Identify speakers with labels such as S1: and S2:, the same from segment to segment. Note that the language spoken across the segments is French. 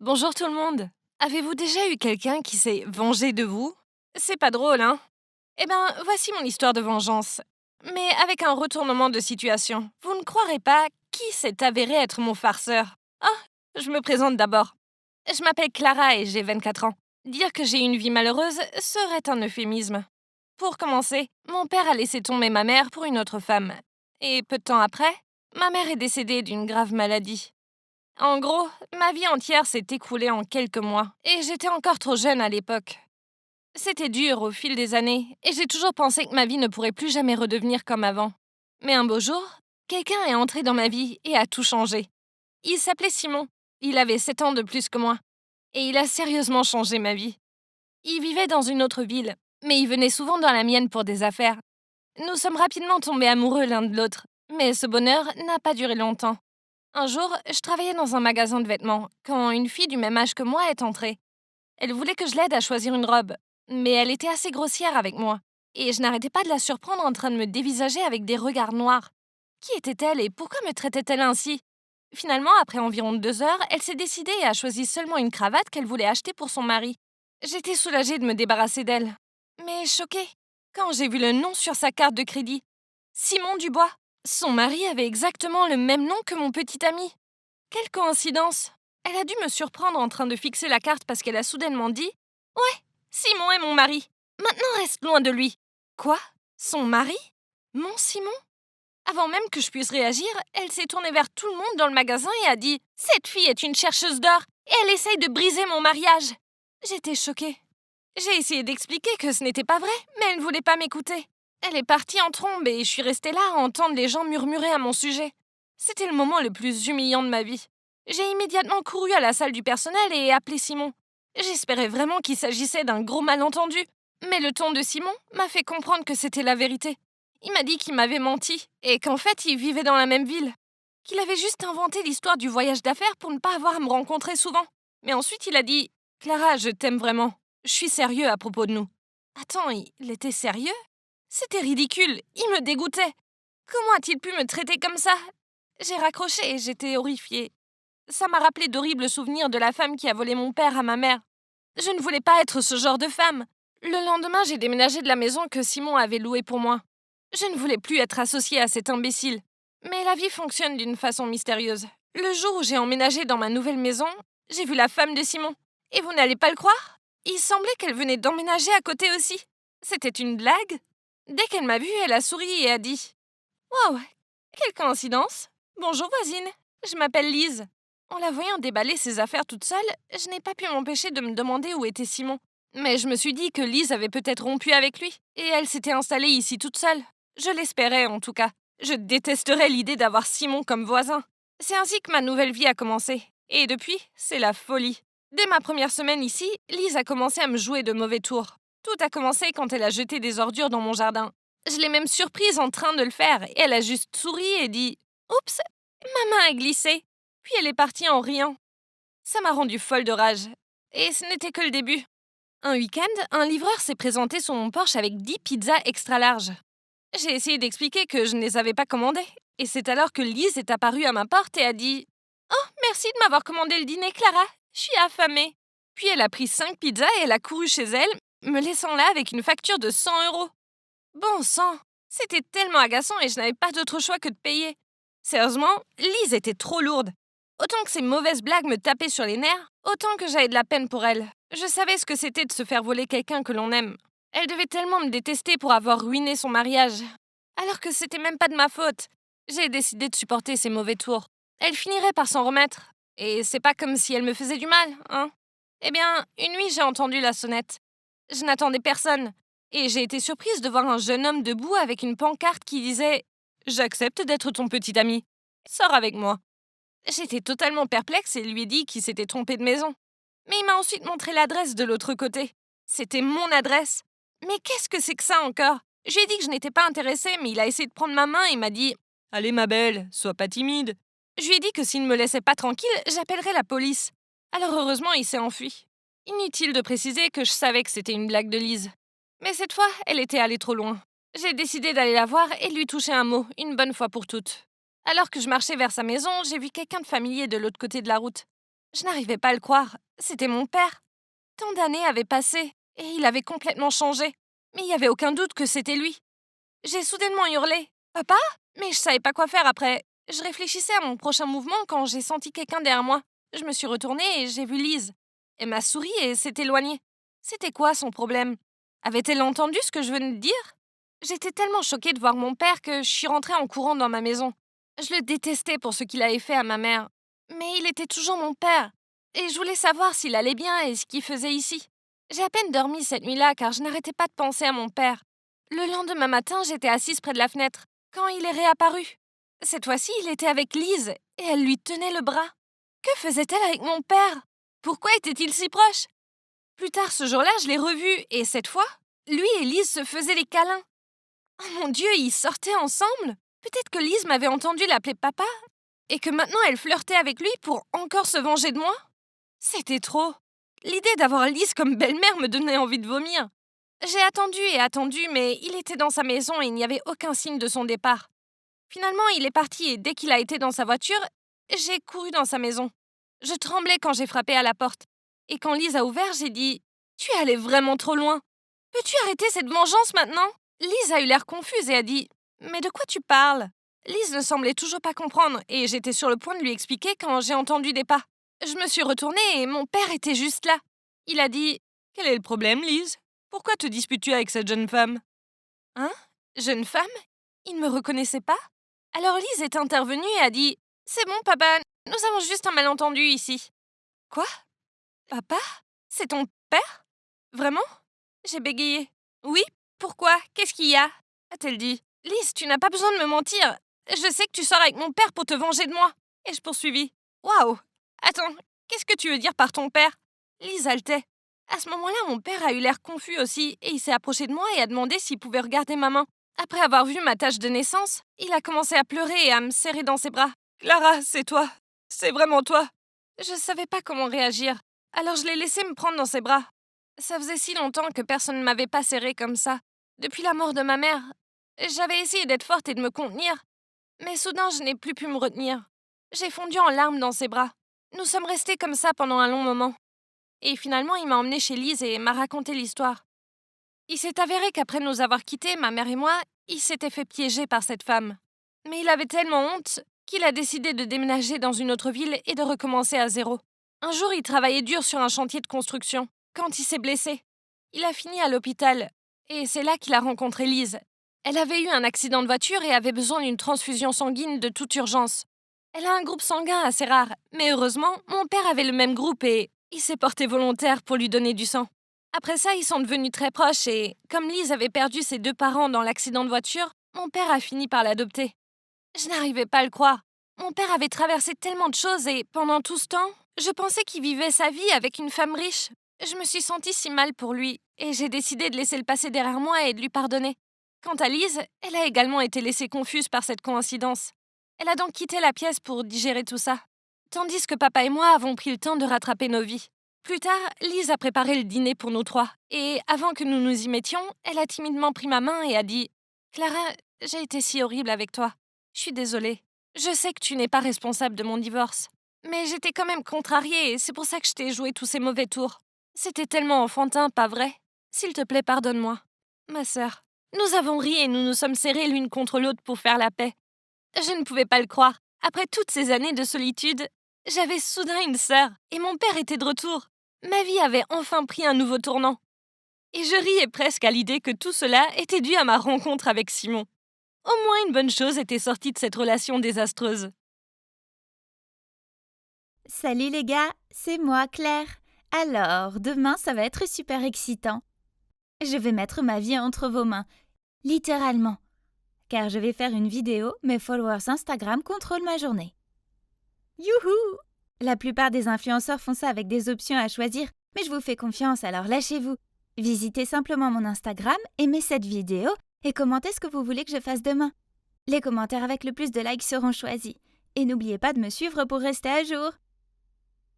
S1: Bonjour tout le monde. Avez-vous déjà eu quelqu'un qui s'est vengé de vous? C'est pas drôle, hein? Eh ben, voici mon histoire de vengeance. Mais avec un retournement de situation. Vous ne croirez pas qui s'est avéré être mon farceur. Ah, je me présente d'abord. Je m'appelle Clara et j'ai 24 ans. Dire que j'ai une vie malheureuse serait un euphémisme. Pour commencer, mon père a laissé tomber ma mère pour une autre femme. Et peu de temps après, ma mère est décédée d'une grave maladie. En gros, ma vie entière s'est écoulée en quelques mois, et j'étais encore trop jeune à l'époque. C'était dur au fil des années, et j'ai toujours pensé que ma vie ne pourrait plus jamais redevenir comme avant. Mais un beau jour, quelqu'un est entré dans ma vie et a tout changé. Il s'appelait Simon. Il avait 7 ans de plus que moi, et il a sérieusement changé ma vie. Il vivait dans une autre ville, mais il venait souvent dans la mienne pour des affaires. Nous sommes rapidement tombés amoureux l'un de l'autre, mais ce bonheur n'a pas duré longtemps. Un jour, je travaillais dans un magasin de vêtements quand une fille du même âge que moi est entrée. Elle voulait que je l'aide à choisir une robe, mais elle était assez grossière avec moi, et je n'arrêtais pas de la surprendre en train de me dévisager avec des regards noirs. Qui était-elle et pourquoi me traitait-elle ainsi? Finalement, après environ 2 heures, elle s'est décidée et a choisi seulement une cravate qu'elle voulait acheter pour son mari. J'étais soulagée de me débarrasser d'elle, mais choquée quand j'ai vu le nom sur sa carte de crédit. Simon Dubois. Son mari avait exactement le même nom que mon petit ami. Quelle coïncidence! Elle a dû me surprendre en train de fixer la carte parce qu'elle a soudainement dit: Ouais, Simon est mon mari. Maintenant reste loin de lui. Quoi? Son mari? Mon Simon? Avant même que je puisse réagir, elle s'est tournée vers tout le monde dans le magasin et a dit: Cette fille est une chercheuse d'or et elle essaye de briser mon mariage. J'étais choquée. J'ai essayé d'expliquer que ce n'était pas vrai, mais elle ne voulait pas m'écouter. Elle est partie en trombe et je suis restée là à entendre les gens murmurer à mon sujet. C'était le moment le plus humiliant de ma vie. J'ai immédiatement couru à la salle du personnel et appelé Simon. J'espérais vraiment qu'il s'agissait d'un gros malentendu, mais le ton de Simon m'a fait comprendre que c'était la vérité. Il m'a dit qu'il m'avait menti et qu'en fait il vivait dans la même ville. Qu'il avait juste inventé l'histoire du voyage d'affaires pour ne pas avoir à me rencontrer souvent. Mais ensuite il a dit: Clara, je t'aime vraiment. Je suis sérieux à propos de nous. Attends, il était sérieux? C'était ridicule, il me dégoûtait. Comment a-t-il pu me traiter comme ça? J'ai raccroché et j'étais horrifiée. Ça m'a rappelé d'horribles souvenirs de la femme qui a volé mon père à ma mère. Je ne voulais pas être ce genre de femme. Le lendemain, j'ai déménagé de la maison que Simon avait louée pour moi. Je ne voulais plus être associée à cet imbécile. Mais la vie fonctionne d'une façon mystérieuse. Le jour où j'ai emménagé dans ma nouvelle maison, j'ai vu la femme de Simon. Et vous n'allez pas le croire? Il semblait qu'elle venait d'emménager à côté aussi. C'était une blague? Dès qu'elle m'a vue, elle a souri et a dit: Waouh, quelle coïncidence! Bonjour voisine, je m'appelle Lise. En la voyant déballer ses affaires toute seule, je n'ai pas pu m'empêcher de me demander où était Simon. Mais je me suis dit que Lise avait peut-être rompu avec lui, et elle s'était installée ici toute seule. Je l'espérais en tout cas. Je détesterais l'idée d'avoir Simon comme voisin. C'est ainsi que ma nouvelle vie a commencé. Et depuis, c'est la folie. Dès ma première semaine ici, Lise a commencé à me jouer de mauvais tours. Tout a commencé quand elle a jeté des ordures dans mon jardin. Je l'ai même surprise en train de le faire, et elle a juste souri et dit: Oups, ma main a glissé. Puis elle est partie en riant. Ça m'a rendue folle de rage. Et ce n'était que le début. Un week-end, un livreur s'est présenté sur mon porche avec 10 pizzas extra larges. J'ai essayé d'expliquer que je ne les avais pas commandées. Et c'est alors que Lise est apparue à ma porte et a dit: Oh, merci de m'avoir commandé le dîner, Clara. Je suis affamée. Puis elle a pris 5 pizzas et elle a couru chez elle, me laissant là avec une facture de 100 €. Bon sang, c'était tellement agaçant et je n'avais pas d'autre choix que de payer. Sérieusement, Lise était trop lourde. Autant que ses mauvaises blagues me tapaient sur les nerfs, autant que j'avais de la peine pour elle. Je savais ce que c'était de se faire voler quelqu'un que l'on aime. Elle devait tellement me détester pour avoir ruiné son mariage. Alors que c'était même pas de ma faute. J'ai décidé de supporter ses mauvais tours. Elle finirait par s'en remettre. Et c'est pas comme si elle me faisait du mal, hein? Eh bien, une nuit, j'ai entendu la sonnette. Je n'attendais personne. Et j'ai été surprise de voir un jeune homme debout avec une pancarte qui disait: J'accepte d'être ton petit ami. Sors avec moi. J'étais totalement perplexe et lui ai dit qu'il s'était trompé de maison. Mais il m'a ensuite montré l'adresse de l'autre côté. C'était mon adresse. Mais qu'est-ce que c'est que ça encore? Je lui ai dit que je n'étais pas intéressée, mais il a essayé de prendre ma main et m'a dit: Allez, ma belle, sois pas timide. Je lui ai dit que s'il ne me laissait pas tranquille, j'appellerais la police. Alors heureusement, il s'est enfui. Inutile de préciser que je savais que c'était une blague de Lise. Mais cette fois, elle était allée trop loin. J'ai décidé d'aller la voir et de lui toucher un mot, une bonne fois pour toutes. Alors que je marchais vers sa maison, j'ai vu quelqu'un de familier de l'autre côté de la route. Je n'arrivais pas à le croire. C'était mon père. Tant d'années avaient passé et il avait complètement changé. Mais il n'y avait aucun doute que c'était lui. J'ai soudainement hurlé «Papa?» Mais je savais pas quoi faire après. Je réfléchissais à mon prochain mouvement quand j'ai senti quelqu'un derrière moi. Je me suis retournée et j'ai vu Lise. Elle m'a souri et s'est éloignée. C'était quoi son problème? Avait-elle entendu ce que je venais de dire? J'étais tellement choquée de voir mon père que je suis rentrée en courant dans ma maison. Je le détestais pour ce qu'il avait fait à ma mère. Mais il était toujours mon père. Et je voulais savoir s'il allait bien et ce qu'il faisait ici. J'ai à peine dormi cette nuit-là car je n'arrêtais pas de penser à mon père. Le lendemain matin, j'étais assise près de la fenêtre, quand il est réapparu. Cette fois-ci, il était avec Lise, et elle lui tenait le bras. Que faisait-elle avec mon père? Pourquoi était-il si proche? Plus tard ce jour-là, je l'ai revu, et cette fois, lui et Lise se faisaient des câlins. Oh mon Dieu, ils sortaient ensemble? Peut-être que Lise m'avait entendu l'appeler papa, et que maintenant elle flirtait avec lui pour encore se venger de moi? C'était trop. L'idée d'avoir Lise comme belle-mère me donnait envie de vomir. J'ai attendu et attendu, mais il était dans sa maison et il n'y avait aucun signe de son départ. Finalement, il est parti et dès qu'il a été dans sa voiture, j'ai couru dans sa maison. Je tremblais quand j'ai frappé à la porte. Et quand Lise a ouvert, j'ai dit «Tu es allé vraiment trop loin. Peux-tu arrêter cette vengeance maintenant?» Lise a eu l'air confuse et a dit «Mais de quoi tu parles?» Lise ne semblait toujours pas comprendre et j'étais sur le point de lui expliquer quand j'ai entendu des pas. Je me suis retournée et mon père était juste là. Il a dit «Quel est le problème, Lise? Pourquoi te disputes-tu avec cette jeune femme?» Hein? Jeune femme? Il ne me reconnaissait pas? Alors Lise est intervenue et a dit «C'est bon, papa, nous avons juste un malentendu ici.» Quoi? Papa? C'est ton père? Vraiment? J'ai bégayé. Oui? Pourquoi? Qu'est-ce qu'il y a? A-t-elle dit. Lise, tu n'as pas besoin de me mentir. Je sais que tu sors avec mon père pour te venger de moi. Et je poursuivis. Waouh! Attends, qu'est-ce que tu veux dire par ton père? Lise haletait. À ce moment-là, mon père a eu l'air confus aussi, et il s'est approché de moi et a demandé s'il pouvait regarder ma main. Après avoir vu ma tache de naissance, il a commencé à pleurer et à me serrer dans ses bras. Clara, c'est toi. C'est vraiment toi. Je savais pas comment réagir. Alors je l'ai laissé me prendre dans ses bras. Ça faisait si longtemps que personne ne m'avait pas serré comme ça. Depuis la mort de ma mère. J'avais essayé d'être forte et de me contenir. Mais soudain, je n'ai plus pu me retenir. J'ai fondu en larmes dans ses bras. Nous sommes restés comme ça pendant un long moment. Et finalement, il m'a emmenée chez Lise et m'a raconté l'histoire. Il s'est avéré qu'après nous avoir quittés, ma mère et moi, il s'était fait piéger par cette femme. Mais il avait tellement honte qu'il a décidé de déménager dans une autre ville et de recommencer à zéro. Un jour, il travaillait dur sur un chantier de construction, quand il s'est blessé. Il a fini à l'hôpital, et c'est là qu'il a rencontré Lise. Elle avait eu un accident de voiture et avait besoin d'une transfusion sanguine de toute urgence. Elle a un groupe sanguin assez rare, mais heureusement, mon père avait le même groupe et il s'est porté volontaire pour lui donner du sang. Après ça, ils sont devenus très proches et, comme Lise avait perdu ses deux parents dans l'accident de voiture, mon père a fini par l'adopter. Je n'arrivais pas à le croire. Mon père avait traversé tellement de choses et, pendant tout ce temps, je pensais qu'il vivait sa vie avec une femme riche. Je me suis sentie si mal pour lui et j'ai décidé de laisser le passé derrière moi et de lui pardonner. Quant à Lise, elle a également été laissée confuse par cette coïncidence. Elle a donc quitté la pièce pour digérer tout ça, tandis que papa et moi avons pris le temps de rattraper nos vies. Plus tard, Lise a préparé le dîner pour nous trois, et avant que nous nous y mettions, elle a timidement pris ma main et a dit «Clara, j'ai été si horrible avec toi. Je suis désolée. Je sais que tu n'es pas responsable de mon divorce. Mais j'étais quand même contrariée et c'est pour ça que je t'ai joué tous ces mauvais tours. C'était tellement enfantin, pas vrai? S'il te plaît, pardonne-moi. Ma sœur, nous avons ri et nous nous sommes serrés l'une contre l'autre pour faire la paix. Je ne pouvais pas le croire. Après toutes ces années de solitude, j'avais soudain une sœur et mon père était de retour. Ma vie avait enfin pris un nouveau tournant. Et je riais presque à l'idée que tout cela était dû à ma rencontre avec Simon. Au moins une bonne chose était sortie de cette relation désastreuse.
S2: Salut les gars, c'est moi Claire. Alors, demain ça va être super excitant. Je vais mettre ma vie entre vos mains, littéralement. Car je vais faire une vidéo, mes followers Instagram contrôlent ma journée. Youhou! La plupart des influenceurs font ça avec des options à choisir, mais je vous fais confiance, alors lâchez-vous. Visitez simplement mon Instagram, aimez cette vidéo et commentez ce que vous voulez que je fasse demain. Les commentaires avec le plus de likes seront choisis. Et n'oubliez pas de me suivre pour rester à jour.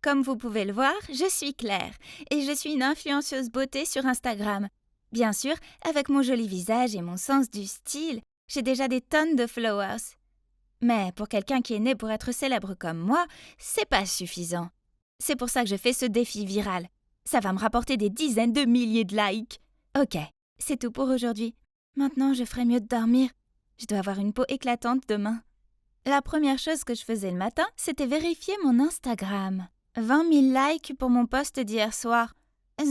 S2: Comme vous pouvez le voir, je suis Claire et je suis une influenceuse beauté sur Instagram. Bien sûr, avec mon joli visage et mon sens du style, j'ai déjà des tonnes de followers. Mais pour quelqu'un qui est né pour être célèbre comme moi, c'est pas suffisant. C'est pour ça que je fais ce défi viral. Ça va me rapporter des dizaines de milliers de likes. Ok, c'est tout pour aujourd'hui. Maintenant, je ferai mieux de dormir. Je dois avoir une peau éclatante demain. La première chose que je faisais le matin, c'était vérifier mon Instagram. 20 000 likes pour mon post d'hier soir.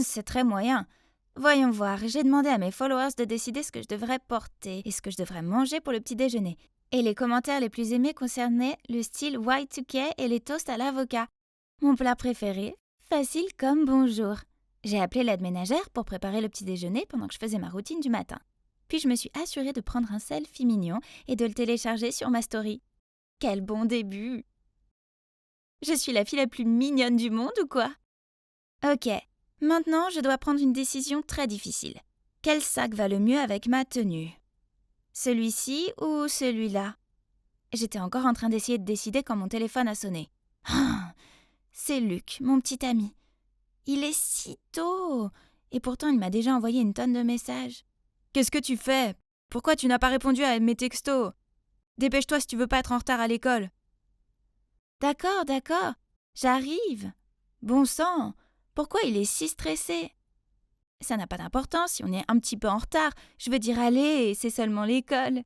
S2: C'est très moyen. Voyons voir, j'ai demandé à mes followers de décider ce que je devrais porter et ce que je devrais manger pour le petit déjeuner. Et les commentaires les plus aimés concernaient le style Y2K et les toasts à l'avocat. Mon plat préféré, facile comme bonjour. J'ai appelé l'aide ménagère pour préparer le petit déjeuner pendant que je faisais ma routine du matin. Puis je me suis assurée de prendre un selfie mignon et de le télécharger sur ma story. Quel bon début! Je suis la fille la plus mignonne du monde ou quoi? Ok, maintenant je dois prendre une décision très difficile. Quel sac va le mieux avec ma tenue? Celui-ci ou celui-là? J'étais encore en train d'essayer de décider quand mon téléphone a sonné. Ah, c'est Luc, mon petit ami. Il est si tôt! Et pourtant il m'a déjà envoyé une tonne de messages. Qu'est-ce que tu fais? Pourquoi tu n'as pas répondu à mes textos? Dépêche-toi si tu veux pas être en retard à l'école. D'accord, j'arrive. Bon sang, pourquoi il est si stressé? Ça n'a pas d'importance si on est un petit peu en retard. Je veux dire allez, c'est seulement l'école.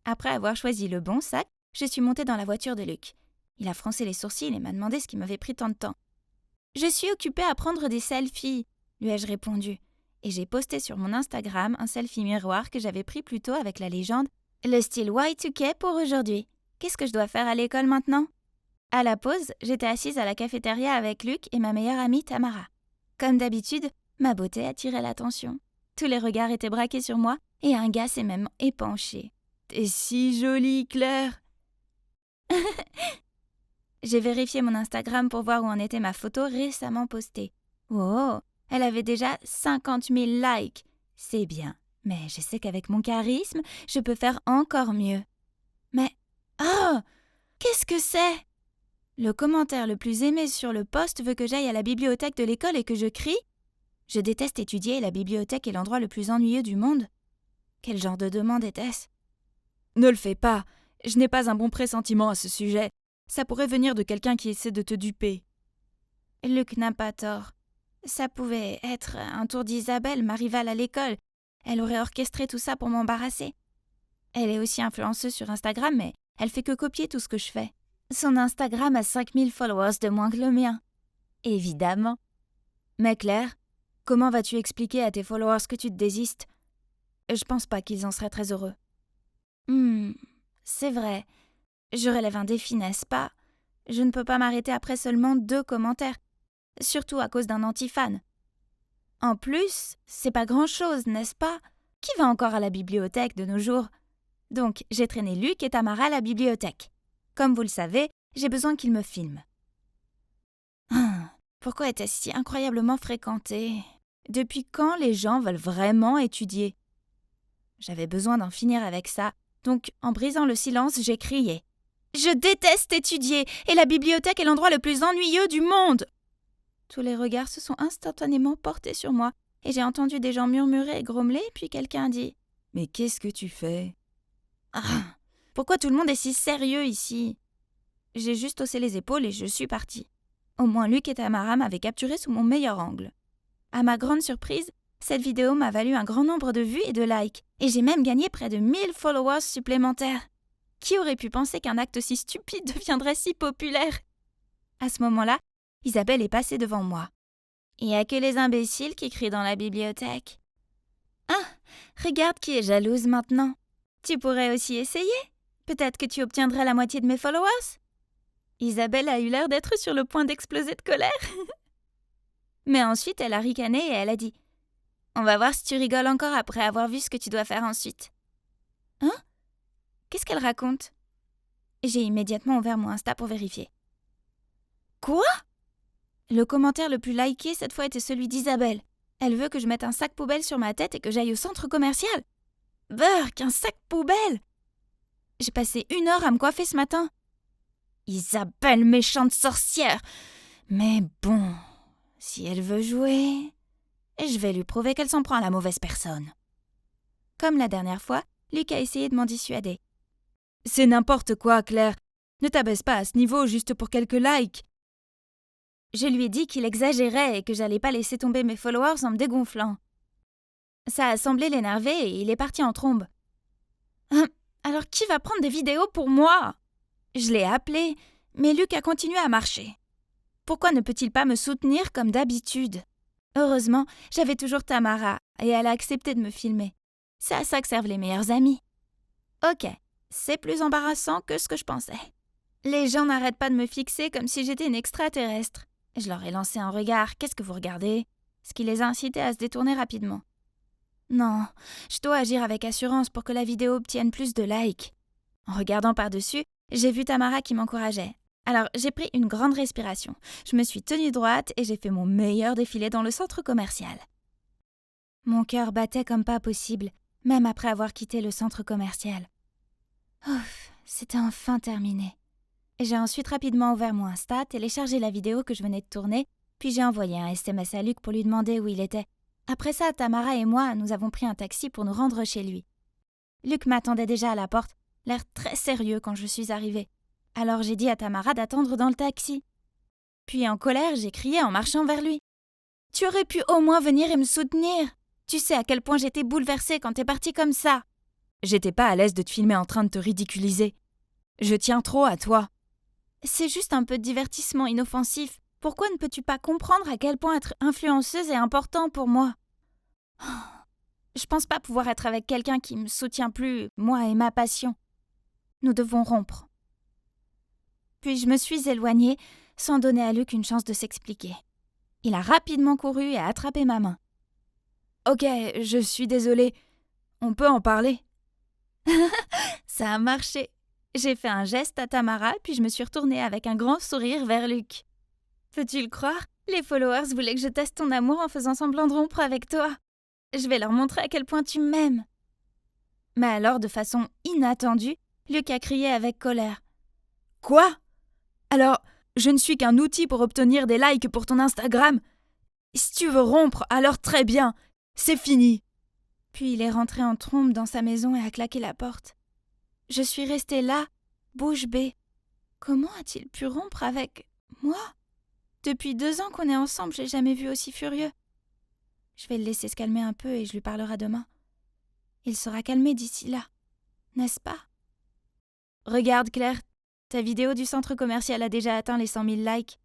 S2: Après avoir choisi le bon sac, je suis montée dans la voiture de Luc. Il a froncé les sourcils et m'a demandé ce qui m'avait pris tant de temps. Je suis occupée à prendre des selfies, lui ai-je répondu. Et j'ai posté sur mon Instagram un selfie miroir que j'avais pris plus tôt avec la légende « Le style Y2K pour aujourd'hui. Qu'est-ce que je dois faire à l'école maintenant ?» À la pause, j'étais assise à la cafétéria avec Luc et ma meilleure amie Tamara. Comme d'habitude, ma beauté attirait l'attention. Tous les regards étaient braqués sur moi et un gars s'est même épanché. « T'es si jolie, Claire !» J'ai vérifié mon Instagram pour voir où en était ma photo récemment postée. Oh, elle avait déjà 50 000 likes. C'est bien, mais je sais qu'avec mon charisme, je peux faire encore mieux. Mais, oh, qu'est-ce que c'est? Le commentaire le plus aimé sur le post veut que j'aille à la bibliothèque de l'école et que je crie « Je déteste étudier et la bibliothèque est l'endroit le plus ennuyeux du monde. » Quel genre de demande était-ce? Ne le fais pas. Je n'ai pas un bon pressentiment à ce sujet. Ça pourrait venir de quelqu'un qui essaie de te duper. Luc n'a pas tort. Ça pouvait être un tour d'Isabelle, ma rivale à l'école. Elle aurait orchestré tout ça pour m'embarrasser. Elle est aussi influenceuse sur Instagram, mais elle fait que copier tout ce que je fais. Son Instagram a 5000 followers de moins que le mien. Évidemment. Mais Claire, comment vas-tu expliquer à tes followers que tu te désistes? Je pense pas qu'ils en seraient très heureux. C'est vrai. Je relève un défi, n'est-ce pas? Je ne peux pas m'arrêter après seulement 2 commentaires. Surtout à cause d'un anti-fan. En plus, c'est pas grand-chose, n'est-ce pas? Qui va encore à la bibliothèque de nos jours? Donc, j'ai traîné Luc et Tamara à la bibliothèque. Comme vous le savez, j'ai besoin qu'ils me filment. Pourquoi était-ce si incroyablement fréquenté? Depuis quand les gens veulent vraiment étudier? J'avais besoin d'en finir avec ça, donc en brisant le silence, j'ai crié. Je déteste étudier, et la bibliothèque est l'endroit le plus ennuyeux du monde! Tous les regards se sont instantanément portés sur moi, et j'ai entendu des gens murmurer et grommeler, puis quelqu'un dit « Mais qu'est-ce que tu fais ?»« Pourquoi tout le monde est si sérieux ici ?» J'ai juste haussé les épaules et je suis partie. Au moins Luc et Tamara m'avaient capturé sous mon meilleur angle. À ma grande surprise, cette vidéo m'a valu un grand nombre de vues et de likes, et j'ai même gagné près de 1000 followers supplémentaires. Qui aurait pu penser qu'un acte si stupide deviendrait si populaire? À ce moment-là, Isabelle est passée devant moi. Il n'y a que les imbéciles qui crient dans la bibliothèque. Ah, regarde qui est jalouse maintenant. Tu pourrais aussi essayer. Peut-être que tu obtiendrais la moitié de mes followers. Isabelle a eu l'air d'être sur le point d'exploser de colère. Mais ensuite, elle a ricané et elle a dit « On va voir si tu rigoles encore après avoir vu ce que tu dois faire ensuite. » Hein? Qu'est-ce qu'elle raconte? J'ai immédiatement ouvert mon Insta pour vérifier. Quoi? Le commentaire le plus liké cette fois était celui d'Isabelle. Elle veut que je mette un sac poubelle sur ma tête et que j'aille au centre commercial. Burk, un sac poubelle! J'ai passé 1 heure à me coiffer ce matin. Isabelle, méchante sorcière! Mais bon, si elle veut jouer, je vais lui prouver qu'elle s'en prend à la mauvaise personne. Comme la dernière fois, Luc a essayé de m'en dissuader. C'est n'importe quoi, Claire. Ne t'abaisse pas à ce niveau juste pour quelques likes. Je lui ai dit qu'il exagérait et que j'allais pas laisser tomber mes followers en me dégonflant. Ça a semblé l'énerver et il est parti en trombe. Alors qui va prendre des vidéos pour moi? Je l'ai appelé, mais Luc a continué à marcher. Pourquoi ne peut-il pas me soutenir comme d'habitude? Heureusement, j'avais toujours Tamara et elle a accepté de me filmer. C'est à ça que servent les meilleurs amis. Ok, c'est plus embarrassant que ce que je pensais. Les gens n'arrêtent pas de me fixer comme si j'étais une extraterrestre. Je leur ai lancé un regard « Qu'est-ce que vous regardez ?» ce qui les a incités à se détourner rapidement. Non, je dois agir avec assurance pour que la vidéo obtienne plus de likes. En regardant par-dessus, j'ai vu Tamara qui m'encourageait. Alors j'ai pris une grande respiration. Je me suis tenue droite et j'ai fait mon meilleur défilé dans le centre commercial. Mon cœur battait comme pas possible, même après avoir quitté le centre commercial. Ouf, c'était enfin terminé. J'ai ensuite rapidement ouvert mon Insta, téléchargé la vidéo que je venais de tourner, puis j'ai envoyé un SMS à Luc pour lui demander où il était. Après ça, Tamara et moi, nous avons pris un taxi pour nous rendre chez lui. Luc m'attendait déjà à la porte, l'air très sérieux quand je suis arrivée. Alors j'ai dit à Tamara d'attendre dans le taxi. Puis en colère, j'ai crié en marchant vers lui. « Tu aurais pu au moins venir et me soutenir. Tu sais à quel point j'étais bouleversée quand t'es parti comme ça. »
S3: J'étais pas à l'aise de te filmer en train de te ridiculiser. Je tiens trop à toi.
S2: C'est juste un peu de divertissement inoffensif. Pourquoi ne peux-tu pas comprendre à quel point être influenceuse est important pour moi? Je pense pas pouvoir être avec quelqu'un qui me soutient plus, moi et ma passion. Nous devons rompre. Puis je me suis éloignée, sans donner à Luc une chance de s'expliquer. Il a rapidement couru et a attrapé ma main.
S3: Ok, je suis désolée. On peut en parler?
S2: Ça a marché. J'ai fait un geste à Tamara, puis je me suis retournée avec un grand sourire vers Luc. Peux-tu le croire? Les followers voulaient que je teste ton amour en faisant semblant de rompre avec toi. Je vais leur montrer à quel point tu m'aimes. Mais alors, de façon inattendue, Luc a crié avec colère.
S3: Quoi? Alors, je ne suis qu'un outil pour obtenir des likes pour ton Instagram? Si tu veux rompre, alors très bien. C'est fini.
S2: Puis il est rentré en trombe dans sa maison et a claqué la porte. Je suis restée là, bouche bée. Comment a-t-il pu rompre avec moi? Depuis 2 ans qu'on est ensemble, j'ai jamais vu aussi furieux. Je vais le laisser se calmer un peu et je lui parlerai demain. Il sera calmé d'ici là, n'est-ce pas? Regarde Claire, ta vidéo du centre commercial a déjà atteint les 100 000 likes.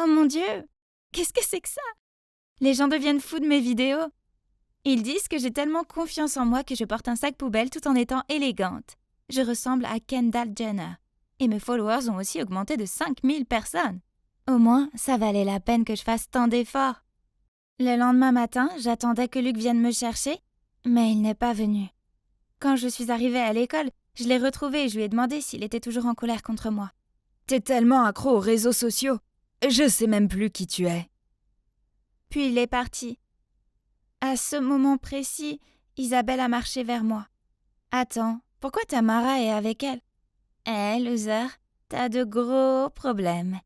S2: Oh mon Dieu! Qu'est-ce que c'est que ça? Les gens deviennent fous de mes vidéos. Ils disent que j'ai tellement confiance en moi que je porte un sac poubelle tout en étant élégante. Je ressemble à Kendall Jenner. Et mes followers ont aussi augmenté de 5000 personnes. Au moins, ça valait la peine que je fasse tant d'efforts. Le lendemain matin, j'attendais que Luc vienne me chercher, mais il n'est pas venu. Quand je suis arrivée à l'école, je l'ai retrouvé et je lui ai demandé s'il était toujours en colère contre moi.
S3: T'es tellement accro aux réseaux sociaux. Je sais même plus qui tu es.
S2: Puis il est parti. À ce moment précis, Isabelle a marché vers moi. « Attends, pourquoi Tamara est avec elle? »« Eh, loser, t'as de gros problèmes. »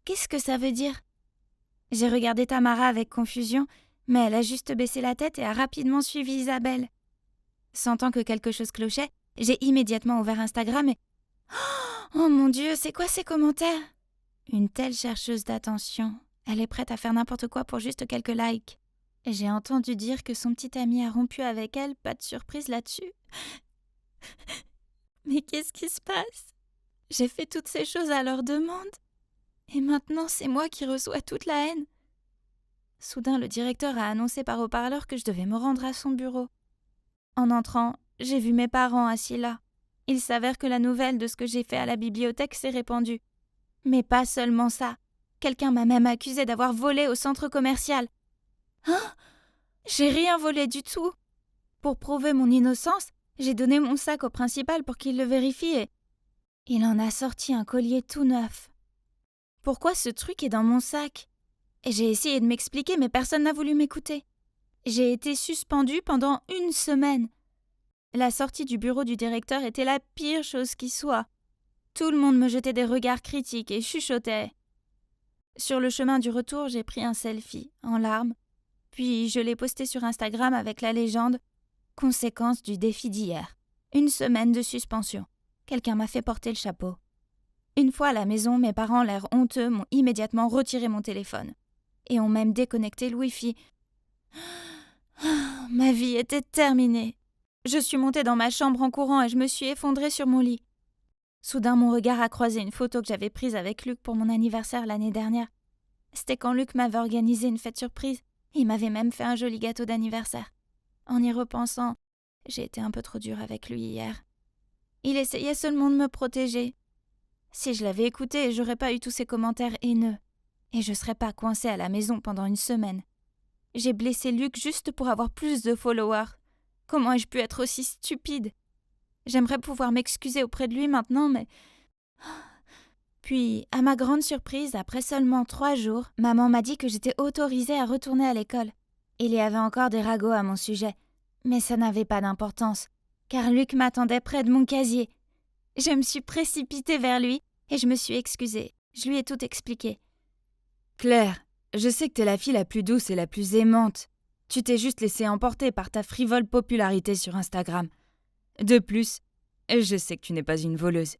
S2: Qu'est-ce que ça veut dire? J'ai regardé Tamara avec confusion, mais elle a juste baissé la tête et a rapidement suivi Isabelle. Sentant que quelque chose clochait, j'ai immédiatement ouvert Instagram et... Oh mon Dieu, c'est quoi ces commentaires? Une telle chercheuse d'attention. Elle est prête à faire n'importe quoi pour juste quelques likes. J'ai entendu dire que son petit ami a rompu avec elle, pas de surprise là-dessus. Mais qu'est-ce qui se passe? J'ai fait toutes ces choses à leur demande. Et maintenant, c'est moi qui reçois toute la haine. Soudain, le directeur a annoncé par haut-parleur que je devais me rendre à son bureau. En entrant, j'ai vu mes parents assis là. Il s'avère que la nouvelle de ce que j'ai fait à la bibliothèque s'est répandue. Mais pas seulement ça. Quelqu'un m'a même accusé d'avoir volé au centre commercial. Hein? J'ai rien volé du tout. Pour prouver mon innocence, j'ai donné mon sac au principal pour qu'il le vérifie et... Il en a sorti un collier tout neuf. Pourquoi ce truc est dans mon sac? J'ai essayé de m'expliquer, mais personne n'a voulu m'écouter. J'ai été suspendue pendant 1 semaine. La sortie du bureau du directeur était la pire chose qui soit. Tout le monde me jetait des regards critiques et chuchotait. Sur le chemin du retour, j'ai pris un selfie, en larmes, puis je l'ai posté sur Instagram avec la légende « Conséquence du défi d'hier. 1 semaine de suspension. Quelqu'un m'a fait porter le chapeau. » Une fois à la maison, mes parents, l'air honteux, m'ont immédiatement retiré mon téléphone. Et ont même déconnecté le Wi-Fi. Ma vie était terminée. Je suis montée dans ma chambre en courant et je me suis effondrée sur mon lit. Soudain, mon regard a croisé une photo que j'avais prise avec Luc pour mon anniversaire l'année dernière. C'était quand Luc m'avait organisé une fête surprise. Il m'avait même fait un joli gâteau d'anniversaire. En y repensant, j'ai été un peu trop dure avec lui hier. Il essayait seulement de me protéger. Si je l'avais écouté, j'aurais pas eu tous ces commentaires haineux. Et je serais pas coincée à la maison pendant une semaine. J'ai blessé Luc juste pour avoir plus de followers. Comment ai-je pu être aussi stupide? J'aimerais pouvoir m'excuser auprès de lui maintenant, mais... Puis, à ma grande surprise, après seulement 3 jours, maman m'a dit que j'étais autorisée à retourner à l'école. Il y avait encore des ragots à mon sujet, mais ça n'avait pas d'importance, car Luc m'attendait près de mon casier. Je me suis précipitée vers lui et je me suis excusée. Je lui ai tout expliqué.
S3: Claire, je sais que t'es la fille la plus douce et la plus aimante. Tu t'es juste laissée emporter par ta frivole popularité sur Instagram. De plus, je sais que tu n'es pas une voleuse.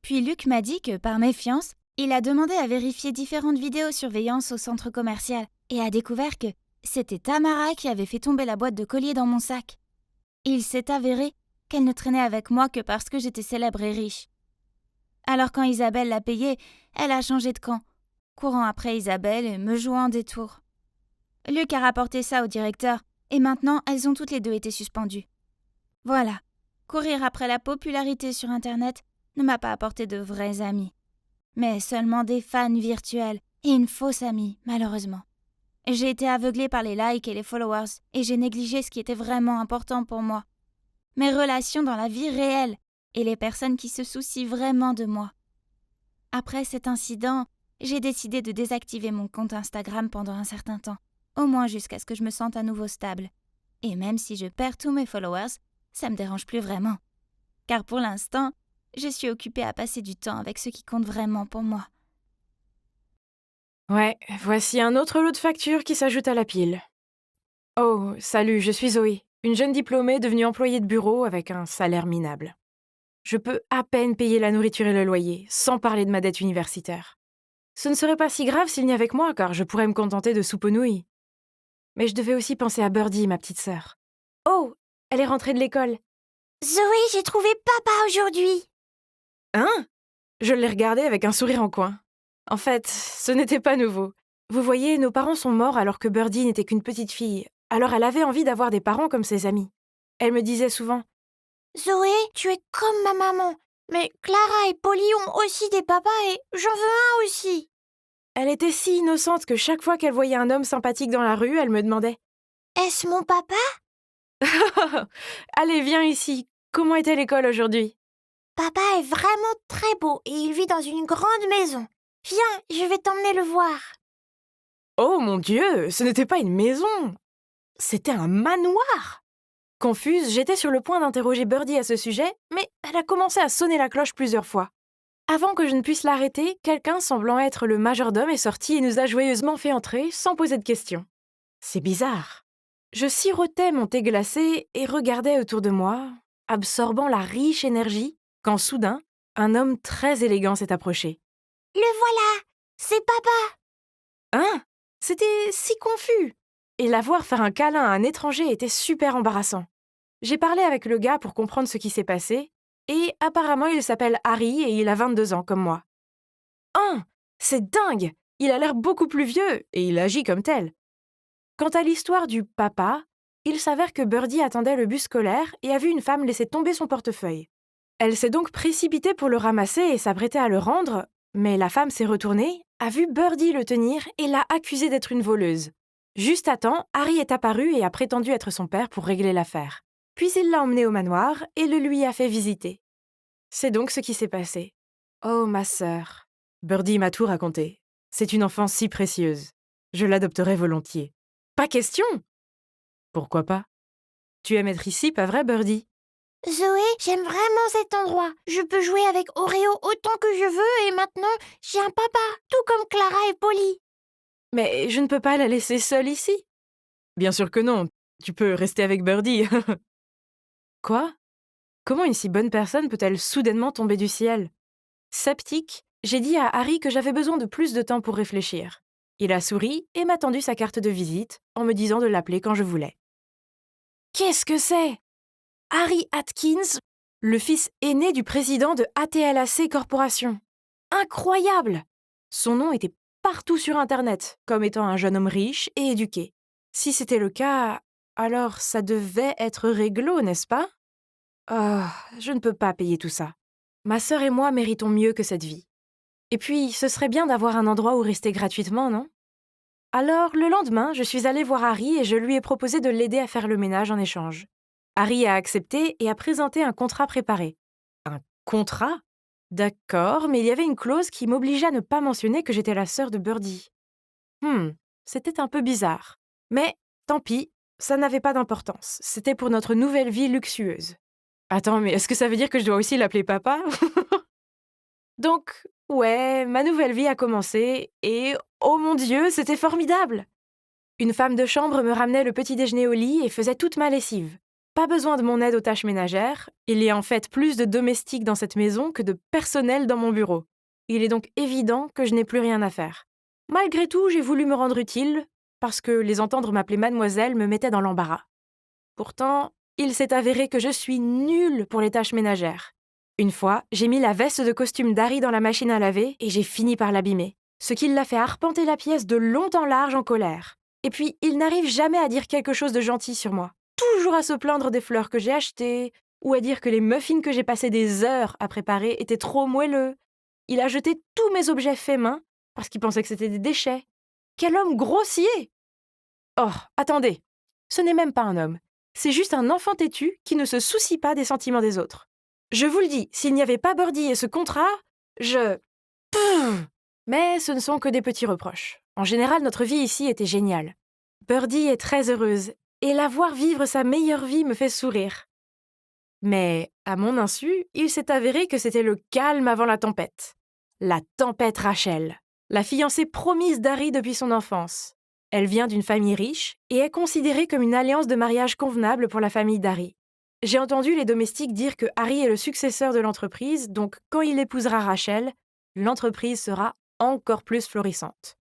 S2: Puis Luc m'a dit que, par méfiance, il a demandé à vérifier différentes vidéosurveillance au centre commercial et a découvert que c'était Tamara qui avait fait tomber la boîte de collier dans mon sac. Il s'est avéré qu'elle ne traînait avec moi que parce que j'étais célèbre et riche. Alors quand Isabelle l'a payée, elle a changé de camp, courant après Isabelle et me jouant des tours. Luc a rapporté ça au directeur et maintenant elles ont toutes les deux été suspendues. Voilà, courir après la popularité sur Internet ne m'a pas apporté de vrais amis, mais seulement des fans virtuels et une fausse amie, malheureusement. J'ai été aveuglée par les likes et les followers et j'ai négligé ce qui était vraiment important pour moi. Mes relations dans la vie réelle et les personnes qui se soucient vraiment de moi. Après cet incident, j'ai décidé de désactiver mon compte Instagram pendant un certain temps, au moins jusqu'à ce que je me sente à nouveau stable. Et même si je perds tous mes followers, ça me dérange plus vraiment. Car pour l'instant, je suis occupée à passer du temps avec ceux qui comptent vraiment pour moi.
S4: Ouais, voici un autre lot de factures qui s'ajoute à la pile. Oh, salut, je suis Zoé, une jeune diplômée devenue employée de bureau avec un salaire minable. Je peux à peine payer la nourriture et le loyer, sans parler de ma dette universitaire. Ce ne serait pas si grave s'il n'y avait que moi, car je pourrais me contenter de soupe aux nouilles. Mais je devais aussi penser à Birdie, ma petite sœur. Oh, elle est rentrée de l'école.
S2: Zoé, j'ai trouvé papa aujourd'hui.
S4: Hein? Je l'ai regardée avec un sourire en coin. En fait, ce n'était pas nouveau. Vous voyez, nos parents sont morts alors que Birdie n'était qu'une petite fille. Alors elle avait envie d'avoir des parents comme ses amis. Elle me disait souvent
S5: Zoé, tu es comme ma maman. Mais Clara et Polly ont aussi des papas et j'en veux un aussi.
S4: Elle était si innocente que chaque fois qu'elle voyait un homme sympathique dans la rue, elle me demandait
S5: Est-ce mon papa?
S4: Allez, viens ici. Comment était l'école aujourd'hui?
S5: Papa est vraiment très beau et il vit dans une grande maison. Viens, je vais t'emmener le voir.
S4: Oh mon Dieu, ce n'était pas une maison. C'était un manoir. Confuse, j'étais sur le point d'interroger Birdie à ce sujet, mais elle a commencé à sonner la cloche plusieurs fois. Avant que je ne puisse l'arrêter, quelqu'un semblant être le majordome est sorti et nous a joyeusement fait entrer sans poser de questions. C'est bizarre. Je sirotais mon thé glacé et regardais autour de moi, absorbant la riche énergie, quand soudain, un homme très élégant s'est approché.
S5: Le voilà, c'est papa.
S4: Hein? C'était si confus. Et la voir faire un câlin à un étranger était super embarrassant. J'ai parlé avec le gars pour comprendre ce qui s'est passé, et apparemment il s'appelle Harry et il a 22 ans comme moi. Hein? C'est dingue! Il a l'air beaucoup plus vieux, et il agit comme tel. Quant à l'histoire du papa, il s'avère que Birdie attendait le bus scolaire et a vu une femme laisser tomber son portefeuille. Elle s'est donc précipitée pour le ramasser et s'apprêtait à le rendre, mais la femme s'est retournée, a vu Birdie le tenir et l'a accusé d'être une voleuse. Juste à temps, Harry est apparu et a prétendu être son père pour régler l'affaire. Puis il l'a emmené au manoir et le lui a fait visiter. C'est donc ce qui s'est passé. Oh, ma sœur. Birdie m'a tout raconté. C'est une enfant si précieuse. Je l'adopterai volontiers. Pas question! Pourquoi pas? Tu aimes être ici, pas vrai, Birdie?
S5: Zoé, j'aime vraiment cet endroit. Je peux jouer avec Oreo autant que je veux et maintenant, j'ai un papa, tout comme Clara et Polly.
S4: Mais je ne peux pas la laisser seule ici. Bien sûr que non. Tu peux rester avec Birdie. Quoi? Comment une si bonne personne peut-elle soudainement tomber du ciel? Sceptique, j'ai dit à Harry que j'avais besoin de plus de temps pour réfléchir. Il a souri et m'a tendu sa carte de visite en me disant de l'appeler quand je voulais. Qu'est-ce que c'est? Harry Atkins, le fils aîné du président de ATLAC Corporation. Incroyable! Son nom était partout sur Internet, comme étant un jeune homme riche et éduqué. Si c'était le cas, alors ça devait être réglo, n'est-ce pas? Oh, je ne peux pas payer tout ça. Ma sœur et moi méritons mieux que cette vie. Et puis, ce serait bien d'avoir un endroit où rester gratuitement, non? Alors, le lendemain, je suis allée voir Harry et je lui ai proposé de l'aider à faire le ménage en échange. Harry a accepté et a présenté un contrat préparé. Un contrat? D'accord, mais il y avait une clause qui m'obligeait à ne pas mentionner que j'étais la sœur de Birdie. C'était un peu bizarre. Mais tant pis, ça n'avait pas d'importance. C'était pour notre nouvelle vie luxueuse. Attends, mais est-ce que ça veut dire que je dois aussi l'appeler papa? Donc, ouais, ma nouvelle vie a commencé et, oh mon Dieu, c'était formidable! Une femme de chambre me ramenait le petit déjeuner au lit et faisait toute ma lessive. Pas besoin de mon aide aux tâches ménagères, il y a en fait plus de domestiques dans cette maison que de personnel dans mon bureau. Il est donc évident que je n'ai plus rien à faire. Malgré tout, j'ai voulu me rendre utile, parce que les entendre m'appeler mademoiselle me mettait dans l'embarras. Pourtant, il s'est avéré que je suis nulle pour les tâches ménagères. Une fois, j'ai mis la veste de costume d'Harry dans la machine à laver et j'ai fini par l'abîmer, ce qui l'a fait arpenter la pièce de long en large en colère. Et puis, il n'arrive jamais à dire quelque chose de gentil sur moi. Toujours à se plaindre des fleurs que j'ai achetées, ou à dire que les muffins que j'ai passé des heures à préparer étaient trop moelleux. Il a jeté tous mes objets faits main, parce qu'il pensait que c'était des déchets. Quel homme grossier! Oh, attendez, ce n'est même pas un homme. C'est juste un enfant têtu qui ne se soucie pas des sentiments des autres. Je vous le dis, s'il n'y avait pas Birdie et ce contrat, Mais ce ne sont que des petits reproches. En général, notre vie ici était géniale. Birdie est très heureuse, et la voir vivre sa meilleure vie me fait sourire. Mais, à mon insu, il s'est avéré que c'était le calme avant la tempête. La tempête Rachel, la fiancée promise d'Harry depuis son enfance. Elle vient d'une famille riche et est considérée comme une alliance de mariage convenable pour la famille d'Harry. J'ai entendu les domestiques dire que Harry est le successeur de l'entreprise, donc quand il épousera Rachel, l'entreprise sera encore plus florissante.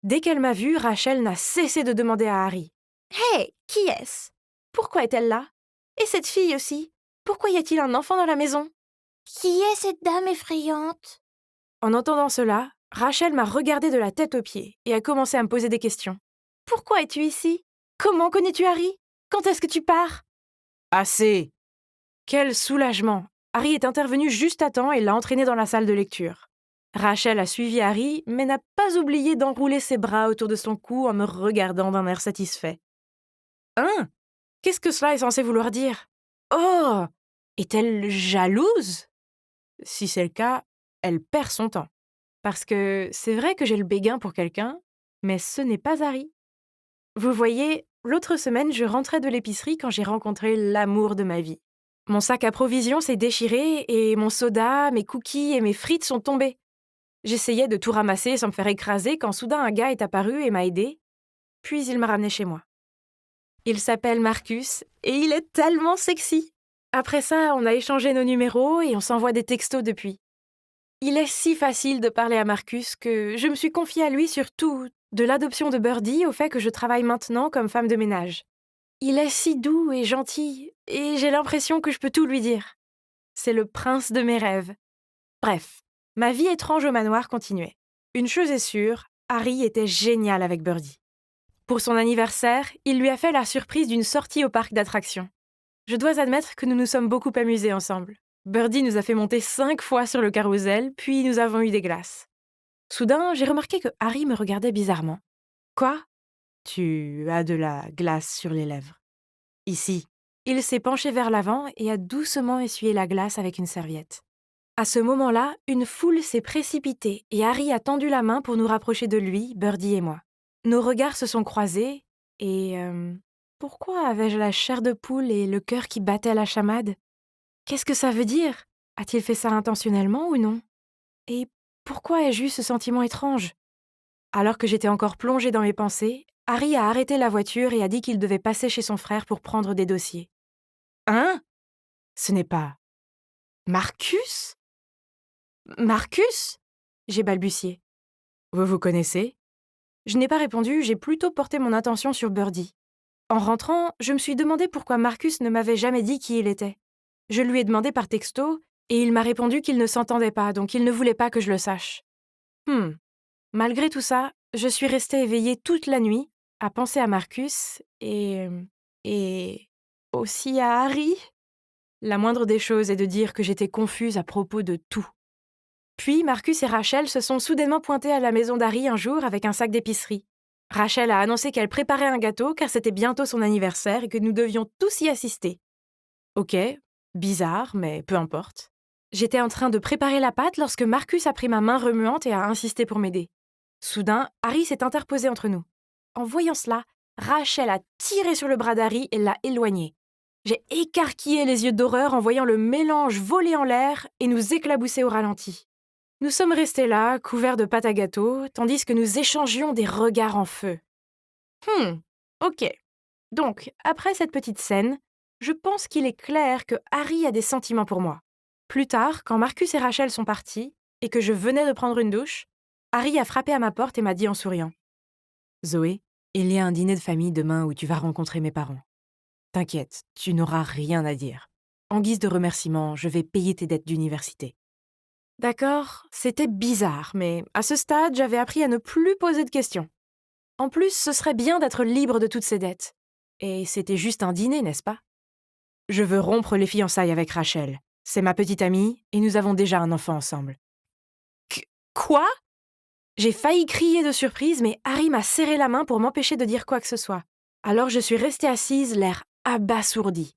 S4: Dès qu'elle m'a vue, Rachel n'a cessé de demander à Harry « Hé, qui est-ce? Pourquoi est-elle là? Et cette fille aussi? Pourquoi y a-t-il un enfant dans la maison ?»
S5: Qui est cette dame effrayante?
S4: En entendant cela, Rachel m'a regardée de la tête aux pieds et a commencé à me poser des questions. « Pourquoi es-tu ici? Comment connais-tu Harry? Quand est-ce que tu pars? » Assez! Quel soulagement! Harry est intervenu juste à temps et l'a entraîné dans la salle de lecture. Rachel a suivi Harry, mais n'a pas oublié d'enrouler ses bras autour de son cou en me regardant d'un air satisfait. Hein? Qu'est-ce que cela est censé vouloir dire? Oh! Est-elle jalouse? Si c'est le cas, elle perd son temps. Parce que c'est vrai que j'ai le béguin pour quelqu'un, mais ce n'est pas Harry. Vous voyez, l'autre semaine, je rentrais de l'épicerie quand j'ai rencontré l'amour de ma vie. Mon sac à provisions s'est déchiré et mon soda, mes cookies et mes frites sont tombés. J'essayais de tout ramasser sans me faire écraser quand soudain un gars est apparu et m'a aidé, puis il m'a ramené chez moi. Il s'appelle Marcus et il est tellement sexy. Après ça, on a échangé nos numéros et on s'envoie des textos depuis. Il est si facile de parler à Marcus que je me suis confiée à lui sur tout, de l'adoption de Birdie au fait que je travaille maintenant comme femme de ménage. Il est si doux et gentil, et j'ai l'impression que je peux tout lui dire. C'est le prince de mes rêves. Bref, ma vie étrange au manoir continuait. Une chose est sûre, Harry était génial avec Birdie. Pour son anniversaire, il lui a fait la surprise d'une sortie au parc d'attractions. Je dois admettre que nous nous sommes beaucoup amusés ensemble. Birdie nous a fait monter 5 fois sur le carrousel, puis nous avons eu des glaces. Soudain, j'ai remarqué que Harry me regardait bizarrement. « Quoi? Tu as de la glace sur les lèvres. » Ici. Il s'est penché vers l'avant et a doucement essuyé la glace avec une serviette. À ce moment-là, une foule s'est précipitée et Harry a tendu la main pour nous rapprocher de lui, Birdie et moi. Nos regards se sont croisés et... pourquoi avais-je la chair de poule et le cœur qui battait à la chamade? Qu'est-ce que ça veut dire? A-t-il fait ça intentionnellement ou non? Et pourquoi ai-je eu ce sentiment étrange? Alors que j'étais encore plongée dans mes pensées, Harry a arrêté la voiture et a dit qu'il devait passer chez son frère pour prendre des dossiers. Hein? Ce n'est pas... Marcus? Marcus? J'ai balbutié. Vous vous connaissez? Je n'ai pas répondu, j'ai plutôt porté mon attention sur Birdie. En rentrant, je me suis demandé pourquoi Marcus ne m'avait jamais dit qui il était. Je lui ai demandé par texto, et il m'a répondu qu'il ne s'entendait pas, donc il ne voulait pas que je le sache. Malgré tout ça, je suis restée éveillée toute la nuit, à penser à Marcus, et aussi à Harry. La moindre des choses est de dire que j'étais confuse à propos de tout. Puis Marcus et Rachel se sont soudainement pointés à la maison d'Harry un jour avec un sac d'épicerie. Rachel a annoncé qu'elle préparait un gâteau car c'était bientôt son anniversaire et que nous devions tous y assister. Ok, bizarre, mais peu importe. J'étais en train de préparer la pâte lorsque Marcus a pris ma main remuante et a insisté pour m'aider. Soudain, Harry s'est interposé entre nous. En voyant cela, Rachel a tiré sur le bras d'Harry et l'a éloigné. J'ai écarquillé les yeux d'horreur en voyant le mélange voler en l'air et nous éclabousser au ralenti. Nous sommes restés là, couverts de pâte à gâteau, tandis que nous échangions des regards en feu. Ok. Donc, après cette petite scène, je pense qu'il est clair que Harry a des sentiments pour moi. Plus tard, quand Marcus et Rachel sont partis, et que je venais de prendre une douche, Harry a frappé à ma porte et m'a dit en souriant. « Zoé, il y a un dîner de famille demain où tu vas rencontrer mes parents. T'inquiète, tu n'auras rien à dire. En guise de remerciement, je vais payer tes dettes d'université. » D'accord, c'était bizarre, mais à ce stade, j'avais appris à ne plus poser de questions. En plus, ce serait bien d'être libre de toutes ces dettes. Et c'était juste un dîner, n'est-ce pas? Je veux rompre les fiançailles avec Rachel. C'est ma petite amie, et nous avons déjà un enfant ensemble. Quoi? J'ai failli crier de surprise, mais Harry m'a serré la main pour m'empêcher de dire quoi que ce soit. Alors je suis restée assise, l'air abasourdi.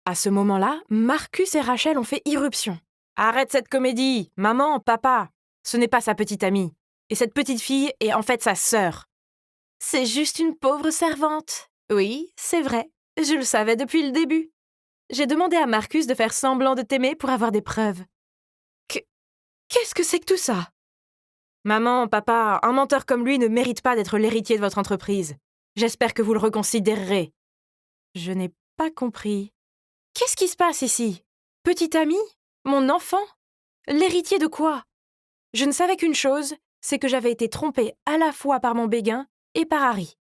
S4: À ce moment-là, Marcus et Rachel ont fait irruption. Arrête cette comédie, maman, papa. Ce n'est pas sa petite amie. Et cette petite fille est en fait sa sœur. C'est juste une pauvre servante. Oui, c'est vrai. Je le savais depuis le début. J'ai demandé à Marcus de faire semblant de t'aimer pour avoir des preuves. Qu'est-ce que c'est que tout ça? Maman, papa, un menteur comme lui ne mérite pas d'être l'héritier de votre entreprise. J'espère que vous le reconsidérerez. Je n'ai pas compris. Qu'est-ce qui se passe ici? Petite amie? Mon enfant? L'héritier de quoi? Je ne savais qu'une chose, c'est que j'avais été trompée à la fois par mon béguin et par Harry.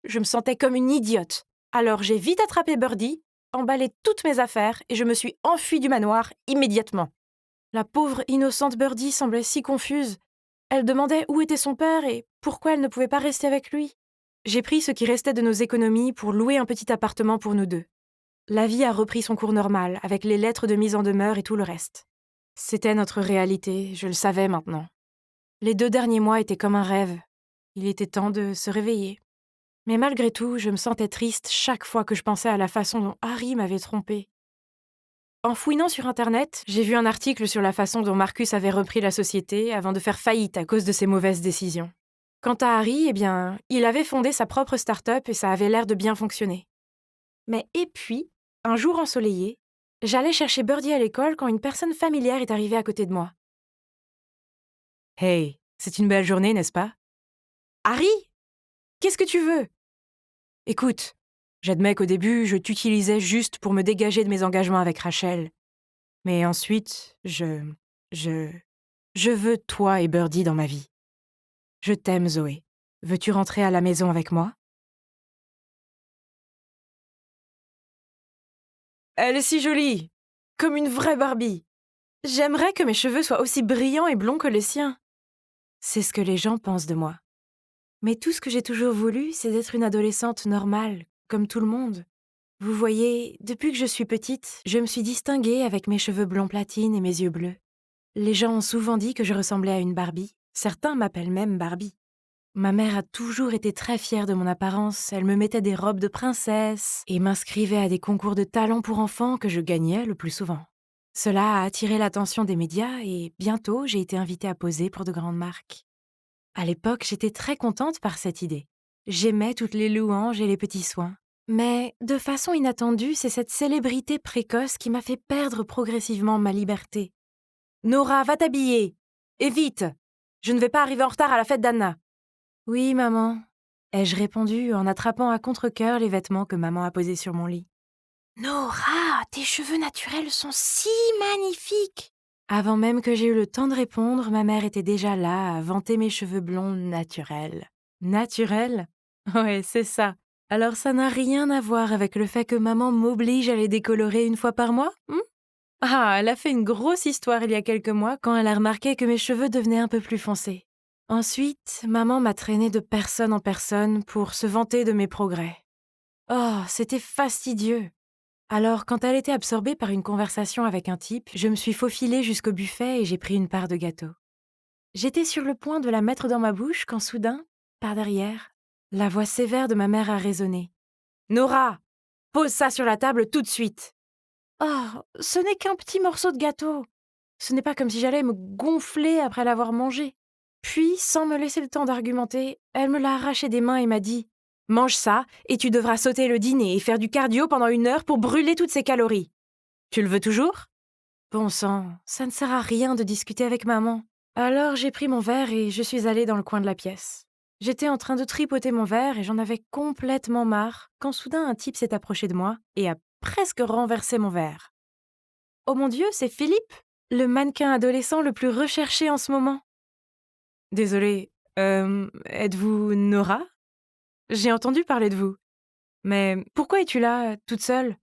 S4: Je me sentais comme une idiote. Alors j'ai vite attrapé Birdie, emballé toutes mes affaires et je me suis enfuie du manoir immédiatement. La pauvre innocente Birdie semblait si confuse. Elle demandait où était son père et pourquoi elle ne pouvait pas rester avec lui. J'ai pris ce qui restait de nos économies pour louer un petit appartement pour nous deux. La vie a repris son cours normal, avec les lettres de mise en demeure et tout le reste. C'était notre réalité, je le savais maintenant. Les 2 derniers mois étaient comme un rêve. Il était temps de se réveiller. Mais malgré tout, je me sentais triste chaque fois que je pensais à la façon dont Harry m'avait trompée. En fouinant sur Internet, j'ai vu un article sur la façon dont Marcus avait repris la société avant de faire faillite à cause de ses mauvaises décisions. Quant à Harry, il avait fondé sa propre start-up et ça avait l'air de bien fonctionner. Mais et puis, un jour ensoleillé, j'allais chercher Birdie à l'école quand une personne familière est arrivée à côté de moi. « Hey, c'est une belle journée, n'est-ce pas? »« Harry? Qu'est-ce que tu veux? » ?»« Écoute, j'admets qu'au début, je t'utilisais juste pour me dégager de mes engagements avec Rachel. Mais ensuite, je veux toi et Birdie dans ma vie. Je t'aime, Zoé. Veux-tu rentrer à la maison avec moi? Elle est si jolie, comme une vraie Barbie. J'aimerais que mes cheveux soient aussi brillants et blonds que les siens. C'est ce que les gens pensent de moi. Mais tout ce que j'ai toujours voulu, c'est d'être une adolescente normale, comme tout le monde. Vous voyez, depuis que je suis petite, je me suis distinguée avec mes cheveux blonds platine et mes yeux bleus. Les gens ont souvent dit que je ressemblais à une Barbie. Certains m'appellent même Barbie. Ma mère a toujours été très fière de mon apparence. Elle me mettait des robes de princesse et m'inscrivait à des concours de talent pour enfants que je gagnais le plus souvent. Cela a attiré l'attention des médias et bientôt j'ai été invitée à poser pour de grandes marques. À l'époque, j'étais très contente par cette idée. J'aimais toutes les louanges et les petits soins. Mais, de façon inattendue, c'est cette célébrité précoce qui m'a fait perdre progressivement ma liberté. « Nora, va t'habiller! Et vite! Je ne vais pas arriver en retard à la fête d'Anna. »« Oui, maman, » ai-je répondu en attrapant à contre-cœur les vêtements que maman a posés sur mon lit.
S5: Nora, tes cheveux naturels sont si magnifiques.
S4: Avant même que j'aie eu le temps de répondre, ma mère était déjà là à vanter mes cheveux blonds naturels. Naturels? Ouais, c'est ça. Alors ça n'a rien à voir avec le fait que maman m'oblige à les décolorer une fois par mois? Ah, elle a fait une grosse histoire il y a quelques mois quand elle a remarqué que mes cheveux devenaient un peu plus foncés. Ensuite, maman m'a traînée de personne en personne pour se vanter de mes progrès. Oh, c'était fastidieux. Alors, quand elle était absorbée par une conversation avec un type, je me suis faufilée jusqu'au buffet et j'ai pris une part de gâteau. J'étais sur le point de la mettre dans ma bouche quand soudain, par derrière, la voix sévère de ma mère a résonné. « Nora, pose ça sur la table tout de suite !» Oh, ce n'est qu'un petit morceau de gâteau. Ce n'est pas comme si j'allais me gonfler après l'avoir mangé. Puis, sans me laisser le temps d'argumenter, elle me l'a arraché des mains et m'a dit « Mange ça, et tu devras sauter le dîner et faire du cardio pendant 1 heure pour brûler toutes ces calories. Tu le veux toujours ?» Bon sang, ça ne sert à rien de discuter avec maman. Alors j'ai pris mon verre et je suis allée dans le coin de la pièce. J'étais en train de tripoter mon verre et j'en avais complètement marre quand soudain un type s'est approché de moi et a presque renversé mon verre. Oh mon Dieu, c'est Philippe, le mannequin adolescent le plus recherché en ce moment. Désolée, êtes-vous Nora? J'ai entendu parler de vous. Mais pourquoi es-tu là, toute seule?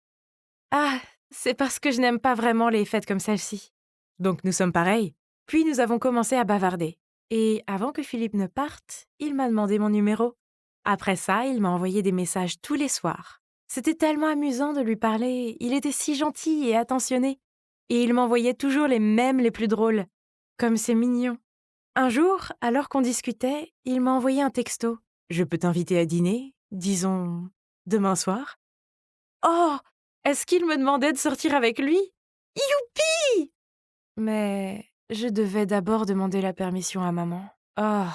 S4: Ah, c'est parce que je n'aime pas vraiment les fêtes comme celle-ci. Donc nous sommes pareils. Puis nous avons commencé à bavarder. Et avant que Philippe ne parte, il m'a demandé mon numéro. Après ça, il m'a envoyé des messages tous les soirs. C'était tellement amusant de lui parler, il était si gentil et attentionné. Et il m'envoyait toujours les mèmes les plus drôles. Comme c'est mignon. Un jour, alors qu'on discutait, il m'a envoyé un texto. Je peux t'inviter à dîner, disons, demain soir? Oh! Est-ce qu'il me demandait de sortir avec lui? Youpi! Mais je devais d'abord demander la permission à maman. Oh!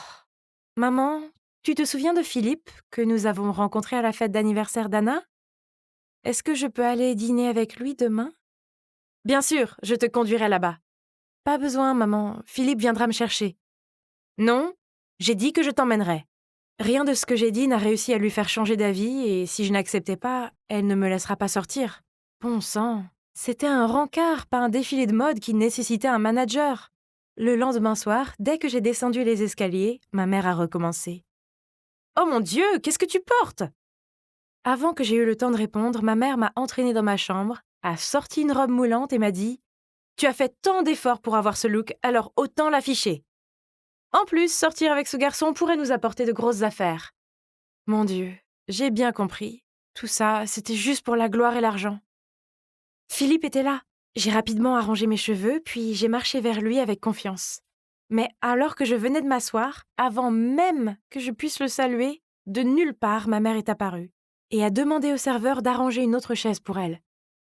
S4: Maman, tu te souviens de Philippe, que nous avons rencontré à la fête d'anniversaire d'Anna? Est-ce que je peux aller dîner avec lui demain? Bien sûr, je te conduirai là-bas. Pas besoin, maman, Philippe viendra me chercher. Non, j'ai dit que je t'emmènerai. Rien de ce que j'ai dit n'a réussi à lui faire changer d'avis, et si je n'acceptais pas, elle ne me laissera pas sortir. Bon sang, c'était un rencard, pas un défilé de mode qui nécessitait un manager. Le lendemain soir, dès que j'ai descendu les escaliers, ma mère a recommencé. « Oh mon Dieu, qu'est-ce que tu portes ?» Avant que j'aie eu le temps de répondre, ma mère m'a entraînée dans ma chambre, a sorti une robe moulante et m'a dit « Tu as fait tant d'efforts pour avoir ce look, alors autant l'afficher. En plus, sortir avec ce garçon pourrait nous apporter de grosses affaires. » Mon Dieu, j'ai bien compris. Tout ça, c'était juste pour la gloire et l'argent. Philippe était là. J'ai rapidement arrangé mes cheveux, puis j'ai marché vers lui avec confiance. Mais alors que je venais de m'asseoir, avant même que je puisse le saluer, de nulle part, ma mère est apparue et a demandé au serveur d'arranger une autre chaise pour elle.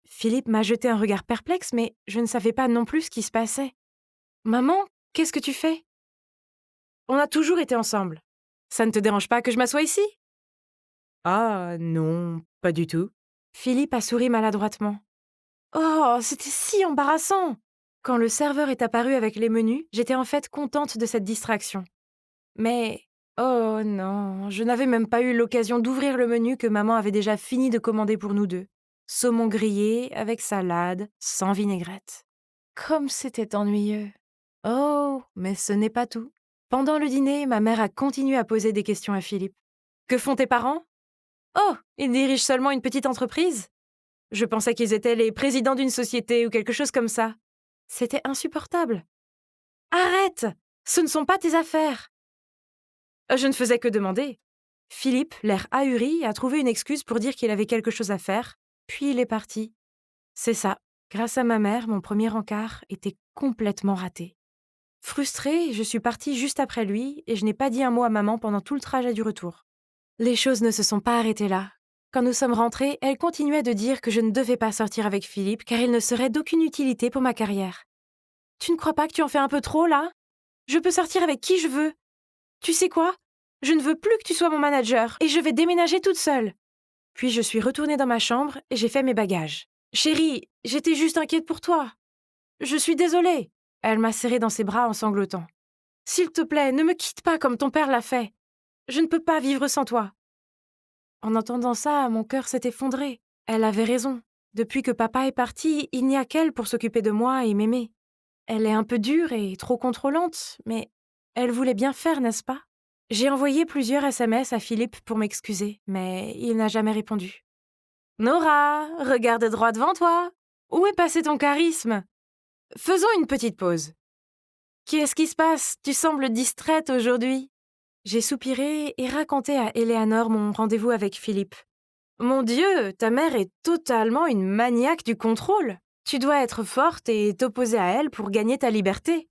S4: Philippe m'a jeté un regard perplexe, mais je ne savais pas non plus ce qui se passait. « Maman, qu'est-ce que tu fais ?»« On a toujours été ensemble. Ça ne te dérange pas que je m'assoie ici ?» Ah non, pas du tout. Philippe a souri maladroitement. Oh, c'était si embarrassant! Quand le serveur est apparu avec les menus, j'étais en fait contente de cette distraction. Mais, oh non, je n'avais même pas eu l'occasion d'ouvrir le menu que maman avait déjà fini de commander pour nous deux. Saumon grillé avec salade, sans vinaigrette. Comme c'était ennuyeux. Oh, mais ce n'est pas tout. Pendant le dîner, ma mère a continué à poser des questions à Philippe. Que font tes parents? Oh, ils dirigent seulement une petite entreprise? Je pensais qu'ils étaient les présidents d'une société ou quelque chose comme ça. C'était insupportable. Arrête! Ce ne sont pas tes affaires. Je ne faisais que demander. Philippe, l'air ahuri, a trouvé une excuse pour dire qu'il avait quelque chose à faire, puis il est parti. C'est ça. Grâce à ma mère, mon premier encart était complètement raté. Frustrée, je suis partie juste après lui et je n'ai pas dit un mot à maman pendant tout le trajet du retour. Les choses ne se sont pas arrêtées là. Quand nous sommes rentrés, elle continuait de dire que je ne devais pas sortir avec Philippe car il ne serait d'aucune utilité pour ma carrière. Tu ne crois pas que tu en fais un peu trop, là? Je peux sortir avec qui je veux. Tu sais quoi? Je ne veux plus que tu sois mon manager et je vais déménager toute seule. Puis je suis retournée dans ma chambre et j'ai fait mes bagages. Chérie, j'étais juste inquiète pour toi. Je suis désolée. Elle m'a serrée dans ses bras en sanglotant. S'il te plaît, ne me quitte pas comme ton père l'a fait. Je ne peux pas vivre sans toi. En entendant ça, mon cœur s'est effondré. Elle avait raison. Depuis que papa est parti, il n'y a qu'elle pour s'occuper de moi et m'aimer. Elle est un peu dure et trop contrôlante, mais elle voulait bien faire, n'est-ce pas? J'ai envoyé plusieurs SMS à Philippe pour m'excuser, mais il n'a jamais répondu. Nora, regarde droit devant toi. Où est passé ton charisme? Faisons une petite pause. Qu'est-ce qui se passe? Tu sembles distraite aujourd'hui. J'ai soupiré et raconté à Eleanor mon rendez-vous avec Philippe. Mon Dieu, ta mère est totalement une maniaque du contrôle. Tu dois être forte et t'opposer à elle pour gagner ta liberté.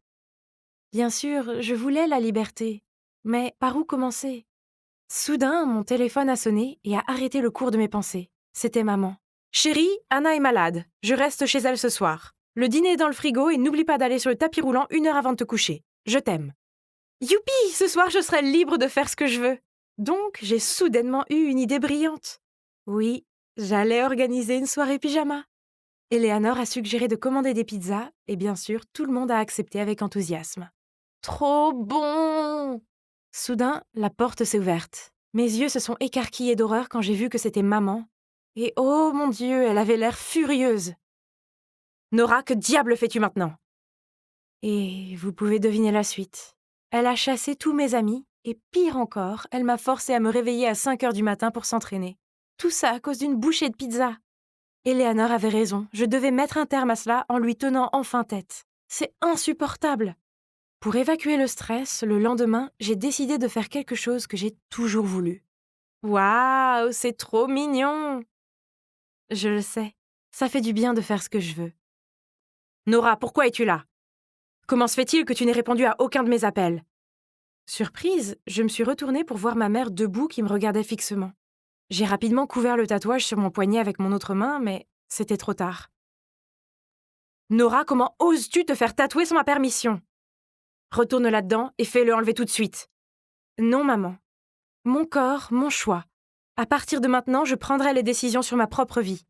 S4: Bien sûr, je voulais la liberté. Mais par où commencer? Soudain, mon téléphone a sonné et a arrêté le cours de mes pensées. C'était maman. Chérie, Anna est malade. Je reste chez elle ce soir. Le dîner est dans le frigo et n'oublie pas d'aller sur le tapis roulant 1 heure avant de te coucher. Je t'aime. Youpi! Ce soir, je serai libre de faire ce que je veux. Donc, j'ai soudainement eu une idée brillante. Oui, j'allais organiser une soirée pyjama. Eleanor a suggéré de commander des pizzas et bien sûr, tout le monde a accepté avec enthousiasme. Trop bon! Soudain, la porte s'est ouverte. Mes yeux se sont écarquillés d'horreur quand j'ai vu que c'était maman. Et oh mon Dieu, elle avait l'air furieuse. Nora, que diable fais-tu maintenant? Et vous pouvez deviner la suite. Elle a chassé tous mes amis et pire encore, elle m'a forcé à me réveiller à 5 heures du matin pour s'entraîner. Tout ça à cause d'une bouchée de pizza. Eleanor avait raison, je devais mettre un terme à cela en lui tenant enfin tête. C'est insupportable. Pour évacuer le stress, le lendemain, j'ai décidé de faire quelque chose que j'ai toujours voulu. Waouh, c'est trop mignon! Je le sais, ça fait du bien de faire ce que je veux. Nora, pourquoi es-tu là? Comment se fait-il que tu n'aies répondu à aucun de mes appels? Surprise, je me suis retournée pour voir ma mère debout qui me regardait fixement. J'ai rapidement couvert le tatouage sur mon poignet avec mon autre main, mais c'était trop tard. Nora, comment oses-tu te faire tatouer sans ma permission? Retourne là-dedans et fais-le enlever tout de suite. Non, maman. Mon corps, mon choix. À partir de maintenant, je prendrai les décisions sur ma propre vie.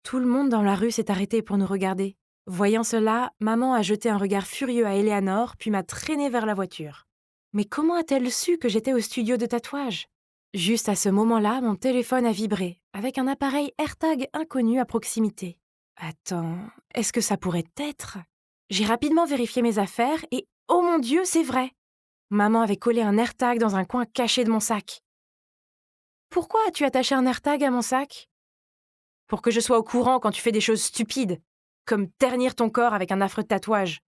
S4: Tout le monde dans la rue s'est arrêté pour nous regarder. Voyant cela, maman a jeté un regard furieux à Eleanor, puis m'a traînée vers la voiture. Mais comment a-t-elle su que j'étais au studio de tatouage? Juste à ce moment-là, mon téléphone a vibré, avec un appareil AirTag inconnu à proximité. Attends, est-ce que ça pourrait être? J'ai rapidement vérifié mes affaires et, oh mon Dieu, c'est vrai! Maman avait collé un AirTag dans un coin caché de mon sac. Pourquoi as-tu attaché un AirTag à mon sac? Pour que je sois au courant quand tu fais des choses stupides, comme ternir ton corps avec un affreux tatouage.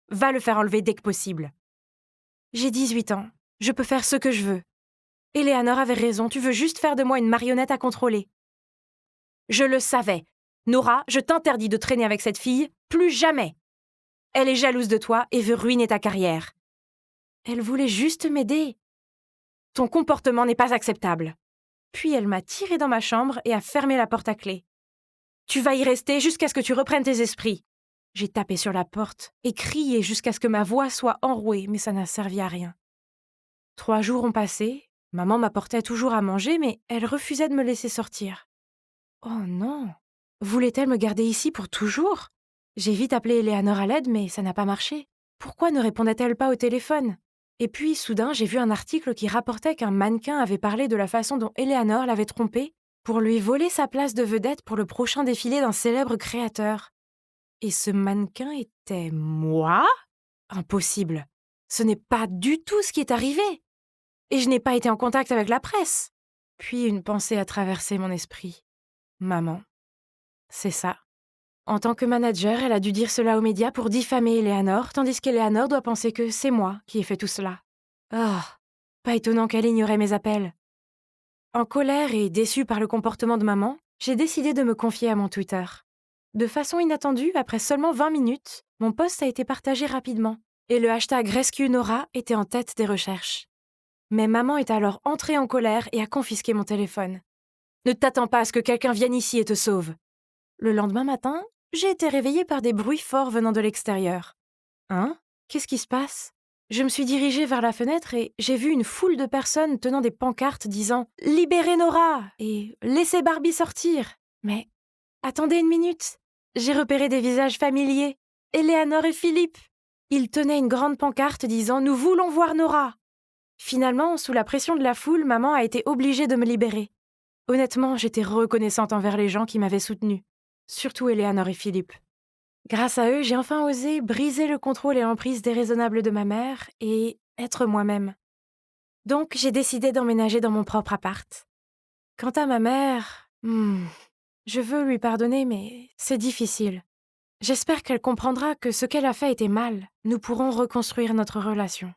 S4: Va le faire enlever dès que possible. J'ai 18 ans, je peux faire ce que je veux. Eleanor avait raison, tu veux juste faire de moi une marionnette à contrôler. Je le savais. Nora, je t'interdis de traîner avec cette fille, plus jamais. Elle est jalouse de toi et veut ruiner ta carrière. Elle voulait juste m'aider. Ton comportement n'est pas acceptable. Puis elle m'a tirée dans ma chambre et a fermé la porte à clé. Tu vas y rester jusqu'à ce que tu reprennes tes esprits. J'ai tapé sur la porte et crié jusqu'à ce que ma voix soit enrouée, mais ça n'a servi à rien. 3 jours ont passé, maman m'apportait toujours à manger, mais elle refusait de me laisser sortir. Oh non! Voulait-elle me garder ici pour toujours? J'ai vite appelé Eleanor à l'aide, mais ça n'a pas marché. Pourquoi ne répondait-elle pas au téléphone? Et puis, soudain, j'ai vu un article qui rapportait qu'un mannequin avait parlé de la façon dont Eleanor l'avait trompé pour lui voler sa place de vedette pour le prochain défilé d'un célèbre créateur. Et ce mannequin était moi? Impossible. Ce n'est pas du tout ce qui est arrivé. Et je n'ai pas été en contact avec la presse. Puis une pensée a traversé mon esprit. Maman. C'est ça. En tant que manager, elle a dû dire cela aux médias pour diffamer Eleanor, tandis qu'Eleanor doit penser que c'est moi qui ai fait tout cela. Ah, pas étonnant qu'elle ignorait mes appels. En colère et déçue par le comportement de maman, j'ai décidé de me confier à mon Twitter. De façon inattendue, après seulement 20 minutes, mon post a été partagé rapidement, et le hashtag #RescueNora était en tête des recherches. Mais maman est alors entrée en colère et a confisqué mon téléphone. Ne t'attends pas à ce que quelqu'un vienne ici et te sauve. Le lendemain matin, j'ai été réveillée par des bruits forts venant de l'extérieur. Hein? Qu'est-ce qui se passe? Je me suis dirigée vers la fenêtre et j'ai vu une foule de personnes tenant des pancartes disant « Libérez Nora » et « Laissez Barbie sortir ». Mais attendez une minute. J'ai repéré des visages familiers. Eleanor et Philippe. Ils tenaient une grande pancarte disant « Nous voulons voir Nora ». Finalement, sous la pression de la foule, maman a été obligée de me libérer. Honnêtement, j'étais reconnaissante envers les gens qui m'avaient soutenue. Surtout Eleanor et Philippe. Grâce à eux, j'ai enfin osé briser le contrôle et l'emprise déraisonnable de ma mère et être moi-même. Donc, j'ai décidé d'emménager dans mon propre appart. Quant à ma mère, je veux lui pardonner, mais c'est difficile. J'espère qu'elle comprendra que ce qu'elle a fait était mal. Nous pourrons reconstruire notre relation.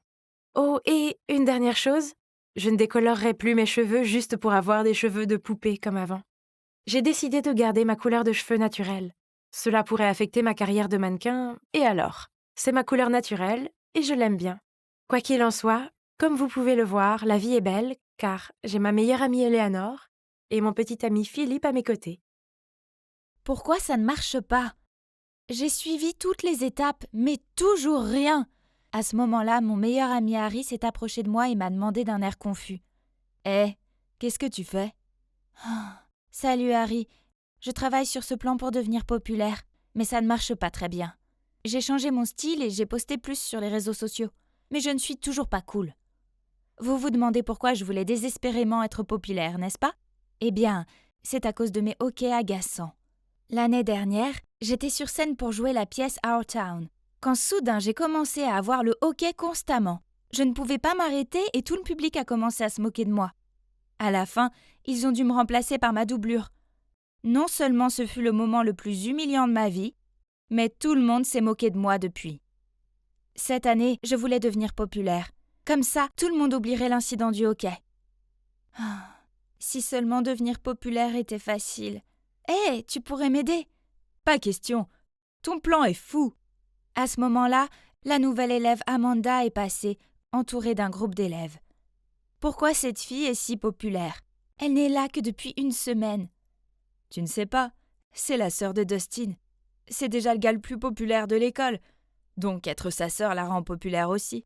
S4: Oh, et une dernière chose, je ne décolorerai plus mes cheveux juste pour avoir des cheveux de poupée comme avant. J'ai décidé de garder ma couleur de cheveux naturelle. Cela pourrait affecter ma carrière de mannequin, et alors? C'est ma couleur naturelle, et je l'aime bien. Quoi qu'il en soit, comme vous pouvez le voir, la vie est belle, car j'ai ma meilleure amie Eleanor et mon petit ami Philippe à mes côtés.
S2: Pourquoi ça ne marche pas? J'ai suivi toutes les étapes, mais toujours rien. À ce moment-là, mon meilleur ami Harry s'est approché de moi et m'a demandé d'un air confus.
S3: Hé, qu'est-ce que tu fais?
S2: Salut Harry, je travaille sur ce plan pour devenir populaire, mais ça ne marche pas très bien. J'ai changé mon style et j'ai posté plus sur les réseaux sociaux, mais je ne suis toujours pas cool. Vous vous demandez pourquoi je voulais désespérément être populaire, n'est-ce pas? Eh bien, c'est à cause de mes hockeys agaçants. L'année dernière, j'étais sur scène pour jouer la pièce Our Town, quand soudain j'ai commencé à avoir le hoquet constamment. Je ne pouvais pas m'arrêter et tout le public a commencé à se moquer de moi. À la fin, ils ont dû me remplacer par ma doublure. Non seulement ce fut le moment le plus humiliant de ma vie, mais tout le monde s'est moqué de moi depuis. Cette année, je voulais devenir populaire. Comme ça, tout le monde oublierait l'incident du hockey. Si seulement devenir populaire était facile. Hé, tu pourrais m'aider?
S3: Pas question. Ton plan est fou.
S2: À ce moment-là, la nouvelle élève Amanda est passée, entourée d'un groupe d'élèves. Pourquoi cette fille est si populaire? Elle n'est là que depuis une semaine.
S3: Tu ne sais pas, c'est la sœur de Dustin. C'est déjà le gars le plus populaire de l'école. Donc être sa sœur la rend populaire aussi.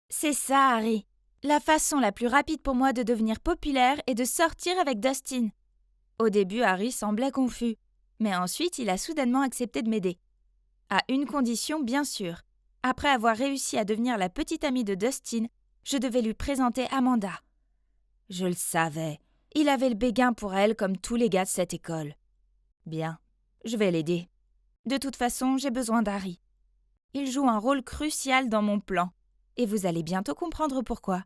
S2: C'est ça, Harry. La façon la plus rapide pour moi de devenir populaire est de sortir avec Dustin. Au début, Harry semblait confus, mais ensuite il a soudainement accepté de m'aider. À une condition, bien sûr. Après avoir réussi à devenir la petite amie de Dustin, je devais lui présenter Amanda. Je le savais. Il avait le béguin pour elle comme tous les gars de cette école. Bien, je vais l'aider. De toute façon, j'ai besoin d'Harry. Il joue un rôle crucial dans mon plan. Et vous allez bientôt comprendre pourquoi.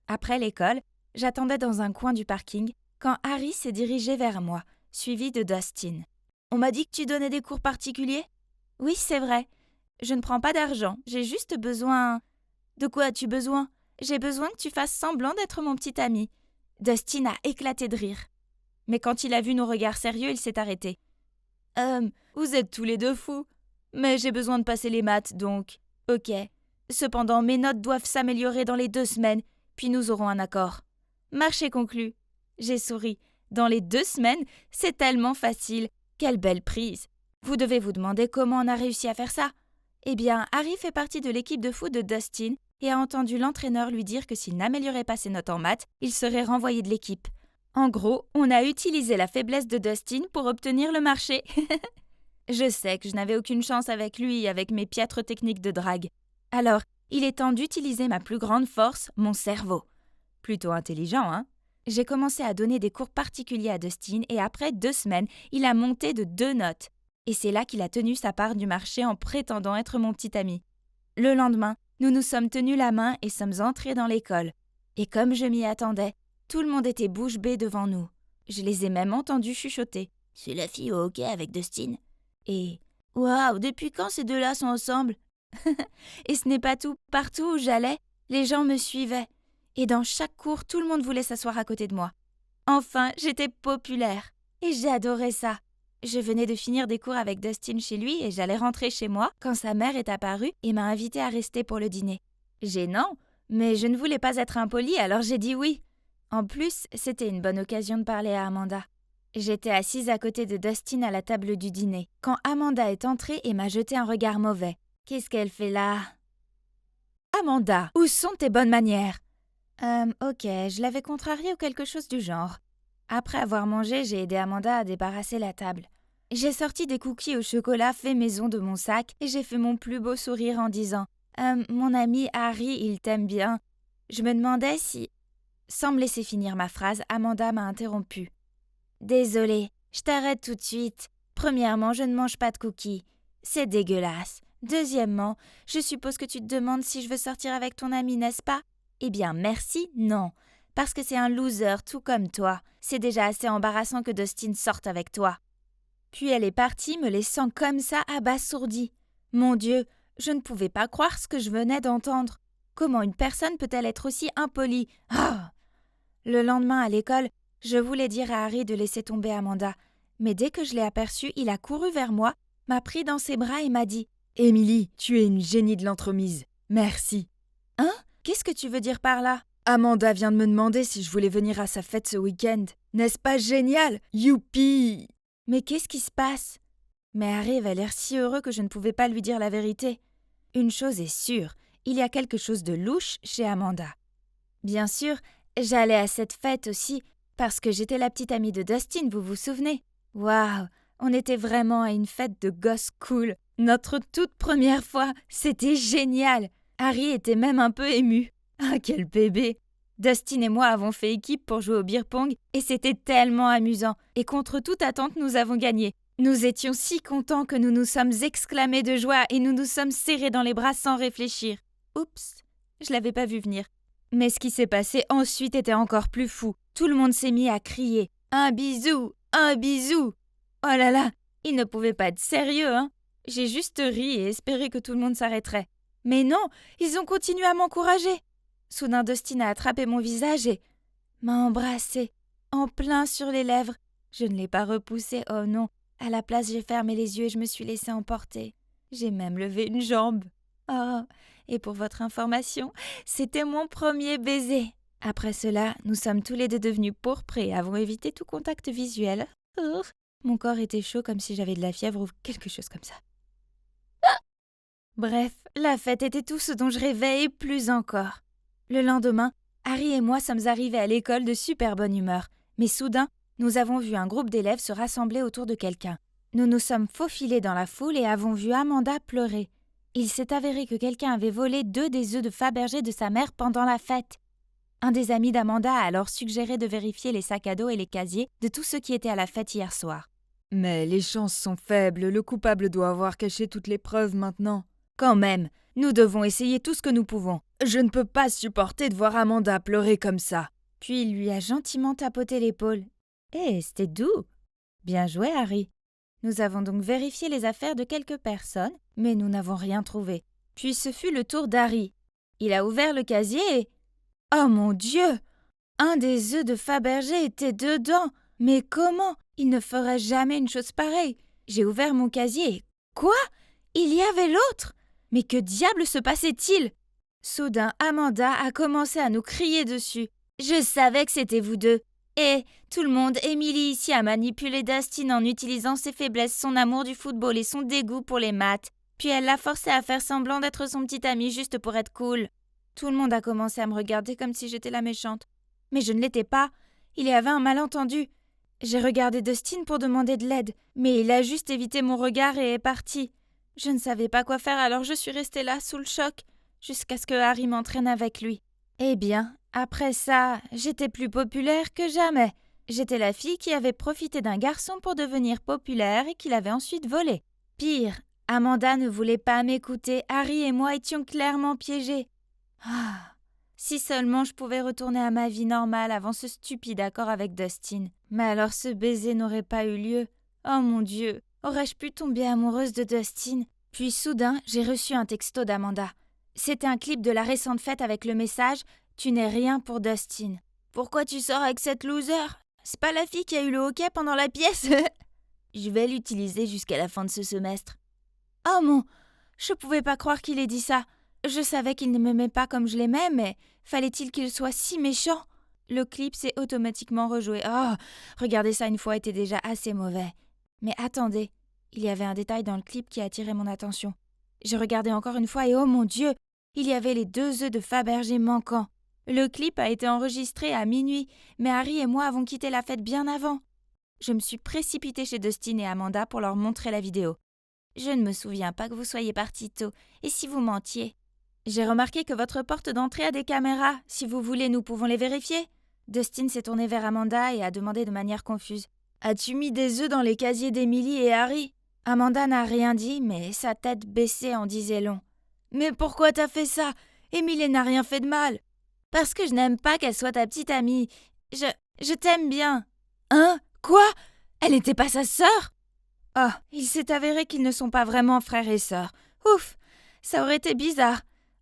S2: Après l'école, j'attendais dans un coin du parking quand Harry s'est dirigé vers moi, suivi de Dustin. On m'a dit que tu donnais des cours particuliers? Oui, c'est vrai. Je ne prends pas d'argent, j'ai juste besoin… De quoi as-tu besoin? J'ai besoin que tu fasses semblant d'être mon petit ami. Dustin a éclaté de rire. Mais quand il a vu nos regards sérieux, il s'est arrêté.
S3: Vous êtes tous les deux fous. Mais j'ai besoin de passer les maths, donc…
S2: Ok. Cependant, mes notes doivent s'améliorer dans les 2 semaines, puis nous aurons un accord. Marché conclu. J'ai souri. Dans les 2 semaines, c'est tellement facile. Quelle belle prise. Vous devez vous demander comment on a réussi à faire ça. Eh bien, Harry fait partie de l'équipe de foot de Dustin et a entendu l'entraîneur lui dire que s'il n'améliorait pas ses notes en maths, il serait renvoyé de l'équipe. En gros, on a utilisé la faiblesse de Dustin pour obtenir le marché. Je sais que je n'avais aucune chance avec lui, avec mes piètres techniques de drague. Alors, il est temps d'utiliser ma plus grande force, mon cerveau.
S3: Plutôt intelligent, hein?
S2: J'ai commencé à donner des cours particuliers à Dustin et après 2 semaines, il a monté de 2 notes. Et c'est là qu'il a tenu sa part du marché en prétendant être mon petit ami. Le lendemain, nous nous sommes tenus la main et sommes entrés dans l'école. Et comme je m'y attendais, tout le monde était bouche bée devant nous. Je les ai même entendus chuchoter. « C'est la fille au hockey avec Dustin ?» Et « Waouh, depuis quand ces deux-là sont ensemble ?» Et ce n'est pas tout. Partout où j'allais, les gens me suivaient. Et dans chaque cours, tout le monde voulait s'asseoir à côté de moi. Enfin, j'étais populaire. Et j'adorais ça. Je venais de finir des cours avec Dustin chez lui et j'allais rentrer chez moi quand sa mère est apparue et m'a invitée à rester pour le dîner. Gênant, mais je ne voulais pas être impolie, alors j'ai dit oui. En plus, c'était une bonne occasion de parler à Amanda. J'étais assise à côté de Dustin à la table du dîner, quand Amanda est entrée et m'a jeté un regard mauvais. Qu'est-ce qu'elle fait là?
S3: Amanda, où sont tes bonnes manières?
S2: Ok, je l'avais contrariée ou quelque chose du genre. Après avoir mangé, j'ai aidé Amanda à débarrasser la table. J'ai sorti des cookies au chocolat faits maison de mon sac et j'ai fait mon plus beau sourire en disant « Mon ami Harry, il t'aime bien. » Je me demandais si… Sans me laisser finir ma phrase, Amanda m'a interrompue. « Désolée, je t'arrête tout de suite. Premièrement, je ne mange pas de cookies. C'est dégueulasse. Deuxièmement, je suppose que tu te demandes si je veux sortir avec ton ami, n'est-ce pas? Eh bien, merci, non. Parce que c'est un loser tout comme toi. C'est déjà assez embarrassant que Dustin sorte avec toi. Puis elle est partie, me laissant comme ça abasourdie. Mon Dieu, je ne pouvais pas croire ce que je venais d'entendre. Comment une personne peut-elle être aussi impolie? Ah! Le lendemain à l'école, je voulais dire à Harry de laisser tomber Amanda. Mais dès que je l'ai aperçu, il a couru vers moi, m'a pris dans ses bras et m'a dit «
S3: Émilie, tu es une génie de l'entremise. Merci. »
S2: Hein? Qu'est-ce que tu veux dire par là?
S3: Amanda vient de me demander si je voulais venir à sa fête ce week-end. N'est-ce pas génial? Youpi!
S2: Mais qu'est-ce qui se passe? Mais Harry avait l'air si heureux que je ne pouvais pas lui dire la vérité. Une chose est sûre, il y a quelque chose de louche chez Amanda. Bien sûr, j'allais à cette fête aussi, parce que j'étais la petite amie de Dustin, vous vous souvenez? Waouh, on était vraiment à une fête de gosses cool. Notre toute première fois, c'était génial. Harry était même un peu ému. Ah, quel bébé! Dustin et moi avons fait équipe pour jouer au beer pong et c'était tellement amusant. Et contre toute attente, nous avons gagné. Nous étions si contents que nous nous sommes exclamés de joie et nous nous sommes serrés dans les bras sans réfléchir. Oups, je l'avais pas vu venir. Mais ce qui s'est passé ensuite était encore plus fou. Tout le monde s'est mis à crier « Un bisou! Un bisou !» Oh là là, il ne pouvait pas être sérieux, hein? J'ai juste ri et espéré que tout le monde s'arrêterait. Mais non, ils ont continué à m'encourager. Soudain, Dustin a attrapé mon visage et m'a embrassé, en plein sur les lèvres. Je ne l'ai pas repoussé, oh non. À la place, j'ai fermé les yeux et je me suis laissée emporter. J'ai même levé une jambe. Oh, et pour votre information, c'était mon premier baiser. Après cela, nous sommes tous les deux devenus pourpres et avons évité tout contact visuel. Mon corps était chaud comme si j'avais de la fièvre ou quelque chose comme ça. Bref, la fête était tout ce dont je rêvais et plus encore. Le lendemain, Harry et moi sommes arrivés à l'école de super bonne humeur. Mais soudain, nous avons vu un groupe d'élèves se rassembler autour de quelqu'un. Nous nous sommes faufilés dans la foule et avons vu Amanda pleurer. Il s'est avéré que quelqu'un avait volé 2 des œufs de Fabergé de sa mère pendant la fête. Un des amis d'Amanda a alors suggéré de vérifier les sacs à dos et les casiers de tous ceux qui étaient à la fête hier soir.
S3: Mais les chances sont faibles, le coupable doit avoir caché toutes les preuves maintenant.
S2: Quand même, nous devons essayer tout ce que nous pouvons.
S3: Je ne peux pas supporter de voir Amanda pleurer comme ça.
S2: Puis il lui a gentiment tapoté l'épaule. C'était doux. Bien joué, Harry. Nous avons donc vérifié les affaires de quelques personnes, mais nous n'avons rien trouvé. Puis ce fut le tour d'Harry. Il a ouvert le casier et... Oh mon Dieu! Un des œufs de Fabergé était dedans. Mais comment? Il ne ferait jamais une chose pareille. J'ai ouvert mon casier et... Quoi? Il y avait l'autre? Mais que diable se passait-il? Soudain, Amanda a commencé à nous crier dessus. Je savais que c'était vous deux. Et tout le monde, Émilie ici a manipulé Dustin en utilisant ses faiblesses, son amour du football et son dégoût pour les maths. Puis elle l'a forcé à faire semblant d'être son petit ami juste pour être cool. Tout le monde a commencé à me regarder comme si j'étais la méchante. Mais je ne l'étais pas. Il y avait un malentendu. J'ai regardé Dustin pour demander de l'aide, mais il a juste évité mon regard et est parti. Je ne savais pas quoi faire, alors je suis restée là, sous le choc, jusqu'à ce que Harry m'entraîne avec lui. Eh bien, après ça, j'étais plus populaire que jamais. J'étais la fille qui avait profité d'un garçon pour devenir populaire et qui l'avait ensuite volé. Pire, Amanda ne voulait pas m'écouter, Harry et moi étions clairement piégés. Ah, si seulement je pouvais retourner à ma vie normale avant ce stupide accord avec Dustin. Mais alors ce baiser n'aurait pas eu lieu. Oh mon Dieu! Aurais-je pu tomber amoureuse de Dustin? Puis soudain, j'ai reçu un texto d'Amanda. C'était un clip de la récente fête avec le message « Tu n'es rien pour Dustin ». Pourquoi tu sors avec cette loser? C'est pas la fille qui a eu le hockey pendant la pièce? Je vais l'utiliser jusqu'à la fin de ce semestre. Oh mon! Je pouvais pas croire qu'il ait dit ça. Je savais qu'il ne m'aimait pas comme je l'aimais, mais fallait-il qu'il soit si méchant? Le clip s'est automatiquement rejoué. Oh! Regarder ça une fois était déjà assez mauvais. Mais attendez, il y avait un détail dans le clip qui a attiré mon attention. J'ai regardé encore une fois et oh mon Dieu, il y avait les 2 œufs de Fabergé manquants. Le clip a été enregistré à minuit, mais Harry et moi avons quitté la fête bien avant. Je me suis précipitée chez Dustin et Amanda pour leur montrer la vidéo. Je ne me souviens pas que vous soyez partis tôt, et si vous mentiez? J'ai remarqué que votre porte d'entrée a des caméras. Si vous voulez, nous pouvons les vérifier. Dustin s'est tourné vers Amanda et a demandé de manière confuse.
S3: As-tu mis des œufs dans les casiers d'Emily et Harry ? Amanda n'a rien dit, mais sa tête baissée en disait long. Mais pourquoi t'as fait ça ? Emily n'a rien fait de mal. Parce que je n'aime pas qu'elle soit ta petite amie. Je t'aime bien. Hein ? Quoi ? Elle n'était pas sa sœur ? Oh, il s'est avéré qu'ils ne sont pas vraiment frères et sœurs. Ouf, ça aurait été bizarre.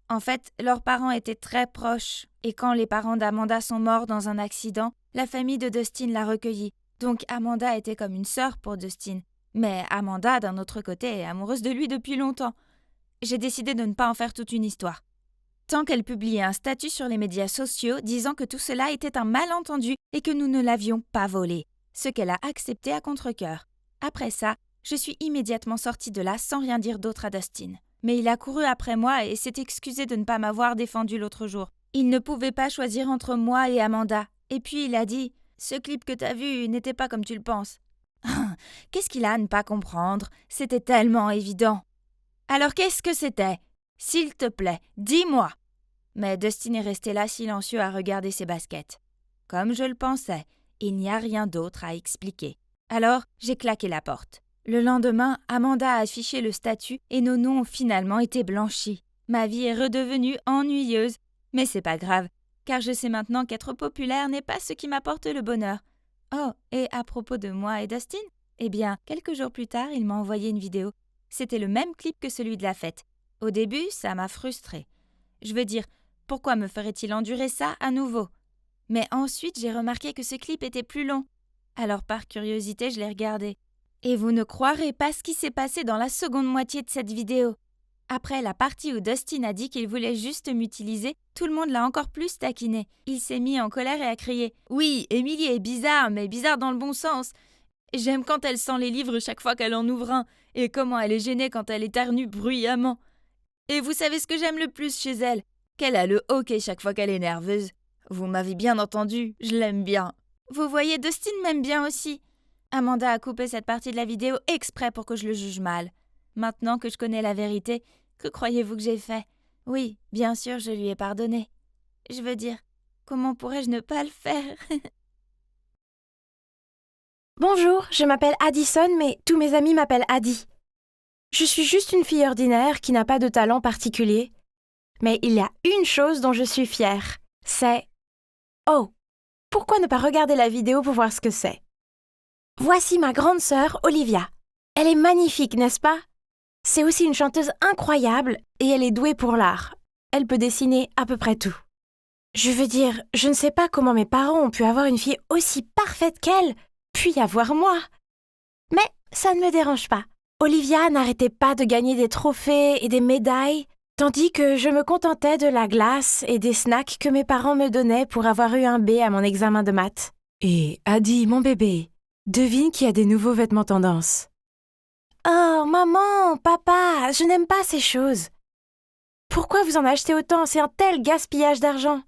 S3: En fait, leurs parents étaient très proches, et quand les parents d'Amanda sont morts dans un accident, la famille de Dustin l'a recueillie. Donc Amanda était comme une sœur pour Dustin. Mais Amanda, d'un autre côté, est amoureuse de lui depuis longtemps. J'ai décidé de ne pas en faire toute une histoire. Tant qu'elle publiait un statut sur les médias sociaux disant que tout cela était un malentendu et que nous ne l'avions pas volé, ce qu'elle a accepté à contre-cœur. Après ça, je suis immédiatement sortie de là sans rien dire d'autre à Dustin. Mais il a couru après moi et s'est excusé de ne pas m'avoir défendu l'autre jour. Il ne pouvait pas choisir entre moi et Amanda. Et puis il a dit « Ce clip que t'as vu n'était pas comme tu le penses. » Qu'est-ce qu'il a à ne pas comprendre ? C'était tellement évident. Alors qu'est-ce que c'était ? S'il te plaît, dis-moi. Mais Dustin est resté là silencieux à regarder ses baskets. Comme je le pensais, il n'y a rien d'autre à expliquer. Alors, j'ai claqué la porte. Le lendemain, Amanda a affiché le statut et nos noms ont finalement été blanchis. Ma vie est redevenue ennuyeuse, mais c'est pas grave, car je sais maintenant qu'être populaire n'est pas ce qui m'apporte le bonheur. Oh, et à propos de moi et Dustin, eh bien, quelques jours plus tard, il m'a envoyé une vidéo. C'était le même clip que celui de la fête. Au début, ça m'a frustrée. Je veux dire, pourquoi me ferait-il endurer ça à nouveau ? Mais ensuite, j'ai remarqué que ce clip était plus long. Alors par curiosité, je l'ai regardé. Et vous ne croirez pas ce qui s'est passé dans la seconde moitié de cette vidéo. Après la partie où Dustin a dit qu'il voulait juste m'utiliser, tout le monde l'a encore plus taquiné. Il s'est mis en colère et a crié « Oui, Emily est bizarre, mais bizarre dans le bon sens. J'aime quand elle sent les livres chaque fois qu'elle en ouvre un, et comment elle est gênée quand elle éternue bruyamment. Et vous savez ce que j'aime le plus chez elle ? Qu'elle a le hoquet chaque fois qu'elle est nerveuse. Vous m'avez bien entendu, je l'aime bien. Vous voyez, Dustin m'aime bien aussi. » Amanda a coupé cette partie de la vidéo exprès pour que je le juge mal. Maintenant que je connais la vérité, que croyez-vous que j'ai fait ? Oui, bien sûr, je lui ai pardonné. Je veux dire, comment pourrais-je ne pas le faire ?
S4: Bonjour, je m'appelle Addison, mais tous mes amis m'appellent Addie. Je suis juste une fille ordinaire qui n'a pas de talent particulier. Mais il y a une chose dont je suis fière, c'est... Oh, pourquoi ne pas regarder la vidéo pour voir ce que c'est ? Voici ma grande sœur, Olivia. Elle est magnifique, n'est-ce pas ? C'est aussi une chanteuse incroyable et elle est douée pour l'art. Elle peut dessiner à peu près tout. Je veux dire, je ne sais pas comment mes parents ont pu avoir une fille aussi parfaite qu'elle, puis avoir moi. Mais ça ne me dérange pas. Olivia n'arrêtait pas de gagner des trophées et des médailles, tandis que je me contentais de la glace et des snacks que mes parents me donnaient pour avoir eu un B à mon examen de maths. Et Addie, mon bébé, devine qui a des nouveaux vêtements tendance. Oh, maman, papa, je n'aime pas ces choses. Pourquoi vous en achetez autant ? C'est un tel gaspillage d'argent.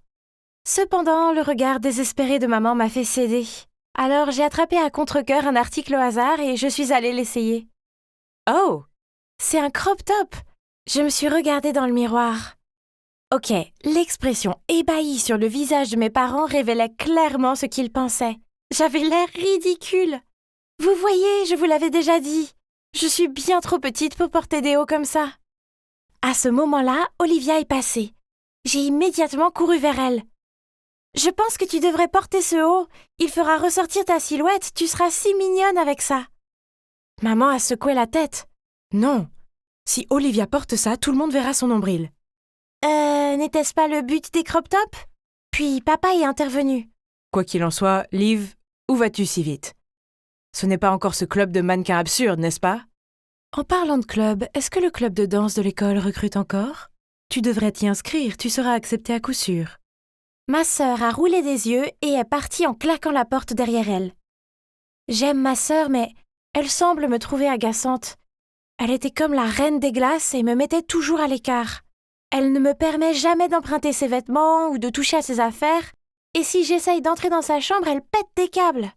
S4: Cependant, le regard désespéré de maman m'a fait céder. Alors j'ai attrapé à contre-cœur un article au hasard et je suis allée l'essayer. Oh, c'est un crop top. Je me suis regardée dans le miroir. Ok, l'expression ébahie sur le visage de mes parents révélait clairement ce qu'ils pensaient. J'avais l'air ridicule. Vous voyez, je vous l'avais déjà dit. Je suis bien trop petite pour porter des hauts comme ça. À ce moment-là, Olivia est passée. J'ai immédiatement couru vers elle. Je pense que tu devrais porter ce haut. Il fera ressortir ta silhouette. Tu seras si mignonne avec ça. Maman a secoué la tête. Non. Si Olivia porte ça, tout le monde verra son nombril. N'était-ce pas le but des crop tops ? Puis papa est intervenu. Quoi qu'il en soit, Liv, où vas-tu si vite ? Ce n'est pas encore ce club de mannequins absurdes, n'est-ce pas ? En parlant de club, est-ce que le club de danse de l'école recrute encore ? Tu devrais t'y inscrire, tu seras acceptée à coup sûr. Ma sœur a roulé des yeux et est partie en claquant la porte derrière elle. J'aime ma sœur, mais elle semble me trouver agaçante. Elle était comme la reine des glaces et me mettait toujours à l'écart. Elle ne me permet jamais d'emprunter ses vêtements ou de toucher à ses affaires, et si j'essaye d'entrer dans sa chambre, elle pète des câbles.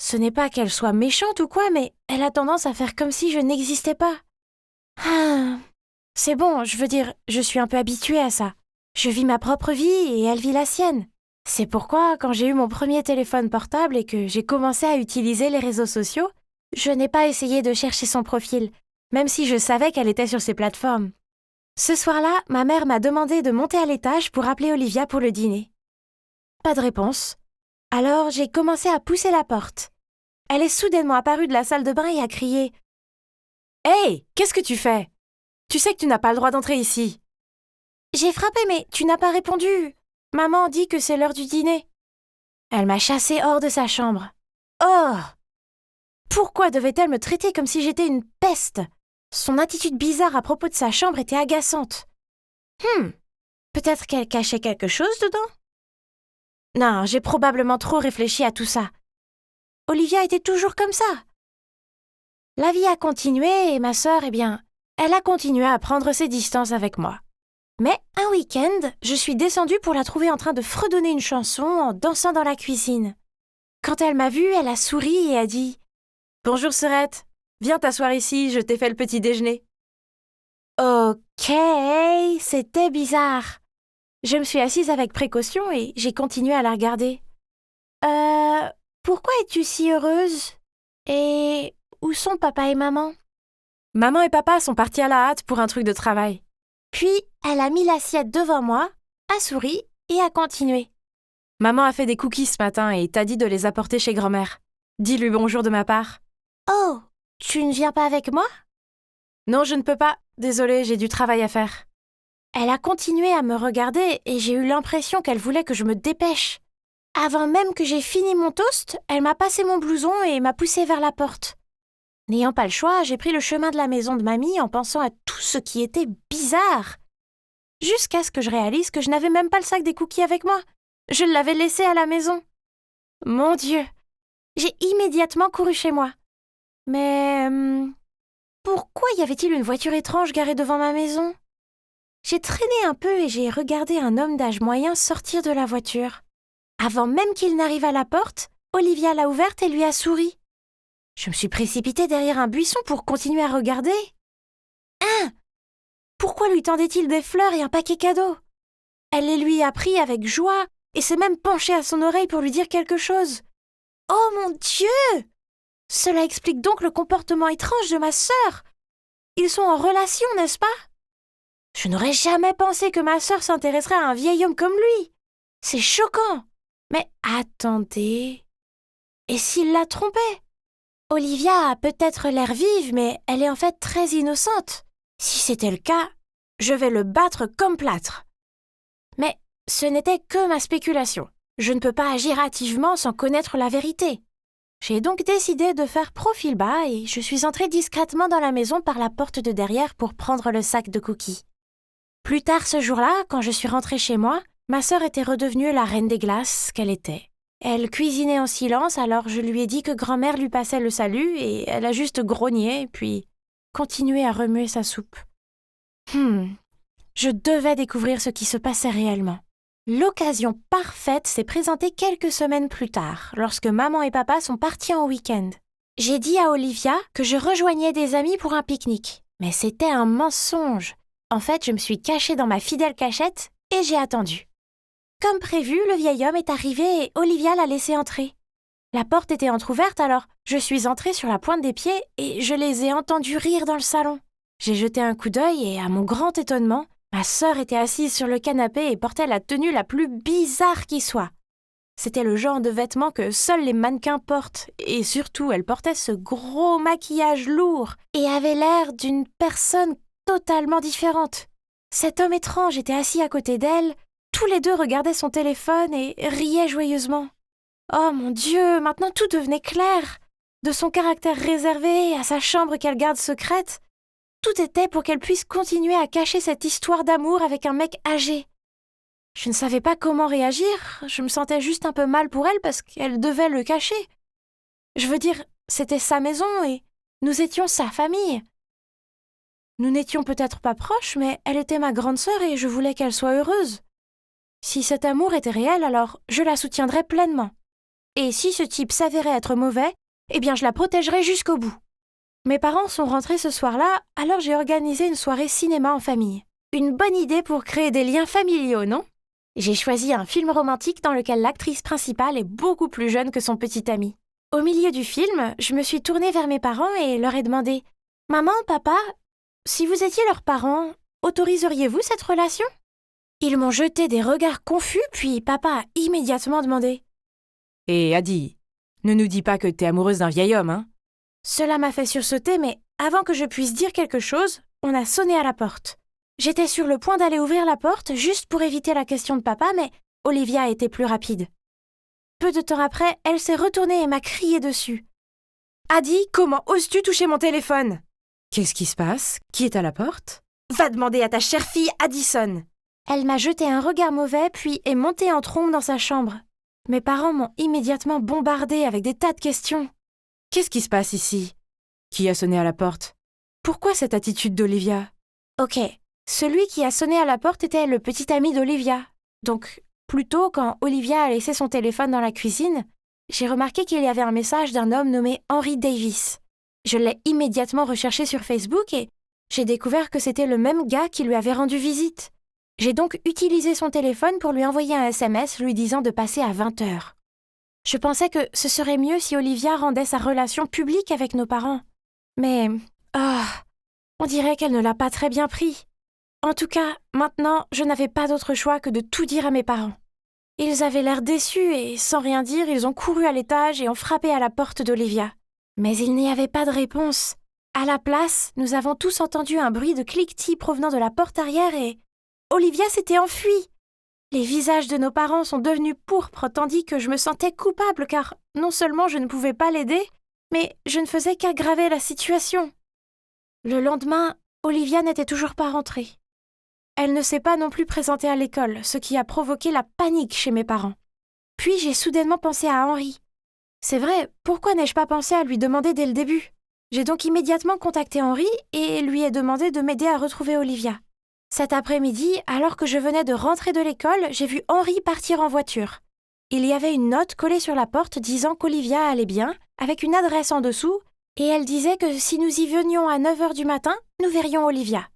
S4: Ce n'est pas qu'elle soit méchante ou quoi, mais elle a tendance à faire comme si je n'existais pas. C'est bon, je veux dire, je suis un peu habituée à ça. Je vis ma propre vie et elle vit la sienne. C'est pourquoi, quand j'ai eu mon premier téléphone portable et que j'ai commencé à utiliser les réseaux sociaux, je n'ai pas essayé de chercher son profil, même si je savais qu'elle était sur ces plateformes. Ce soir-là, ma mère m'a demandé de monter à l'étage pour appeler Olivia pour le dîner. Pas de réponse. Alors j'ai commencé à pousser la porte. Elle est soudainement apparue de la salle de bain et a crié « Hey, qu'est-ce que tu fais? Tu sais que tu n'as pas le droit d'entrer ici. » J'ai frappé, mais tu n'as pas répondu. Maman dit que c'est l'heure du dîner. Elle m'a chassée hors de sa chambre. Oh! Pourquoi devait-elle me traiter comme si j'étais une peste? Son attitude bizarre à propos de sa chambre était agaçante. Peut-être qu'elle cachait quelque chose dedans? Non, j'ai probablement trop réfléchi à tout ça. Olivia était toujours comme ça. La vie a continué et ma sœur, elle a continué à prendre ses distances avec moi. Mais un week-end, je suis descendue pour la trouver en train de fredonner une chanson en dansant dans la cuisine. Quand elle m'a vue, elle a souri et a dit « Bonjour sœurette, viens t'asseoir ici, je t'ai fait le petit déjeuner. » Ok, c'était bizarre. Je me suis assise avec précaution et j'ai continué à la regarder. Pourquoi es-tu si heureuse? Et où sont papa et maman? Maman et papa sont partis à la hâte pour un truc de travail. Puis, elle a mis l'assiette devant moi, a souri et a continué. Maman a fait des cookies ce matin et t'a dit de les apporter chez grand-mère. Dis-lui bonjour de ma part. Oh, tu ne viens pas avec moi? Non, je ne peux pas. Désolée, j'ai du travail à faire. Elle a continué à me regarder et j'ai eu l'impression qu'elle voulait que je me dépêche. Avant même que j'ai fini mon toast, elle m'a passé mon blouson et m'a poussée vers la porte. N'ayant pas le choix, j'ai pris le chemin de la maison de mamie en pensant à tout ce qui était bizarre. Jusqu'à ce que je réalise que je n'avais même pas le sac des cookies avec moi. Je l'avais laissé à la maison. Mon Dieu! J'ai immédiatement couru chez moi. Mais pourquoi y avait-il une voiture étrange garée devant ma maison? J'ai traîné un peu et j'ai regardé un homme d'âge moyen sortir de la voiture. Avant même qu'il n'arrive à la porte, Olivia l'a ouverte et lui a souri. Je me suis précipitée derrière un buisson pour continuer à regarder. Pourquoi lui tendait-il des fleurs et un paquet cadeau? Elle les lui a pris avec joie et s'est même penchée à son oreille pour lui dire quelque chose. Oh mon Dieu! Cela explique donc le comportement étrange de ma sœur. Ils sont en relation, n'est-ce pas? Je n'aurais jamais pensé que ma sœur s'intéresserait à un vieil homme comme lui. C'est choquant. Mais attendez. Et s'il la trompait? Olivia a peut-être l'air vive, mais elle est en fait très innocente. Si c'était le cas, je vais le battre comme plâtre. Mais ce n'était que ma spéculation. Je ne peux pas agir hâtivement sans connaître la vérité. J'ai donc décidé de faire profil bas et je suis entrée discrètement dans la maison par la porte de derrière pour prendre le sac de cookies. Plus tard ce jour-là, quand je suis rentrée chez moi, ma sœur était redevenue la reine des glaces qu'elle était. Elle cuisinait en silence, alors je lui ai dit que grand-mère lui passait le salut et elle a juste grogné, puis continué à remuer sa soupe. Je devais découvrir ce qui se passait réellement. L'occasion parfaite s'est présentée quelques semaines plus tard, lorsque maman et papa sont partis en week-end. J'ai dit à Olivia que je rejoignais des amis pour un pique-nique, mais c'était un mensonge. En fait, je me suis cachée dans ma fidèle cachette et j'ai attendu. Comme prévu, le vieil homme est arrivé et Olivia l'a laissé entrer. La porte était entr'ouverte, alors je suis entrée sur la pointe des pieds et je les ai entendus rire dans le salon. J'ai jeté un coup d'œil et, à mon grand étonnement, ma sœur était assise sur le canapé et portait la tenue la plus bizarre qui soit. C'était le genre de vêtements que seuls les mannequins portent, et surtout, elle portait ce gros maquillage lourd et avait l'air d'une personne totalement différente. Cet homme étrange était assis à côté d'elle. Tous les deux regardaient son téléphone et riaient joyeusement. Oh mon Dieu, maintenant tout devenait clair. De son caractère réservé à sa chambre qu'elle garde secrète, tout était pour qu'elle puisse continuer à cacher cette histoire d'amour avec un mec âgé. Je ne savais pas comment réagir, je me sentais juste un peu mal pour elle parce qu'elle devait le cacher. Je veux dire, c'était sa maison et nous étions sa famille. Nous n'étions peut-être pas proches, mais elle était ma grande sœur et je voulais qu'elle soit heureuse. Si cet amour était réel, alors je la soutiendrais pleinement. Et si ce type s'avérait être mauvais, je la protégerais jusqu'au bout. Mes parents sont rentrés ce soir-là, alors j'ai organisé une soirée cinéma en famille. Une bonne idée pour créer des liens familiaux, non? J'ai choisi un film romantique dans lequel l'actrice principale est beaucoup plus jeune que son petit ami. Au milieu du film, je me suis tournée vers mes parents et leur ai demandé « Maman, papa, si vous étiez leurs parents, autoriseriez-vous cette relation ?» Ils m'ont jeté des regards confus, puis papa a immédiatement demandé «
S6: Et Adi, ne nous dis pas que t'es amoureuse d'un vieil homme, hein ?»
S4: Cela m'a fait sursauter, mais avant que je puisse dire quelque chose, on a sonné à la porte. J'étais sur le point d'aller ouvrir la porte juste pour éviter la question de papa, mais Olivia a été plus rapide. Peu de temps après, elle s'est retournée et m'a crié dessus. « Adi, comment oses-tu toucher mon téléphone ?»«
S6: Qu'est-ce qui se passe? Qui est à la porte? » ?»«
S4: Va demander à ta chère fille Addison !» Elle m'a jeté un regard mauvais, puis est montée en trombe dans sa chambre. Mes parents m'ont immédiatement bombardée avec des tas de questions.
S6: Qu'est-ce qui se passe ici? Qui a sonné à la porte? Pourquoi cette attitude d'Olivia?
S4: Ok, celui qui a sonné à la porte était le petit ami d'Olivia. Donc, plus tôt, quand Olivia a laissé son téléphone dans la cuisine, j'ai remarqué qu'il y avait un message d'un homme nommé Henry Davis. Je l'ai immédiatement recherché sur Facebook et j'ai découvert que c'était le même gars qui lui avait rendu visite. J'ai donc utilisé son téléphone pour lui envoyer un SMS lui disant de passer à 20h. Je pensais que ce serait mieux si Olivia rendait sa relation publique avec nos parents. Mais, on dirait qu'elle ne l'a pas très bien pris. En tout cas, maintenant, je n'avais pas d'autre choix que de tout dire à mes parents. Ils avaient l'air déçus et, sans rien dire, ils ont couru à l'étage et ont frappé à la porte d'Olivia. Mais il n'y avait pas de réponse. À la place, nous avons tous entendu un bruit de cliquetis provenant de la porte arrière et Olivia s'était enfuie. Les visages de nos parents sont devenus pourpres tandis que je me sentais coupable car non seulement je ne pouvais pas l'aider, mais je ne faisais qu'aggraver la situation. Le lendemain, Olivia n'était toujours pas rentrée. Elle ne s'est pas non plus présentée à l'école, ce qui a provoqué la panique chez mes parents. Puis j'ai soudainement pensé à Henry. C'est vrai, pourquoi n'ai-je pas pensé à lui demander dès le début? J'ai donc immédiatement contacté Henry et lui ai demandé de m'aider à retrouver Olivia. Cet après-midi, alors que je venais de rentrer de l'école, j'ai vu Henry partir en voiture. Il y avait une note collée sur la porte disant qu'Olivia allait bien, avec une adresse en dessous, et elle disait que si nous y venions à 9h du matin, nous verrions Olivia.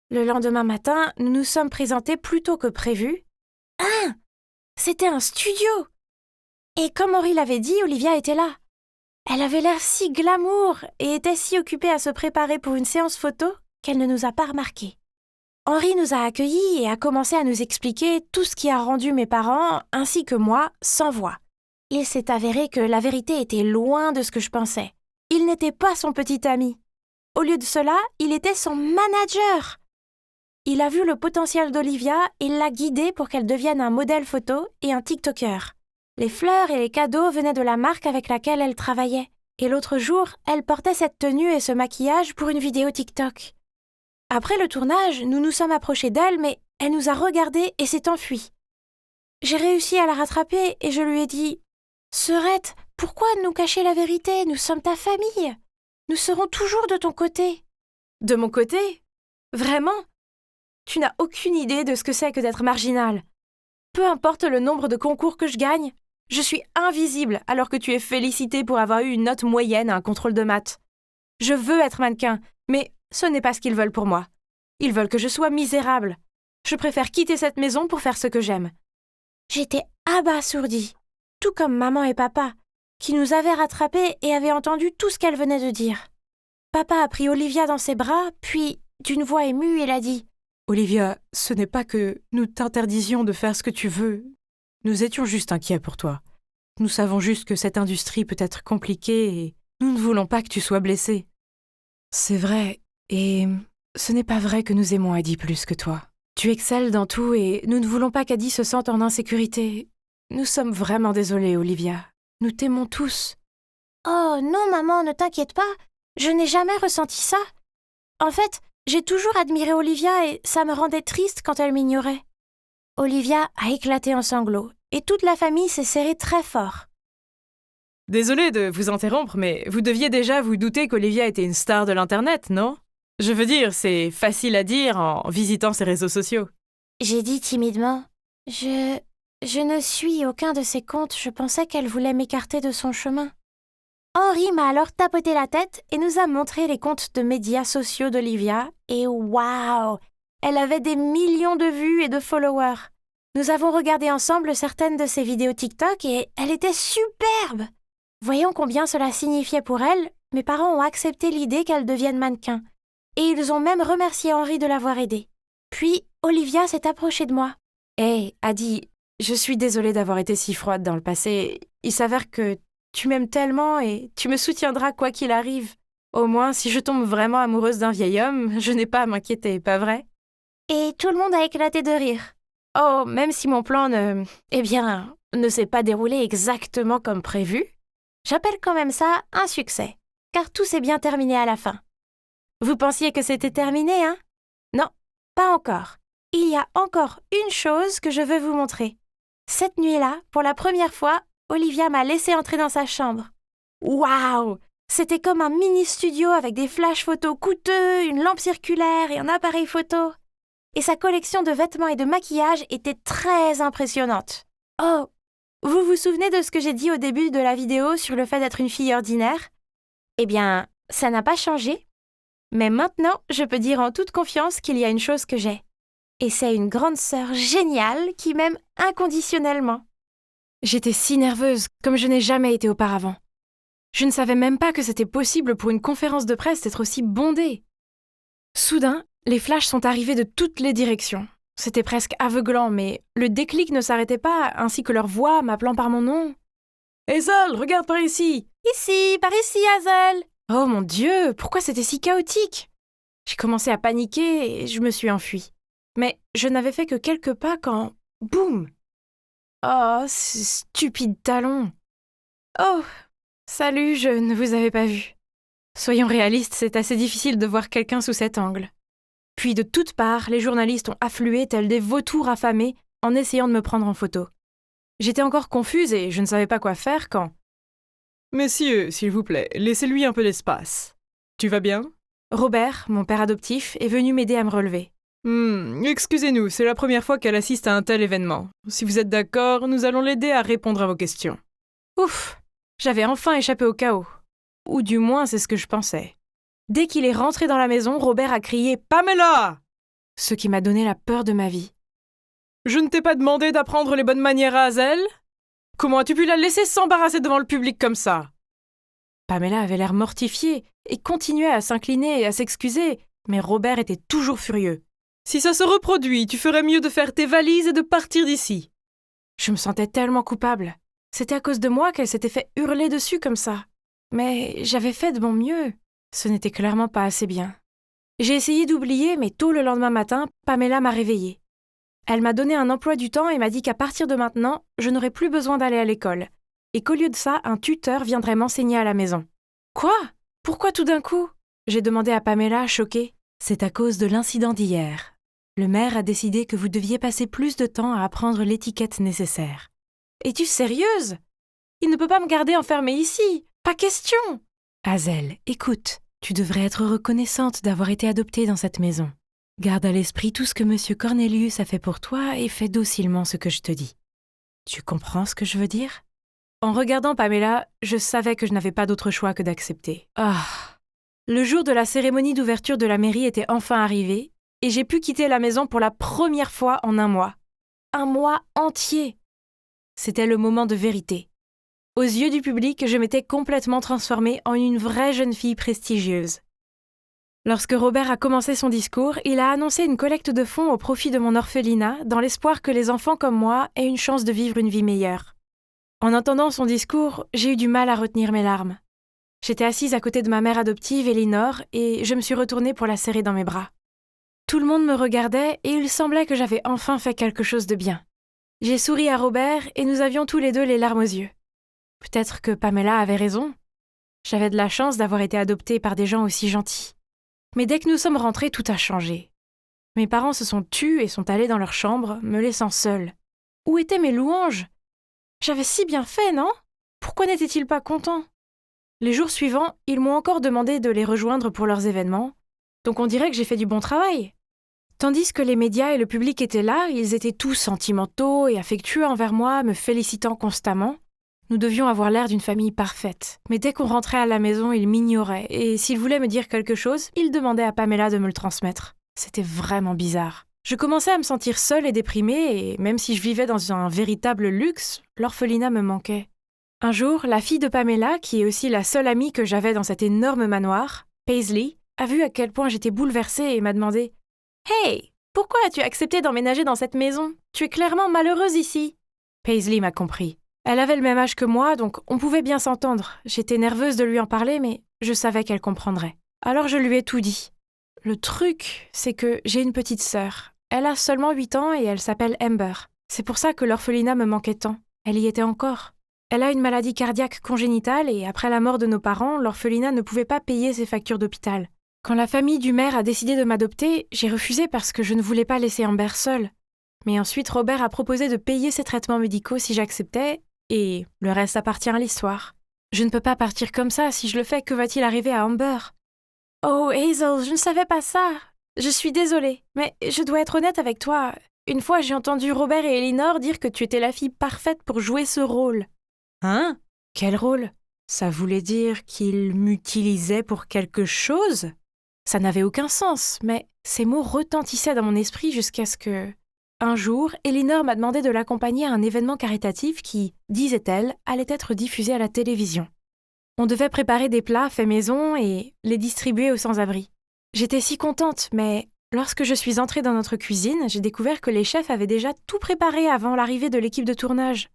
S4: Le lendemain matin, nous nous sommes présentés plus tôt que prévu. Ah! C'était un studio! Et comme Henry l'avait dit, Olivia était là. Elle avait l'air si glamour et était si occupée à se préparer pour une séance photo qu'elle ne nous a pas remarqués. Henry nous a accueillis et a commencé à nous expliquer tout ce qui a rendu mes parents, ainsi que moi, sans voix. Il s'est avéré que la vérité était loin de ce que je pensais. Il n'était pas son petit ami. Au lieu de cela, il était son manager. Il a vu le potentiel d'Olivia et l'a guidée pour qu'elle devienne un modèle photo et un TikToker. Les fleurs et les cadeaux venaient de la marque avec laquelle elle travaillait. Et l'autre jour, elle portait cette tenue et ce maquillage pour une vidéo TikTok. Après le tournage, nous nous sommes approchés d'elle, mais elle nous a regardés et s'est enfuie. J'ai réussi à la rattraper et je lui ai dit « Sœurette, pourquoi nous cacher la vérité? Nous sommes ta famille. Nous serons toujours de ton côté. » De mon côté? Vraiment? Tu n'as aucune idée de ce que c'est que d'être marginal. Peu importe le nombre de concours que je gagne, je suis invisible alors que tu es félicité pour avoir eu une note moyenne à un contrôle de maths. Je veux être mannequin, mais ce n'est pas ce qu'ils veulent pour moi. Ils veulent que je sois misérable. Je préfère quitter cette maison pour faire ce que j'aime. J'étais abasourdie, tout comme maman et papa, qui nous avaient rattrapés et avaient entendu tout ce qu'elle venait de dire. Papa a pris Olivia dans ses bras, puis, d'une voix émue, il a dit «
S6: Olivia, ce n'est pas que nous t'interdisions de faire ce que tu veux. Nous étions juste inquiets pour toi. Nous savons juste que cette industrie peut être compliquée et nous ne voulons pas que tu sois blessée. » C'est vrai, et ce n'est pas vrai que nous aimons Adi plus que toi. Tu excelles dans tout et nous ne voulons pas qu'Adi se sente en insécurité. Nous sommes vraiment désolés, Olivia. Nous t'aimons tous.
S4: Oh non, maman, ne t'inquiète pas. Je n'ai jamais ressenti ça. En fait, j'ai toujours admiré Olivia et ça me rendait triste quand elle m'ignorait. Olivia a éclaté en sanglots et toute la famille s'est serrée très fort.
S6: Désolé de vous interrompre, mais vous deviez déjà vous douter qu'Olivia était une star de l'Internet, non? Je veux dire, c'est facile à dire en visitant ses réseaux sociaux.
S4: J'ai dit timidement « Je ne suis aucun de ses comptes, je pensais qu'elle voulait m'écarter de son chemin. » Henry m'a alors tapoté la tête et nous a montré les comptes de médias sociaux d'Olivia et waouh! Elle avait des millions de vues et de followers.
S5: Nous avons regardé ensemble certaines de ses vidéos TikTok et elle était superbe. Voyant combien cela signifiait pour elle, mes parents ont accepté l'idée qu'elle devienne mannequin. Et ils ont même remercié Henri de l'avoir aidée. Puis, Olivia s'est approchée de moi.
S4: A dit, je suis désolée d'avoir été si froide dans le passé. Il s'avère que tu m'aimes tellement et tu me soutiendras quoi qu'il arrive. Au moins, si je tombe vraiment amoureuse d'un vieil homme, je n'ai pas à m'inquiéter, pas vrai?
S5: Et tout le monde a éclaté de rire.
S4: Oh, même si mon plan ne s'est pas déroulé exactement comme prévu,
S5: J'appelle quand même ça un succès, car tout s'est bien terminé à la fin.
S4: vous pensiez que c'était terminé, hein?
S5: Non, pas encore. Il y a encore une chose que je veux vous montrer. Cette nuit-là, pour la première fois, Olivia m'a laissé entrer dans sa chambre. Waouh! C'était comme un mini-studio avec des flash photos coûteux, une lampe circulaire et un appareil photo. Et sa collection de vêtements et de maquillage était très impressionnante. Oh! Vous vous souvenez de ce que j'ai dit au début de la vidéo sur le fait d'être une fille ordinaire? Eh bien, ça n'a pas changé. Mais maintenant, je peux dire en toute confiance qu'il y a une chose que j'ai. Et c'est une grande sœur géniale qui m'aime inconditionnellement.
S4: J'étais si nerveuse, comme je n'ai jamais été auparavant. Je ne savais même pas que c'était possible pour une conférence de presse d'être aussi bondée. Soudain, les flashs sont arrivés de toutes les directions. C'était presque aveuglant, mais le déclic ne s'arrêtait pas, ainsi que leur voix m'appelant par mon nom. « Hazel, regarde par ici !»«
S5: Ici, par ici, Hazel !»
S4: Oh mon Dieu, pourquoi c'était si chaotique? J'ai commencé à paniquer et je me suis enfuie. Mais je n'avais fait que quelques pas quand... Boum! Oh, ce stupide talon! Oh, salut, je ne vous avais pas vu. Soyons réalistes, c'est assez difficile de voir quelqu'un sous cet angle. Puis de toutes parts, les journalistes ont afflué tels des vautours affamés en essayant de me prendre en photo. J'étais encore confuse et je ne savais pas quoi faire quand...
S7: « Messieurs, s'il vous plaît, laissez-lui un peu d'espace. Tu vas bien ?»
S4: Robert, mon père adoptif, est venu m'aider à me relever.
S7: Excusez-nous, c'est la première fois qu'elle assiste à un tel événement. Si vous êtes d'accord, nous allons l'aider à répondre à vos questions.
S4: Ouf! J'avais enfin échappé au chaos. Ou du moins, c'est ce que je pensais. Dès qu'il est rentré dans la maison, Robert a crié « Pamela !» Ce qui m'a donné la peur de ma vie.
S7: « Je ne t'ai pas demandé d'apprendre les bonnes manières à Hazel ? Comment as-tu pu la laisser s'embarrasser devant le public comme ça ?»
S4: Pamela avait l'air mortifiée et continuait à s'incliner et à s'excuser, mais Robert était toujours furieux.
S7: « Si ça se reproduit, tu ferais mieux de faire tes valises et de partir d'ici. »
S4: Je me sentais tellement coupable. C'était à cause de moi qu'elle s'était fait hurler dessus comme ça. Mais j'avais fait de mon mieux. Ce n'était clairement pas assez bien. J'ai essayé d'oublier, mais tôt le lendemain matin, Pamela m'a réveillée. Elle m'a donné un emploi du temps et m'a dit qu'à partir de maintenant, je n'aurais plus besoin d'aller à l'école, et qu'au lieu de ça, un tuteur viendrait m'enseigner à la maison. Quoi? Pourquoi tout d'un coup? J'ai demandé à Pamela, choquée. C'est à cause de l'incident d'hier. Le maire a décidé que vous deviez passer plus de temps à apprendre l'étiquette nécessaire. Es-tu sérieuse? Il ne peut pas me garder enfermée ici. Pas question! Hazel, écoute, tu devrais être reconnaissante d'avoir été adoptée dans cette maison. Garde à l'esprit tout ce que M. Cornelius a fait pour toi et fais docilement ce que je te dis. Tu comprends ce que je veux dire? En regardant Pamela, je savais que je n'avais pas d'autre choix que d'accepter. Le jour de la cérémonie d'ouverture de la mairie était enfin arrivé et j'ai pu quitter la maison pour la première fois en un mois. Un mois entier! C'était le moment de vérité. Aux yeux du public, je m'étais complètement transformée en une vraie jeune fille prestigieuse. Lorsque Robert a commencé son discours, il a annoncé une collecte de fonds au profit de mon orphelinat, dans l'espoir que les enfants comme moi aient une chance de vivre une vie meilleure. En entendant son discours, j'ai eu du mal à retenir mes larmes. J'étais assise à côté de ma mère adoptive, Elinor, et je me suis retournée pour la serrer dans mes bras. Tout le monde me regardait et il semblait que j'avais enfin fait quelque chose de bien. J'ai souri à Robert et nous avions tous les deux les larmes aux yeux. Peut-être que Pamela avait raison. J'avais de la chance d'avoir été adoptée par des gens aussi gentils. Mais dès que nous sommes rentrés, tout a changé. Mes parents se sont tus et sont allés dans leur chambre, me laissant seule. Où étaient mes louanges? J'avais si bien fait, non? Pourquoi n'étaient-ils pas contents? Les jours suivants, ils m'ont encore demandé de les rejoindre pour leurs événements, donc on dirait que j'ai fait du bon travail. Tandis que les médias et le public étaient là, ils étaient tous sentimentaux et affectueux envers moi, me félicitant constamment. Nous devions avoir l'air d'une famille parfaite. Mais dès qu'on rentrait à la maison, ils m'ignoraient, et s'ils voulaient me dire quelque chose, ils demandaient à Pamela de me le transmettre. C'était vraiment bizarre. Je commençais à me sentir seule et déprimée, et même si je vivais dans un véritable luxe, l'orphelinat me manquait. Un jour, la fille de Pamela, qui est aussi la seule amie que j'avais dans cet énorme manoir, Paisley, a vu à quel point j'étais bouleversée et m'a demandé « Hey, pourquoi as-tu accepté d'emménager dans cette maison? Tu es clairement malheureuse ici. » Paisley m'a compris. Elle avait le même âge que moi, donc on pouvait bien s'entendre. J'étais nerveuse de lui en parler, mais je savais qu'elle comprendrait. Alors je lui ai tout dit. Le truc, c'est que j'ai une petite sœur. Elle a seulement 8 ans et elle s'appelle Amber. C'est pour ça que l'orphelinat me manquait tant. Elle y était encore. Elle a une maladie cardiaque congénitale et après la mort de nos parents, l'orphelinat ne pouvait pas payer ses factures d'hôpital. Quand la famille du maire a décidé de m'adopter, j'ai refusé parce que je ne voulais pas laisser Amber seule. Mais ensuite, Robert a proposé de payer ses traitements médicaux si j'acceptais, et le reste appartient à l'histoire. Je ne peux pas partir comme ça. Si je le fais, que va-t-il arriver à Amber? Oh, Hazel, je ne savais pas ça. Je suis désolée, mais je dois être honnête avec toi. Une fois, j'ai entendu Robert et Elinor dire que tu étais la fille parfaite pour jouer ce rôle.
S6: Hein?
S4: Quel rôle? Ça voulait dire qu'il m'utilisait pour quelque chose? Ça n'avait aucun sens, mais ces mots retentissaient dans mon esprit jusqu'à ce que... Un jour, Elinor m'a demandé de l'accompagner à un événement caritatif qui, disait-elle, allait être diffusé à la télévision. On devait préparer des plats faits maison et les distribuer aux sans-abri. J'étais si contente, mais lorsque je suis entrée dans notre cuisine, j'ai découvert que les chefs avaient déjà tout préparé avant l'arrivée de l'équipe de tournage.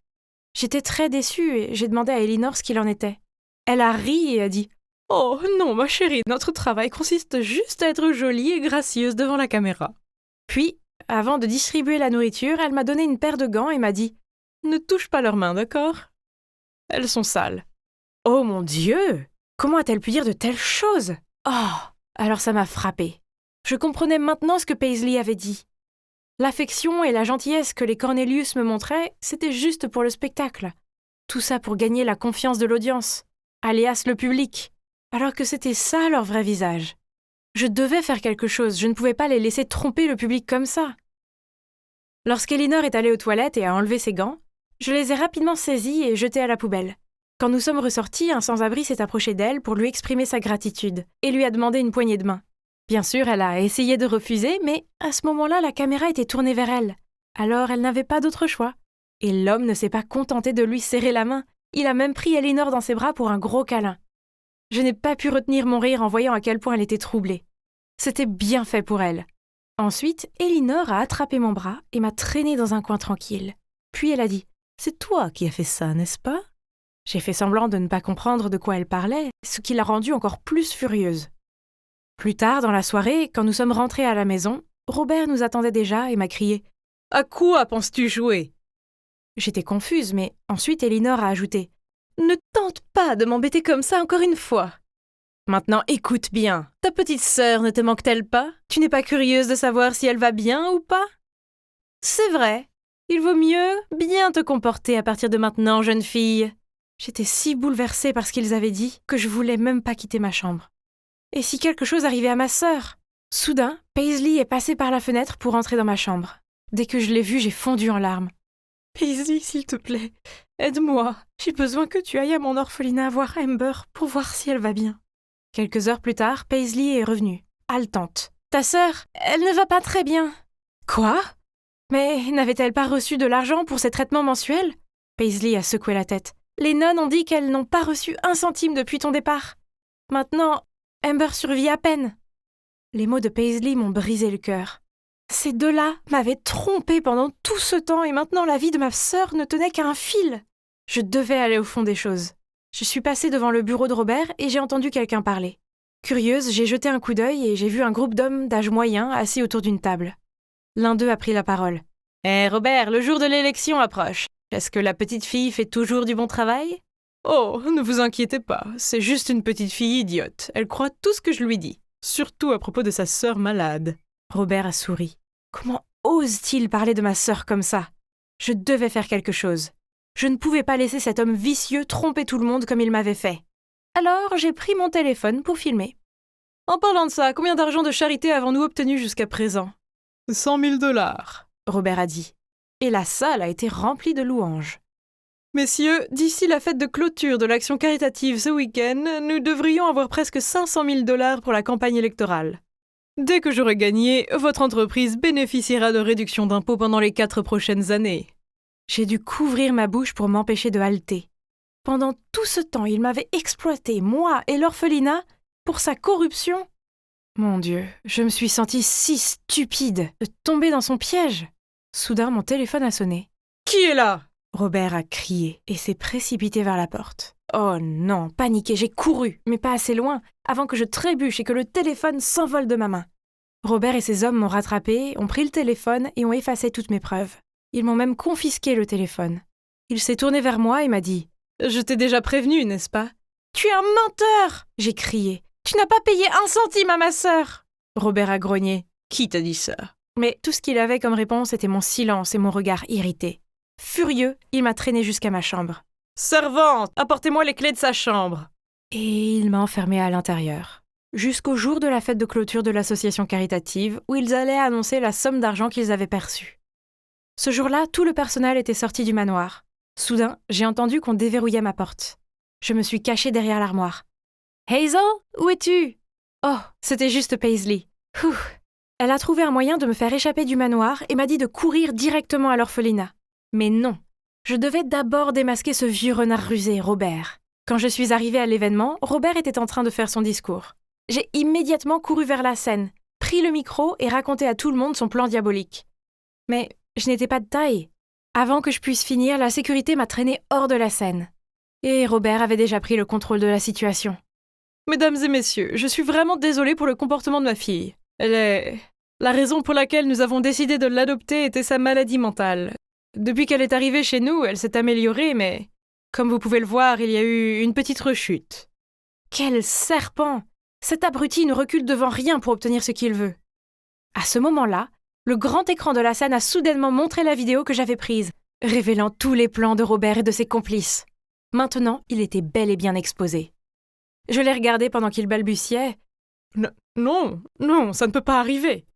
S4: J'étais très déçue et j'ai demandé à Elinor ce qu'il en était. Elle a ri et a dit « Oh non, ma chérie, notre travail consiste juste à être jolie et gracieuse devant la caméra. » Puis, avant de distribuer la nourriture, elle m'a donné une paire de gants et m'a dit « Ne touche pas leurs mains, d'accord? Elles sont sales. » Oh mon Dieu! Comment a-t-elle pu dire de telles choses? Oh! Alors ça m'a frappée. Je comprenais maintenant ce que Paisley avait dit. L'affection et la gentillesse que les Cornelius me montraient, c'était juste pour le spectacle. Tout ça pour gagner la confiance de l'audience, alias le public, alors que c'était ça leur vrai visage. Je devais faire quelque chose, je ne pouvais pas les laisser tromper le public comme ça. Lorsqu'Elinor est allée aux toilettes et a enlevé ses gants, je les ai rapidement saisis et jetés à la poubelle. Quand nous sommes ressortis, un sans-abri s'est approché d'elle pour lui exprimer sa gratitude et lui a demandé une poignée de main. Bien sûr, elle a essayé de refuser, mais à ce moment-là, la caméra était tournée vers elle. Alors elle n'avait pas d'autre choix. Et l'homme ne s'est pas contenté de lui serrer la main, il a même pris Elinor dans ses bras pour un gros câlin. Je n'ai pas pu retenir mon rire en voyant à quel point elle était troublée. C'était bien fait pour elle. Ensuite, Elinor a attrapé mon bras et m'a traînée dans un coin tranquille. Puis elle a dit « C'est toi qui as fait ça, n'est-ce pas ?» J'ai fait semblant de ne pas comprendre de quoi elle parlait, ce qui l'a rendue encore plus furieuse. Plus tard dans la soirée, quand nous sommes rentrés à la maison, Robert nous attendait déjà et m'a crié « À quoi penses-tu jouer ?» J'étais confuse, mais ensuite Elinor a ajouté « Ne tente pas de m'embêter comme ça encore une fois. Maintenant écoute bien, ta petite sœur ne te manque-t-elle pas? Tu n'es pas curieuse de savoir si elle va bien ou pas? C'est vrai, il vaut mieux bien te comporter à partir de maintenant, jeune fille. » J'étais si bouleversée par ce qu'ils avaient dit que je voulais même pas quitter ma chambre. Et si quelque chose arrivait à ma sœur? Soudain, Paisley est passée par la fenêtre pour entrer dans ma chambre. Dès que je l'ai vue, j'ai fondu en larmes. « Paisley, s'il te plaît, aide-moi. J'ai besoin que tu ailles à mon orphelinat voir Amber pour voir si elle va bien. » Quelques heures plus tard, Paisley est revenue, haletante. « Ta sœur, elle ne va pas très bien. »« Quoi? Mais n'avait-elle pas reçu de l'argent pour ses traitements mensuels ?» Paisley a secoué la tête. « Les nonnes ont dit qu'elles n'ont pas reçu un centime depuis ton départ. Maintenant, Amber survit à peine. » Les mots de Paisley m'ont brisé le cœur. Ces deux-là m'avaient trompée pendant tout ce temps et maintenant la vie de ma sœur ne tenait qu'à un fil. Je devais aller au fond des choses. Je suis passée devant le bureau de Robert et j'ai entendu quelqu'un parler. Curieuse, j'ai jeté un coup d'œil et j'ai vu un groupe d'hommes d'âge moyen assis autour d'une table. L'un d'eux a pris la parole. « Hé Robert, le jour de l'élection approche. Est-ce que la petite fille fait toujours du bon travail? » « Oh, ne vous inquiétez pas, c'est juste une petite fille idiote. Elle croit tout ce que je lui dis, surtout à propos de sa sœur malade. » Robert a souri. Comment ose-t-il parler de ma sœur comme ça? Je devais faire quelque chose. Je ne pouvais pas laisser cet homme vicieux tromper tout le monde comme il m'avait fait. Alors, j'ai pris mon téléphone pour filmer. En parlant de ça, combien d'argent de charité avons-nous obtenu jusqu'à présent? 100 000 $, Robert a dit. Et la salle a été remplie de louanges. Messieurs, d'ici la fête de clôture de l'action caritative ce week-end, nous devrions avoir presque 500 000 $ pour la campagne électorale.
S7: Dès que j'aurai gagné, votre entreprise bénéficiera de réductions d'impôts pendant les 4 prochaines années. »
S4: J'ai dû couvrir ma bouche pour m'empêcher de halter. Pendant tout ce temps, il m'avait exploité, moi et l'orphelinat, pour sa corruption. Mon Dieu, je me suis sentie si stupide de tomber dans son piège. Soudain, mon téléphone a sonné.
S7: « Qui est là ?»
S4: Robert a crié et s'est précipité vers la porte. Oh non, paniqué, j'ai couru, mais pas assez loin, avant que je trébuche et que le téléphone s'envole de ma main. Robert et ses hommes m'ont rattrapé, ont pris le téléphone et ont effacé toutes mes preuves. Ils m'ont même confisqué le téléphone. Il s'est tourné vers moi et m'a dit
S7: « Je t'ai déjà prévenu, n'est-ce pas ?»«
S4: Tu es un menteur !» J'ai crié. « Tu n'as pas payé 1 centime à ma sœur !» Robert a grogné.
S7: « Qui t'a dit ça ?»
S4: Mais tout ce qu'il avait comme réponse était mon silence et mon regard irrité. Furieux, il m'a traîné jusqu'à ma chambre.
S7: « Servante, apportez-moi les clés de sa chambre !»
S4: Et il m'a enfermée à l'intérieur. Jusqu'au jour de la fête de clôture de l'association caritative où ils allaient annoncer la somme d'argent qu'ils avaient perçue. Ce jour-là, tout le personnel était sorti du manoir. Soudain, j'ai entendu qu'on déverrouillait ma porte. Je me suis cachée derrière l'armoire. « Hazel, où es-tu » Oh, c'était juste Paisley. Elle a trouvé un moyen de me faire échapper du manoir et m'a dit de courir directement à l'orphelinat. Mais non, je devais d'abord démasquer ce vieux renard rusé, Robert. Quand je suis arrivée à l'événement, Robert était en train de faire son discours. J'ai immédiatement couru vers la scène, pris le micro et raconté à tout le monde son plan diabolique. Mais je n'étais pas de taille. Avant que je puisse finir, la sécurité m'a traînée hors de la scène. Et Robert avait déjà pris le contrôle de la situation.
S7: « Mesdames et messieurs, je suis vraiment désolée pour le comportement de ma fille. La raison pour laquelle nous avons décidé de l'adopter était sa maladie mentale. Depuis qu'elle est arrivée chez nous, elle s'est améliorée, mais comme vous pouvez le voir, il y a eu une petite rechute. »
S4: Quel serpent! Cet abruti ne recule devant rien pour obtenir ce qu'il veut. À ce moment-là, le grand écran de la scène a soudainement montré la vidéo que j'avais prise, révélant tous les plans de Robert et de ses complices. Maintenant, il était bel et bien exposé. Je l'ai regardé pendant qu'il balbutiait.
S7: « Non, ça ne peut pas arriver. »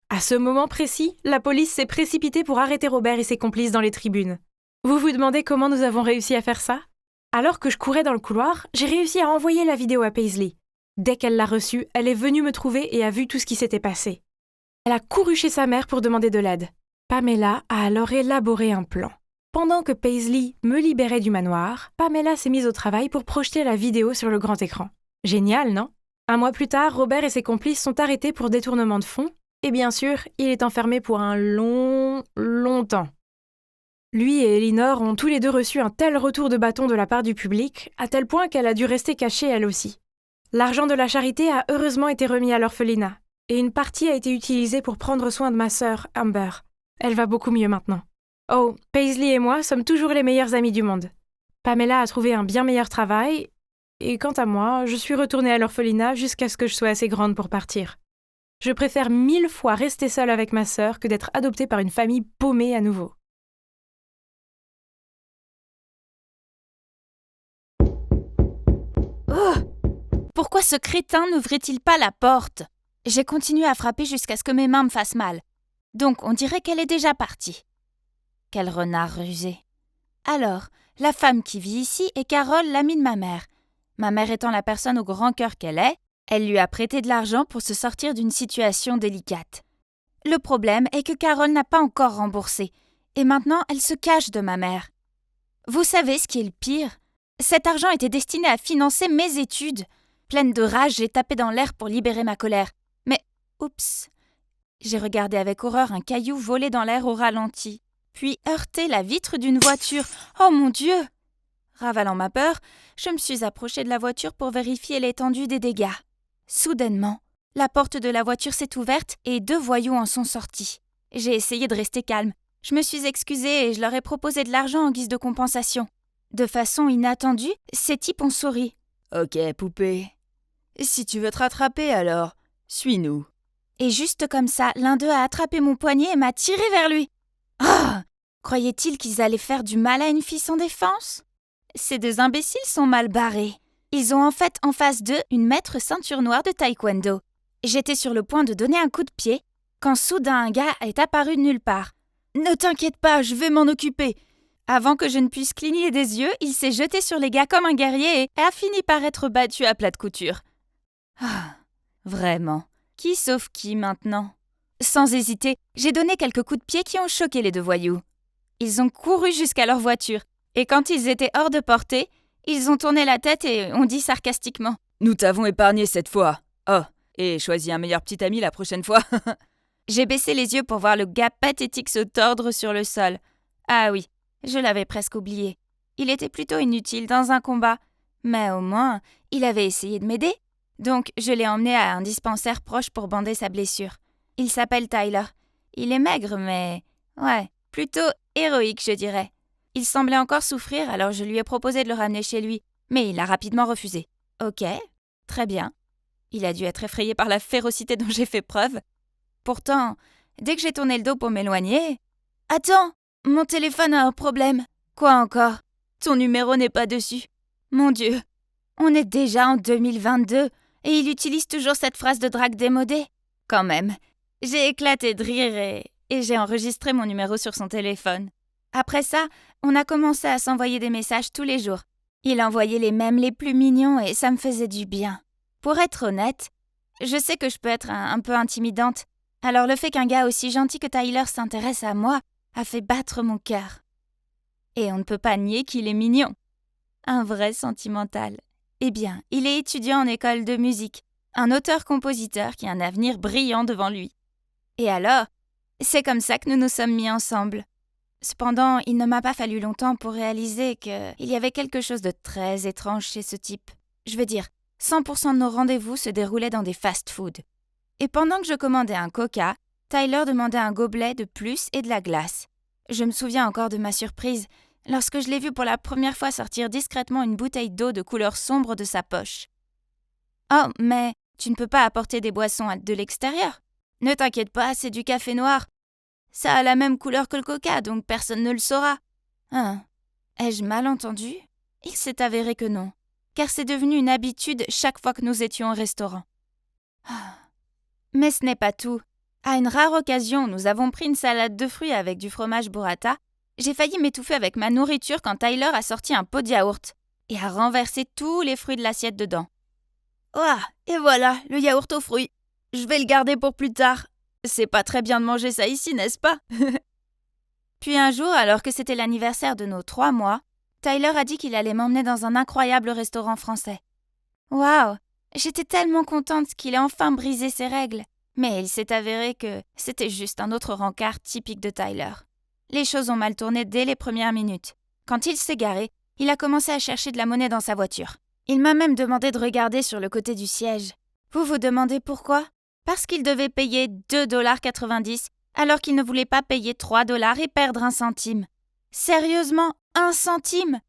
S4: À ce moment précis, la police s'est précipitée pour arrêter Robert et ses complices dans les tribunes. Vous vous demandez comment nous avons réussi à faire ça ? Alors que je courais dans le couloir, j'ai réussi à envoyer la vidéo à Paisley. Dès qu'elle l'a reçue, elle est venue me trouver et a vu tout ce qui s'était passé. Elle a couru chez sa mère pour demander de l'aide. Pamela a alors élaboré un plan. Pendant que Paisley me libérait du manoir, Pamela s'est mise au travail pour projeter la vidéo sur le grand écran. Génial, non ? 1 mois plus tard, Robert et ses complices sont arrêtés pour détournement de fonds, et bien sûr, il est enfermé pour un longtemps. Lui et Elinor ont tous les deux reçu un tel retour de bâton de la part du public, à tel point qu'elle a dû rester cachée elle aussi. L'argent de la charité a heureusement été remis à l'orphelinat, et une partie a été utilisée pour prendre soin de ma sœur, Amber. Elle va beaucoup mieux maintenant. Oh, Paisley et moi sommes toujours les meilleurs amis du monde. Pamela a trouvé un bien meilleur travail, et quant à moi, je suis retournée à l'orphelinat jusqu'à ce que je sois assez grande pour partir. Je préfère 1000 fois rester seule avec ma sœur que d'être adoptée par une famille paumée à nouveau.
S2: Oh ! Pourquoi ce crétin n'ouvrait-il pas la porte ? J'ai continué à frapper jusqu'à ce que mes mains me fassent mal. Donc on dirait qu'elle est déjà partie. Quel renard rusé. Alors, la femme qui vit ici est Carole, l'amie de ma mère. Ma mère étant la personne au grand cœur qu'elle est, elle lui a prêté de l'argent pour se sortir d'une situation délicate. Le problème est que Carole n'a pas encore remboursé, et maintenant elle se cache de ma mère. Vous savez ce qui est le pire ? Cet argent était destiné à financer mes études. Pleine de rage, j'ai tapé dans l'air pour libérer ma colère. Mais, oups, j'ai regardé avec horreur un caillou voler dans l'air au ralenti, puis heurter la vitre d'une voiture. Oh mon Dieu ! Ravalant ma peur, je me suis approchée de la voiture pour vérifier l'étendue des dégâts. Soudainement, la porte de la voiture s'est ouverte et 2 voyous en sont sortis. J'ai essayé de rester calme. Je me suis excusée et je leur ai proposé de l'argent en guise de compensation. De façon inattendue, ces types ont souri.
S3: « Ok, poupée. Si tu veux te rattraper alors, suis-nous. »
S2: Et juste comme ça, l'un d'eux a attrapé mon poignet et m'a tiré vers lui. Ah ! Croyaient-ils qu'ils allaient faire du mal à une fille sans défense ? Ces 2 imbéciles sont mal barrés. Ils ont en fait en face d'eux une maître ceinture noire de taekwondo. J'étais sur le point de donner un coup de pied quand soudain un gars est apparu de nulle part. « Ne t'inquiète pas, je vais m'en occuper !» Avant que je ne puisse cligner des yeux, il s'est jeté sur les gars comme un guerrier et a fini par être battu à plat de couture. Ah, vraiment, Qui sauve qui maintenant? Sans hésiter, j'ai donné quelques coups de pied qui ont choqué les deux voyous. Ils ont couru jusqu'à leur voiture, et quand ils étaient hors de portée, ils ont tourné la tête et ont dit sarcastiquement «
S3: Nous t'avons épargné cette fois. Oh, et choisis un meilleur petit ami la prochaine fois. »
S2: J'ai baissé les yeux pour voir le gars pathétique se tordre sur le sol. Ah oui, je l'avais presque oublié. Il était plutôt inutile dans un combat, mais au moins, il avait essayé de m'aider. Donc, je l'ai emmené à un dispensaire proche pour bander sa blessure. Il s'appelle Tyler. Il est maigre, mais... ouais, plutôt héroïque, je dirais. Il semblait encore souffrir, alors je lui ai proposé de le ramener chez lui, mais il a rapidement refusé. Ok, très bien. Il a dû être effrayé par la férocité dont j'ai fait preuve. Pourtant, dès que j'ai tourné le dos pour m'éloigner... « Attends, mon téléphone a un problème. » « Quoi encore? Ton numéro n'est pas dessus. » Mon Dieu, on est déjà en 2022 et il utilise toujours cette phrase de drague démodée. Quand même, j'ai éclaté de rire et j'ai enregistré mon numéro sur son téléphone. Après ça, on a commencé à s'envoyer des messages tous les jours. Il envoyait les mèmes les plus mignons et ça me faisait du bien. Pour être honnête, je sais que je peux être un peu intimidante, alors le fait qu'un gars aussi gentil que Tyler s'intéresse à moi a fait battre mon cœur. Et on ne peut pas nier qu'il est mignon. Un vrai sentimental. Eh bien, il est étudiant en école de musique, un auteur-compositeur qui a un avenir brillant devant lui. Et alors, c'est comme ça que nous nous sommes mis ensemble. Cependant, il ne m'a pas fallu longtemps pour réaliser qu'il y avait quelque chose de très étrange chez ce type. Je veux dire, 100% de nos rendez-vous se déroulaient dans des fast-foods. Et pendant que je commandais un coca, Tyler demandait un gobelet de plus et de la glace. Je me souviens encore de ma surprise lorsque je l'ai vu pour la première fois sortir discrètement une bouteille d'eau de couleur sombre de sa poche. « Oh, mais tu ne peux pas apporter des boissons de l'extérieur. Ne t'inquiète pas, c'est du café noir. Ça a la même couleur que le coca, donc personne ne le saura. » Hein? Ai-je mal entendu? Il s'est avéré que non, car c'est devenu une habitude chaque fois que nous étions au restaurant. Mais ce n'est pas tout. À une rare occasion, nous avons pris une salade de fruits avec du fromage burrata. J'ai failli m'étouffer avec ma nourriture quand Tyler a sorti un pot de yaourt et a renversé tous les fruits de l'assiette dedans. Ah, et voilà, le yaourt aux fruits. Je vais le garder pour plus tard. C'est pas très bien de manger ça ici, n'est-ce pas? Puis un jour, alors que c'était l'anniversaire de nos 3 mois, Tyler a dit qu'il allait m'emmener dans un incroyable restaurant français. Waouh! J'étais tellement contente qu'il ait enfin brisé ses règles. Mais il s'est avéré que c'était juste un autre rencard typique de Tyler. Les choses ont mal tourné dès les premières minutes. Quand il s'est garé, il a commencé à chercher de la monnaie dans sa voiture. Il m'a même demandé de regarder sur le côté du siège. Vous vous demandez pourquoi? Parce qu'il devait payer 2,90 $ alors qu'il ne voulait pas payer 3 $ et perdre 1 centime. Sérieusement, 1 centime?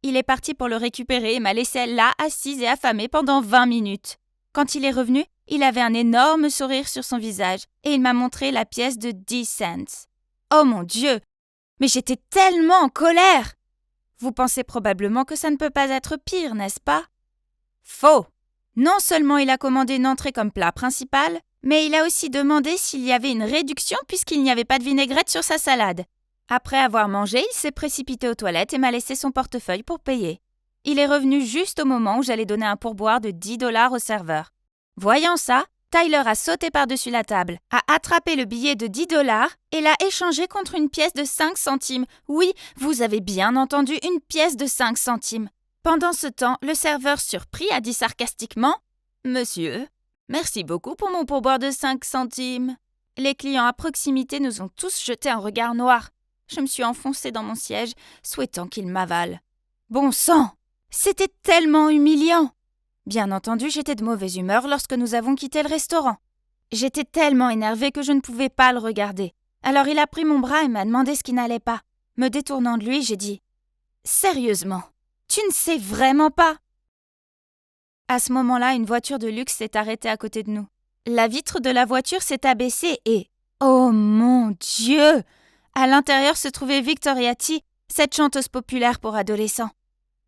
S2: Il est parti pour le récupérer et m'a laissé là, assise et affamée pendant 20 minutes. Quand il est revenu, il avait un énorme sourire sur son visage et il m'a montré la pièce de 10 cents. Oh mon Dieu! Mais j'étais tellement en colère! Vous pensez probablement que ça ne peut pas être pire, n'est-ce pas? Faux! Non seulement il a commandé une entrée comme plat principal, mais il a aussi demandé s'il y avait une réduction puisqu'il n'y avait pas de vinaigrette sur sa salade. Après avoir mangé, il s'est précipité aux toilettes et m'a laissé son portefeuille pour payer. Il est revenu juste au moment où j'allais donner un pourboire de 10 $ au serveur. Voyant ça, Tyler a sauté par-dessus la table, a attrapé le billet de 10 $ et l'a échangé contre une pièce de 5 centimes. Oui, vous avez bien entendu, une pièce de 5 centimes. Pendant ce temps, le serveur surpris a dit sarcastiquement « Monsieur, merci beaucoup pour mon pourboire de 5 centimes. » Les clients à proximité nous ont tous jeté un regard noir. Je me suis enfoncée dans mon siège, souhaitant qu'il m'avale. Bon sang! C'était tellement humiliant! Bien entendu, j'étais de mauvaise humeur lorsque nous avons quitté le restaurant. J'étais tellement énervée que je ne pouvais pas le regarder. Alors il a pris mon bras et m'a demandé ce qui n'allait pas. Me détournant de lui, j'ai dit « Sérieusement, tu ne sais vraiment pas ?» À ce moment-là, une voiture de luxe s'est arrêtée à côté de nous. La vitre de la voiture s'est abaissée et... oh mon Dieu! À l'intérieur se trouvait Victoria T, cette chanteuse populaire pour adolescents.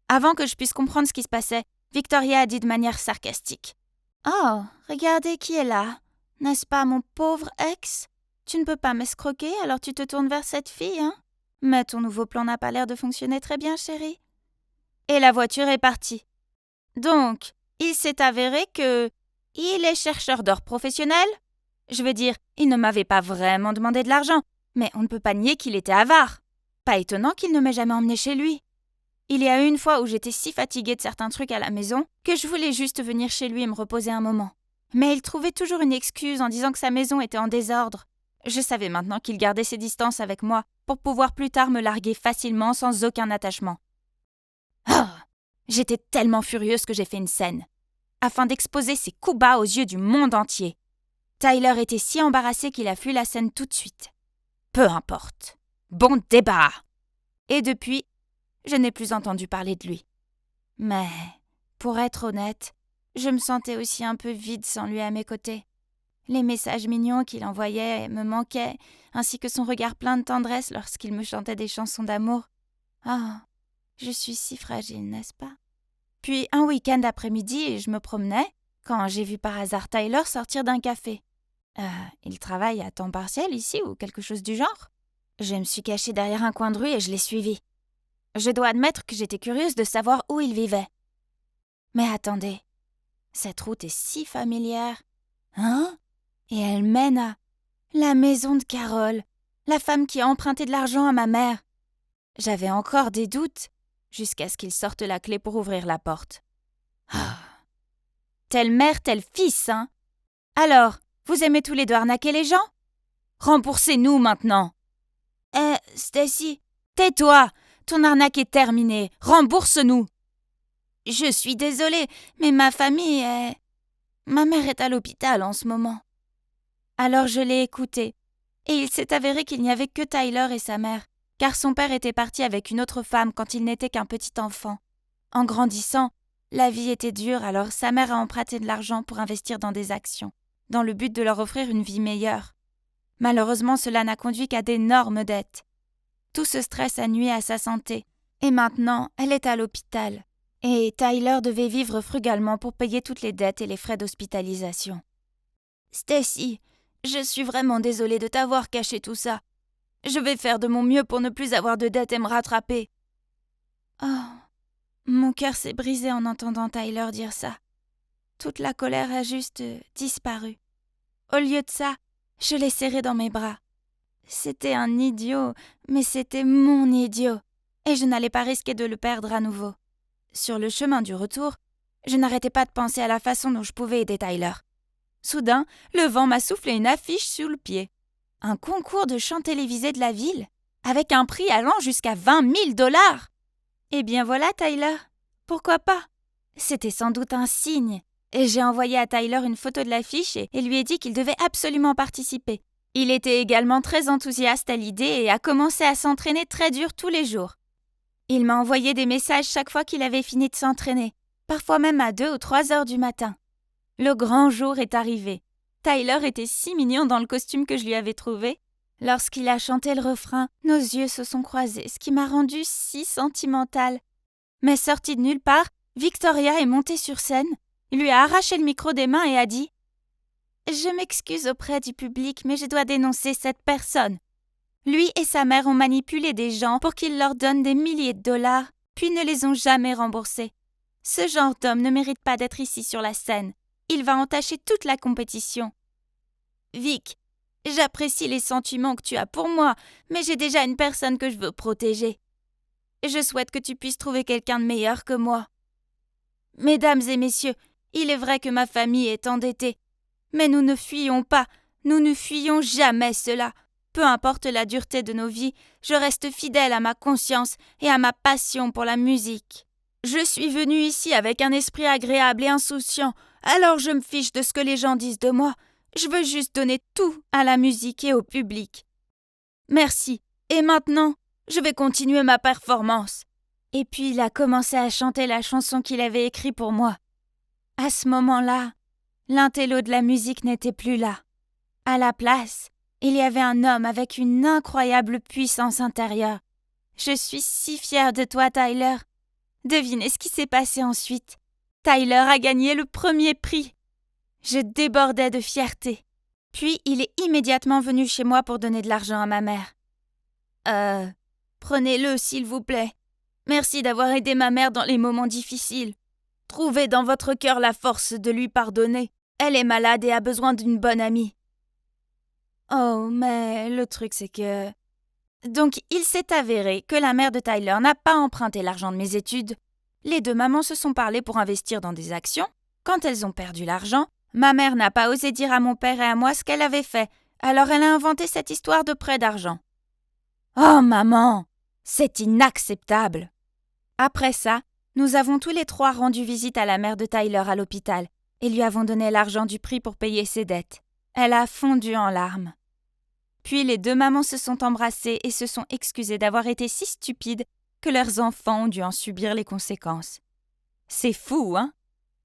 S2: Avant que je puisse comprendre ce qui se passait, Victoria a dit de manière sarcastique. « Oh, regardez qui est là. N'est-ce pas mon pauvre ex? Tu ne peux pas m'escroquer, alors tu te tournes vers cette fille, hein? Mais ton nouveau plan n'a pas l'air de fonctionner très bien, chérie. » Et la voiture est partie. Donc, il s'est avéré que Il est chercheur d'or professionnel. Je veux dire, il ne m'avait pas vraiment demandé de l'argent, mais on ne peut pas nier qu'il était avare. Pas étonnant qu'il ne m'ait jamais emmené chez lui. Il y a eu une fois où j'étais si fatiguée de certains trucs à la maison que je voulais juste venir chez lui et me reposer un moment. Mais il trouvait toujours une excuse en disant que sa maison était en désordre. Je savais maintenant qu'il gardait ses distances avec moi pour pouvoir plus tard me larguer facilement sans aucun attachement. Ah! J'étais tellement furieuse que j'ai fait une scène, afin d'exposer ses coups bas aux yeux du monde entier. Tyler était si embarrassé qu'il a fui la scène tout de suite. Peu importe. Bon débarras. Et depuis, je n'ai plus entendu parler de lui. Mais, pour être honnête, je me sentais aussi un peu vide sans lui à mes côtés. Les messages mignons qu'il envoyait me manquaient, ainsi que son regard plein de tendresse lorsqu'il me chantait des chansons d'amour. Ah, je suis si fragile, n'est-ce pas? Puis un week-end après-midi, je me promenais quand j'ai vu par hasard Tyler sortir d'un café. Il travaille à temps partiel ici ou quelque chose du genre? Je me suis cachée derrière un coin de rue et je l'ai suivi. Je dois admettre que j'étais curieuse de savoir où il vivait. Mais attendez, cette route est si familière. Hein? Et elle mène à la maison de Carole, la femme qui a emprunté de l'argent à ma mère. J'avais encore des doutes, jusqu'à ce qu'il sorte la clé pour ouvrir la porte. Ah. Telle mère, tel fils, hein? Alors, vous aimez tous les deux arnaquer les gens? Remboursez-nous maintenant. Stacy, tais-toi! Ton arnaque est terminée. Rembourse-nous. Je suis désolée, mais ma famille est... Ma mère est à l'hôpital en ce moment. Alors je l'ai écouté, et il s'est avéré qu'il n'y avait que Tyler et sa mère, car son père était parti avec une autre femme quand il n'était qu'un petit enfant. En grandissant, la vie était dure, alors sa mère a emprunté de l'argent pour investir dans des actions, dans le but de leur offrir une vie meilleure. Malheureusement, cela n'a conduit qu'à d'énormes dettes. Tout ce stress a nui à sa santé, et maintenant, elle est à l'hôpital. Et Tyler devait vivre frugalement pour payer toutes les dettes et les frais d'hospitalisation. Stacy, je suis vraiment désolée de t'avoir caché tout ça. Je vais faire de mon mieux pour ne plus avoir de dettes et me rattraper. Oh, mon cœur s'est brisé en entendant Tyler dire ça. Toute la colère a juste disparu. Au lieu de ça, je l'ai serré dans mes bras. C'était un idiot, mais c'était mon idiot, et je n'allais pas risquer de le perdre à nouveau. Sur le chemin du retour, je n'arrêtais pas de penser à la façon dont je pouvais aider Tyler. Soudain, le vent m'a soufflé une affiche sous le pied. Un concours de chant télévisé de la ville, avec un prix allant jusqu'à 20 000 $. Eh bien voilà, Tyler. Pourquoi pas? C'était sans doute un signe. Et j'ai envoyé à Tyler une photo de l'affiche et lui ai dit qu'il devait absolument participer. Il était également très enthousiaste à l'idée et a commencé à s'entraîner très dur tous les jours. Il m'a envoyé des messages chaque fois qu'il avait fini de s'entraîner, parfois même à 2 ou 3 heures du matin. Le grand jour est arrivé. Tyler était si mignon dans le costume que je lui avais trouvé. Lorsqu'il a chanté le refrain, nos yeux se sont croisés, ce qui m'a rendue si sentimentale. Mais sortie de nulle part, Victoria est montée sur scène, lui a arraché le micro des mains et a dit « Je m'excuse auprès du public, mais je dois dénoncer cette personne. Lui et sa mère ont manipulé des gens pour qu'ils leur donnent des milliers de $, puis ne les ont jamais remboursés. Ce genre d'homme ne mérite pas d'être ici sur la scène. Il va entacher toute la compétition. Vic, j'apprécie les sentiments que tu as pour moi, mais j'ai déjà une personne que je veux protéger. Je souhaite que tu puisses trouver quelqu'un de meilleur que moi. Mesdames et messieurs, il est vrai que ma famille est endettée. Mais nous ne fuyons pas, nous ne fuyons jamais cela. Peu importe la dureté de nos vies, je reste fidèle à ma conscience et à ma passion pour la musique. Je suis venue ici avec un esprit agréable et insouciant, alors je me fiche de ce que les gens disent de moi. Je veux juste donner tout à la musique et au public. Merci. Et maintenant, je vais continuer ma performance. Et puis il a commencé à chanter la chanson qu'il avait écrite pour moi. À ce moment-là, l'intello de la musique n'était plus là. À la place, il y avait un homme avec une incroyable puissance intérieure. Je suis si fière de toi, Tyler. Devinez ce qui s'est passé ensuite. Tyler a gagné le premier prix. Je débordais de fierté. Puis il est immédiatement venu chez moi pour donner de l'argent à ma mère. Prenez-le, s'il vous plaît. Merci d'avoir aidé ma mère dans les moments difficiles. Trouvez dans votre cœur la force de lui pardonner. Elle est malade et a besoin d'une bonne amie. Oh, mais le truc c'est que... Donc, il s'est avéré que la mère de Tyler n'a pas emprunté l'argent de mes études. Les deux mamans se sont parlé pour investir dans des actions. Quand elles ont perdu l'argent, ma mère n'a pas osé dire à mon père et à moi ce qu'elle avait fait, alors elle a inventé cette histoire de prêt d'argent. Oh, maman, c'est inacceptable. Après ça, nous avons tous les trois rendu visite à la mère de Tyler à l'hôpital et lui avons donné l'argent du prix pour payer ses dettes. Elle a fondu en larmes. Puis les deux mamans se sont embrassées et se sont excusées d'avoir été si stupides que leurs enfants ont dû en subir les conséquences. C'est fou, hein?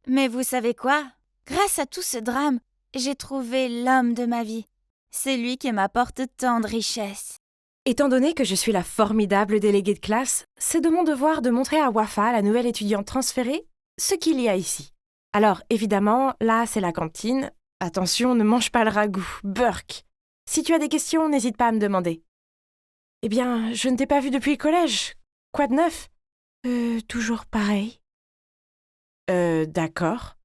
S2: Mais vous savez quoi? Grâce à tout ce drame, j'ai trouvé l'homme de ma vie. C'est lui qui m'apporte tant de richesses.
S4: Étant donné que je suis la formidable déléguée de classe, c'est de mon devoir de montrer à Wafa, la nouvelle étudiante transférée, ce qu'il y a ici. Alors, évidemment, là, c'est la cantine. Attention, ne mange pas le ragoût, Burk. Si tu as des questions, n'hésite pas à me demander. Eh bien, je ne t'ai pas vu depuis le collège. Quoi de neuf? Toujours pareil. D'accord.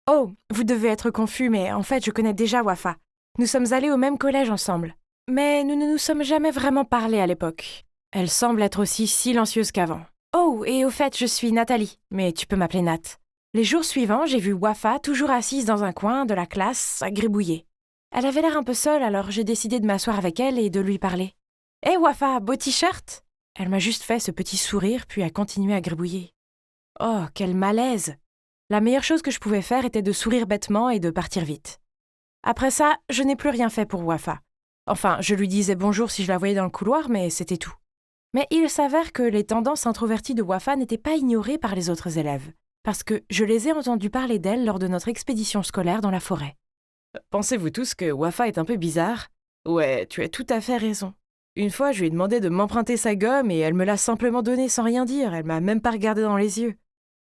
S4: Oh, vous devez être confus, mais en fait, je connais déjà Wafa. Nous sommes allés au même collège ensemble. Mais nous ne nous sommes jamais vraiment parlé à l'époque. Elle semble être aussi silencieuse qu'avant. Oh, et au fait, je suis Nathalie, mais tu peux m'appeler Nat. Les jours suivants, j'ai vu Wafa toujours assise dans un coin de la classe, à gribouiller. Elle avait l'air un peu seule, alors j'ai décidé de m'asseoir avec elle et de lui parler. « Hé Wafa, beau t-shirt !» Elle m'a juste fait ce petit sourire, puis a continué à gribouiller. Oh, quel malaise! La meilleure chose que je pouvais faire était de sourire bêtement et de partir vite. Après ça, je n'ai plus rien fait pour Wafa. Enfin, je lui disais bonjour si je la voyais dans le couloir, mais c'était tout. Mais il s'avère que les tendances introverties de Wafa n'étaient pas ignorées par les autres élèves, parce que je les ai entendus parler d'elle lors de notre expédition scolaire dans la forêt. Pensez-vous tous que Wafa est un peu bizarre? Ouais, tu as tout à fait raison. Une fois, je lui ai demandé de m'emprunter sa gomme et elle me l'a simplement donnée sans rien dire, elle m'a même pas regardé dans les yeux.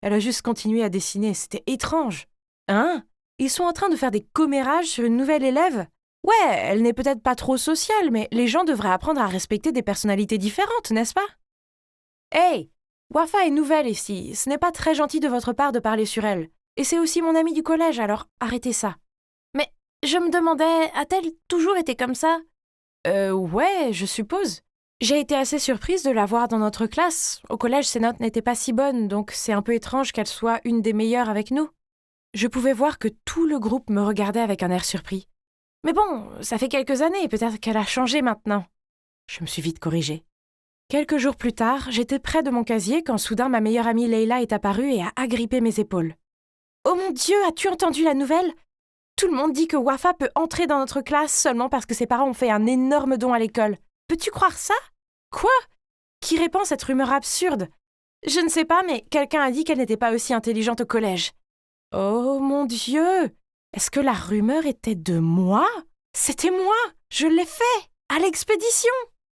S4: Elle a juste continué à dessiner, c'était étrange. Hein? Ils sont en train de faire des commérages sur une nouvelle élève? Ouais, elle n'est peut-être pas trop sociale, mais les gens devraient apprendre à respecter des personnalités différentes, n'est-ce pas? Hey! Wafa est nouvelle ici, ce n'est pas très gentil de votre part de parler sur elle. Et c'est aussi mon amie du collège, alors arrêtez ça. Mais je me demandais, a-t-elle toujours été comme ça? Ouais, je suppose. J'ai été assez surprise de la voir dans notre classe. Au collège, ses notes n'étaient pas si bonnes, donc c'est un peu étrange qu'elle soit une des meilleures avec nous. Je pouvais voir que tout le groupe me regardait avec un air surpris. Mais bon, ça fait quelques années, peut-être qu'elle a changé maintenant. Je me suis vite corrigée. Quelques jours plus tard, j'étais près de mon casier quand soudain ma meilleure amie Leila est apparue et a agrippé mes épaules. « Oh mon Dieu, as-tu entendu la nouvelle ? Tout le monde dit que Wafa peut entrer dans notre classe seulement parce que ses parents ont fait un énorme don à l'école. Peux-tu croire ça? Quoi? Qui répand cette rumeur absurde? Je ne sais pas, mais quelqu'un a dit qu'elle n'était pas aussi intelligente au collège. Oh mon Dieu! Est-ce que la rumeur était de moi? C'était moi! Je l'ai fait! À l'expédition!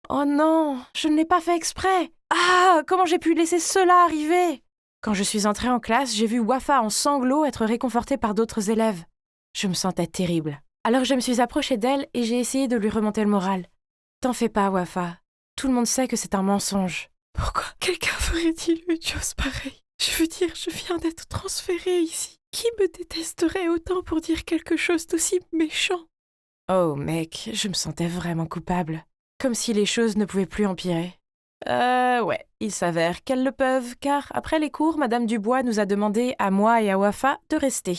S4: Oh non, je ne l'ai pas fait exprès! Ah, comment j'ai pu laisser cela arriver? Quand je suis entrée en classe, j'ai vu Wafa en sanglots être réconfortée par d'autres élèves. Je me sentais terrible. Alors je me suis approchée d'elle et j'ai essayé de lui remonter le moral. T'en fais pas, Wafa. Tout le monde sait que c'est un mensonge. Pourquoi quelqu'un ferait-il une chose pareille? Je veux dire, je viens d'être transférée ici. Qui me détesterait autant pour dire quelque chose d'aussi méchant? Oh mec, je me sentais vraiment coupable. Comme si les choses ne pouvaient plus empirer. Ouais, il s'avère qu'elles le peuvent, car après les cours, Madame Dubois nous a demandé, à moi et à Wafa, de rester.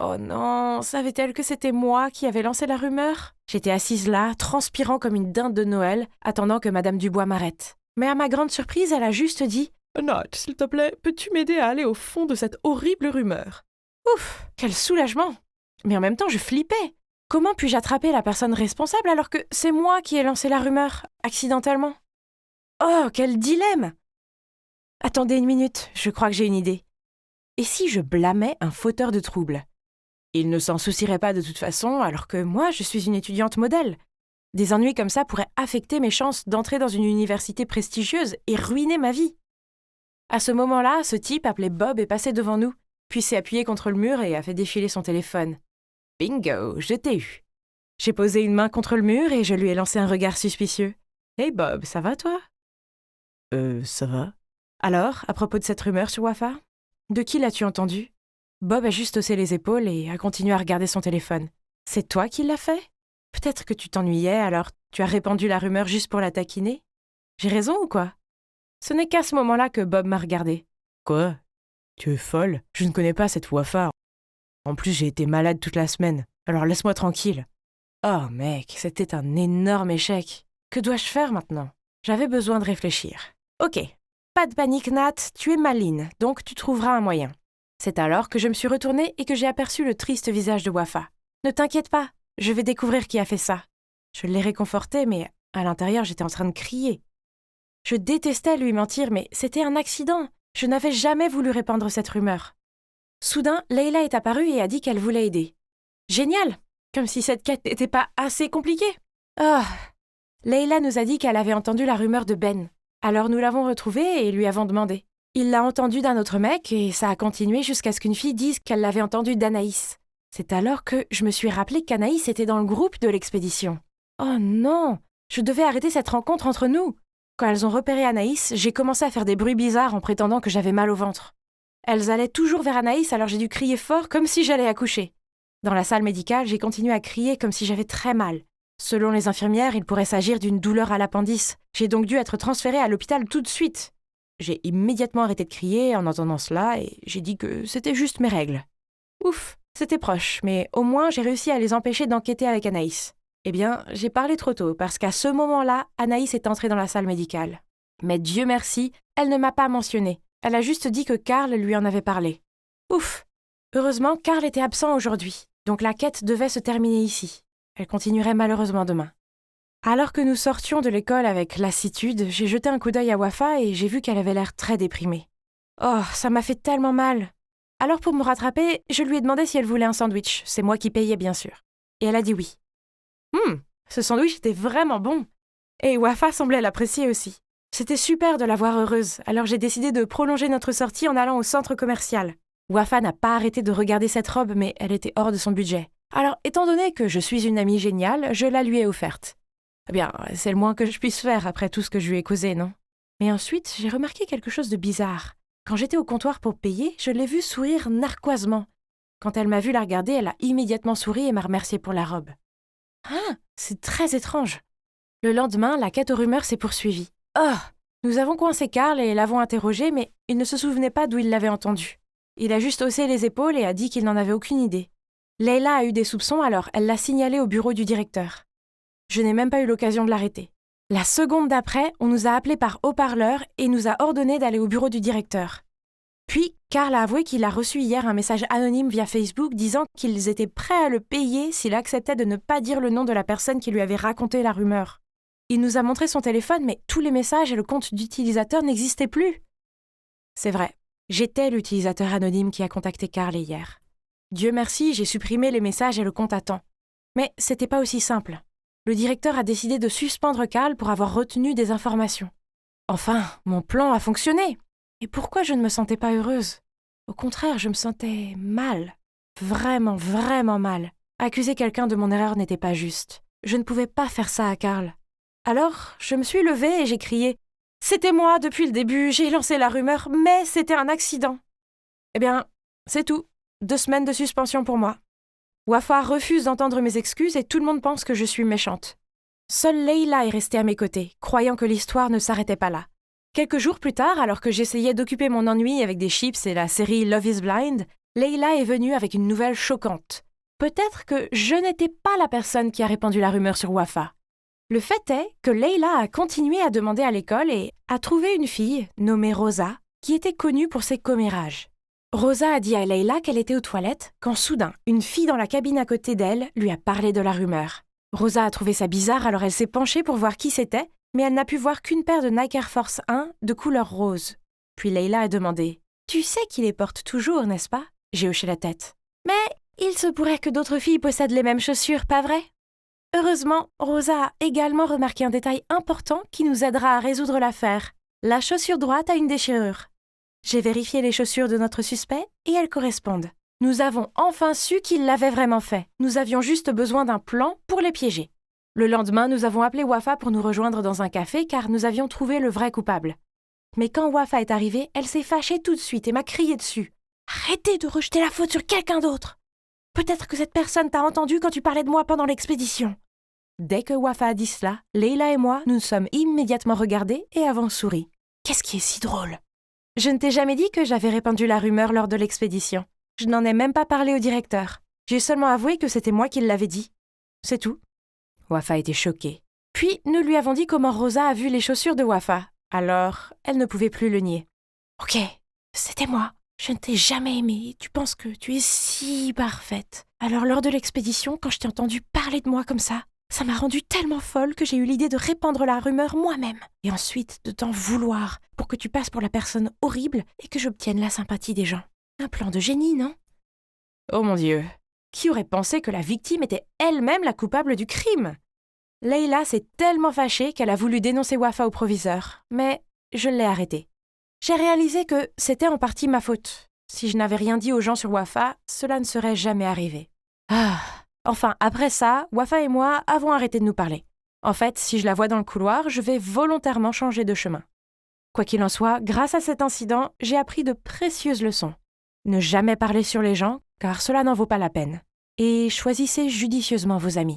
S4: Oh non, savait-elle que c'était moi qui avais lancé la rumeur? J'étais assise là, transpirant comme une dinde de Noël, attendant que Madame Dubois m'arrête. Mais à ma grande surprise, elle a juste dit « Nat, s'il te plaît, peux-tu m'aider à aller au fond de cette horrible rumeur ?» Ouf, quel soulagement! Mais en même temps, je flippais. Comment puis-je attraper la personne responsable alors que c'est moi qui ai lancé la rumeur, accidentellement? Oh, quel dilemme! Attendez une minute, je crois que j'ai une idée. Et si je blâmais un fauteur de troubles? Il ne s'en soucierait pas de toute façon, alors que moi, je suis une étudiante modèle. Des ennuis comme ça pourraient affecter mes chances d'entrer dans une université prestigieuse et ruiner ma vie. À ce moment-là, ce type appelé Bob est passé devant nous, puis s'est appuyé contre le mur et a fait défiler son téléphone. Bingo, je t'ai eu. J'ai posé une main contre le mur et je lui ai lancé un regard suspicieux. « Hey Bob, ça va toi ?» Ça va. Alors, à propos de cette rumeur sur Wafa? De qui l'as-tu entendu? Bob a juste haussé les épaules et a continué à regarder son téléphone. C'est toi qui l'as fait? Peut-être que tu t'ennuyais, alors tu as répandu la rumeur juste pour la taquiner? J'ai raison ou quoi? Ce n'est qu'à ce moment-là que Bob m'a regardé. Quoi? Tu es folle? Je ne connais pas cette Wafa. En plus, j'ai été malade toute la semaine, alors laisse-moi tranquille. Oh mec, c'était un énorme échec. Que dois-je faire maintenant? J'avais besoin de réfléchir. Ok, pas de panique Nat, tu es maligne, donc tu trouveras un moyen. C'est alors que je me suis retournée et que j'ai aperçu le triste visage de Wafa. Ne t'inquiète pas, je vais découvrir qui a fait ça. Je l'ai réconforté, mais à l'intérieur, j'étais en train de crier. Je détestais lui mentir, mais c'était un accident. Je n'avais jamais voulu répandre cette rumeur. Soudain, Leila est apparue et a dit qu'elle voulait aider. Génial! Comme si cette quête n'était pas assez compliquée. Oh! Leila nous a dit qu'elle avait entendu la rumeur de Ben. Alors nous l'avons retrouvée et lui avons demandé. Il l'a entendue d'un autre mec et ça a continué jusqu'à ce qu'une fille dise qu'elle l'avait entendue d'Anaïs. C'est alors que je me suis rappelé qu'Anaïs était dans le groupe de l'expédition. Oh non! Je devais arrêter cette rencontre entre nous. Quand elles ont repéré Anaïs, j'ai commencé à faire des bruits bizarres en prétendant que j'avais mal au ventre. Elles allaient toujours vers Anaïs, alors j'ai dû crier fort comme si j'allais accoucher. Dans la salle médicale, j'ai continué à crier comme si j'avais très mal. Selon les infirmières, il pourrait s'agir d'une douleur à l'appendice. J'ai donc dû être transférée à l'hôpital tout de suite. J'ai immédiatement arrêté de crier en entendant cela et j'ai dit que c'était juste mes règles. Ouf, c'était proche, mais au moins j'ai réussi à les empêcher d'enquêter avec Anaïs. Eh bien, j'ai parlé trop tôt, parce qu'à ce moment-là, Anaïs est entrée dans la salle médicale. Mais Dieu merci, elle ne m'a pas mentionné. Elle a juste dit que Karl lui en avait parlé. Ouf! Heureusement, Karl était absent aujourd'hui, donc la quête devait se terminer ici. Elle continuerait malheureusement demain. Alors que nous sortions de l'école avec lassitude, j'ai jeté un coup d'œil à Wafa et j'ai vu qu'elle avait l'air très déprimée. Oh, ça m'a fait tellement mal! Alors pour me rattraper, je lui ai demandé si elle voulait un sandwich. C'est moi qui payais, bien sûr. Et elle a dit oui. Ce sandwich était vraiment bon. Et Wafa semblait l'apprécier aussi. C'était super de la voir heureuse, alors j'ai décidé de prolonger notre sortie en allant au centre commercial. Wafa n'a pas arrêté de regarder cette robe, mais elle était hors de son budget. Alors, étant donné que je suis une amie géniale, je la lui ai offerte. Eh bien, c'est le moins que je puisse faire après tout ce que je lui ai causé, non? Mais ensuite, j'ai remarqué quelque chose de bizarre. Quand j'étais au comptoir pour payer, je l'ai vue sourire narquoisement. Quand elle m'a vu la regarder, elle a immédiatement souri et m'a remercié pour la robe. Ah, c'est très étrange. Le lendemain, la quête aux rumeurs s'est poursuivie. Oh! Nous avons coincé Karl et l'avons interrogé, mais il ne se souvenait pas d'où il l'avait entendu. Il a juste haussé les épaules et a dit qu'il n'en avait aucune idée. Leila a eu des soupçons, alors elle l'a signalé au bureau du directeur. Je n'ai même pas eu l'occasion de l'arrêter. La seconde d'après, on nous a appelés par haut-parleur et nous a ordonné d'aller au bureau du directeur. Puis, Karl a avoué qu'il a reçu hier un message anonyme via Facebook disant qu'ils étaient prêts à le payer s'il acceptait de ne pas dire le nom de la personne qui lui avait raconté la rumeur. Il nous a montré son téléphone, mais tous les messages et le compte d'utilisateur n'existaient plus. C'est vrai, j'étais l'utilisateur anonyme qui a contacté Karl hier. Dieu merci, j'ai supprimé les messages et le compte à temps. Mais c'était pas aussi simple. Le directeur a décidé de suspendre Karl pour avoir retenu des informations. Enfin, mon plan a fonctionné. Et pourquoi je ne me sentais pas heureuse? Au contraire, je me sentais mal. Vraiment, vraiment mal. Accuser quelqu'un de mon erreur n'était pas juste. Je ne pouvais pas faire ça à Karl. Alors, je me suis levée et j'ai crié « C'était moi depuis le début, j'ai lancé la rumeur, mais c'était un accident !» Eh bien, c'est tout. 2 semaines de suspension pour moi. Wafa refuse d'entendre mes excuses et tout le monde pense que je suis méchante. Seule Leila est restée à mes côtés, croyant que l'histoire ne s'arrêtait pas là. Quelques jours plus tard, alors que j'essayais d'occuper mon ennui avec des chips et la série Love is Blind, Leila est venue avec une nouvelle choquante. Peut-être que je n'étais pas la personne qui a répandu la rumeur sur Wafa. Le fait est que Leila a continué à demander à l'école et a trouvé une fille, nommée Rosa, qui était connue pour ses commérages. Rosa a dit à Leila qu'elle était aux toilettes quand soudain, une fille dans la cabine à côté d'elle lui a parlé de la rumeur. Rosa a trouvé ça bizarre, alors elle s'est penchée pour voir qui c'était, mais elle n'a pu voir qu'une paire de Nike Air Force 1 de couleur rose. Puis Leila a demandé « Tu sais qu'il les porte toujours, n'est-ce pas ?» J'ai hoché la tête. « Mais il se pourrait que d'autres filles possèdent les mêmes chaussures, pas vrai ?» Heureusement, Rosa a également remarqué un détail important qui nous aidera à résoudre l'affaire. La chaussure droite a une déchirure. J'ai vérifié les chaussures de notre suspect et elles correspondent. Nous avons enfin su qu'il l'avait vraiment fait. Nous avions juste besoin d'un plan pour les piéger. Le lendemain, nous avons appelé Wafa pour nous rejoindre dans un café car nous avions trouvé le vrai coupable. Mais quand Wafa est arrivée, elle s'est fâchée tout de suite et m'a crié dessus.
S5: Arrêtez de rejeter la faute sur quelqu'un d'autre. Peut-être que cette personne t'a entendu quand tu parlais de moi pendant l'expédition.
S4: Dès que Wafa a dit cela, Leila et moi nous sommes immédiatement regardés et avons souri.
S5: Qu'est-ce qui est si drôle?
S4: Je ne t'ai jamais dit que j'avais répandu la rumeur lors de l'expédition. Je n'en ai même pas parlé au directeur. J'ai seulement avoué que c'était moi qui l'avais dit. C'est tout. Wafa était choquée. Puis nous lui avons dit comment Rosa a vu les chaussures de Wafa. Alors, elle ne pouvait plus le nier.
S5: Ok, c'était moi. Je ne t'ai jamais aimée. Tu penses que tu es si parfaite. Alors lors de l'expédition, quand je t'ai entendu parler de moi comme ça m'a rendue tellement folle que j'ai eu l'idée de répandre la rumeur moi-même. Et ensuite de t'en vouloir pour que tu passes pour la personne horrible et que j'obtienne la sympathie des gens. Un plan de génie, non?
S4: Oh mon Dieu! Qui aurait pensé que la victime était elle-même la coupable du crime? Leila s'est tellement fâchée qu'elle a voulu dénoncer Wafa au proviseur, mais je l'ai arrêtée. J'ai réalisé que c'était en partie ma faute. Si je n'avais rien dit aux gens sur Wafa, cela ne serait jamais arrivé. Enfin, après ça, Wafa et moi avons arrêté de nous parler. En fait, si je la vois dans le couloir, je vais volontairement changer de chemin. Quoi qu'il en soit, grâce à cet incident, j'ai appris de précieuses leçons. Ne jamais parler sur les gens, car cela n'en vaut pas la peine. Et choisissez judicieusement vos amis.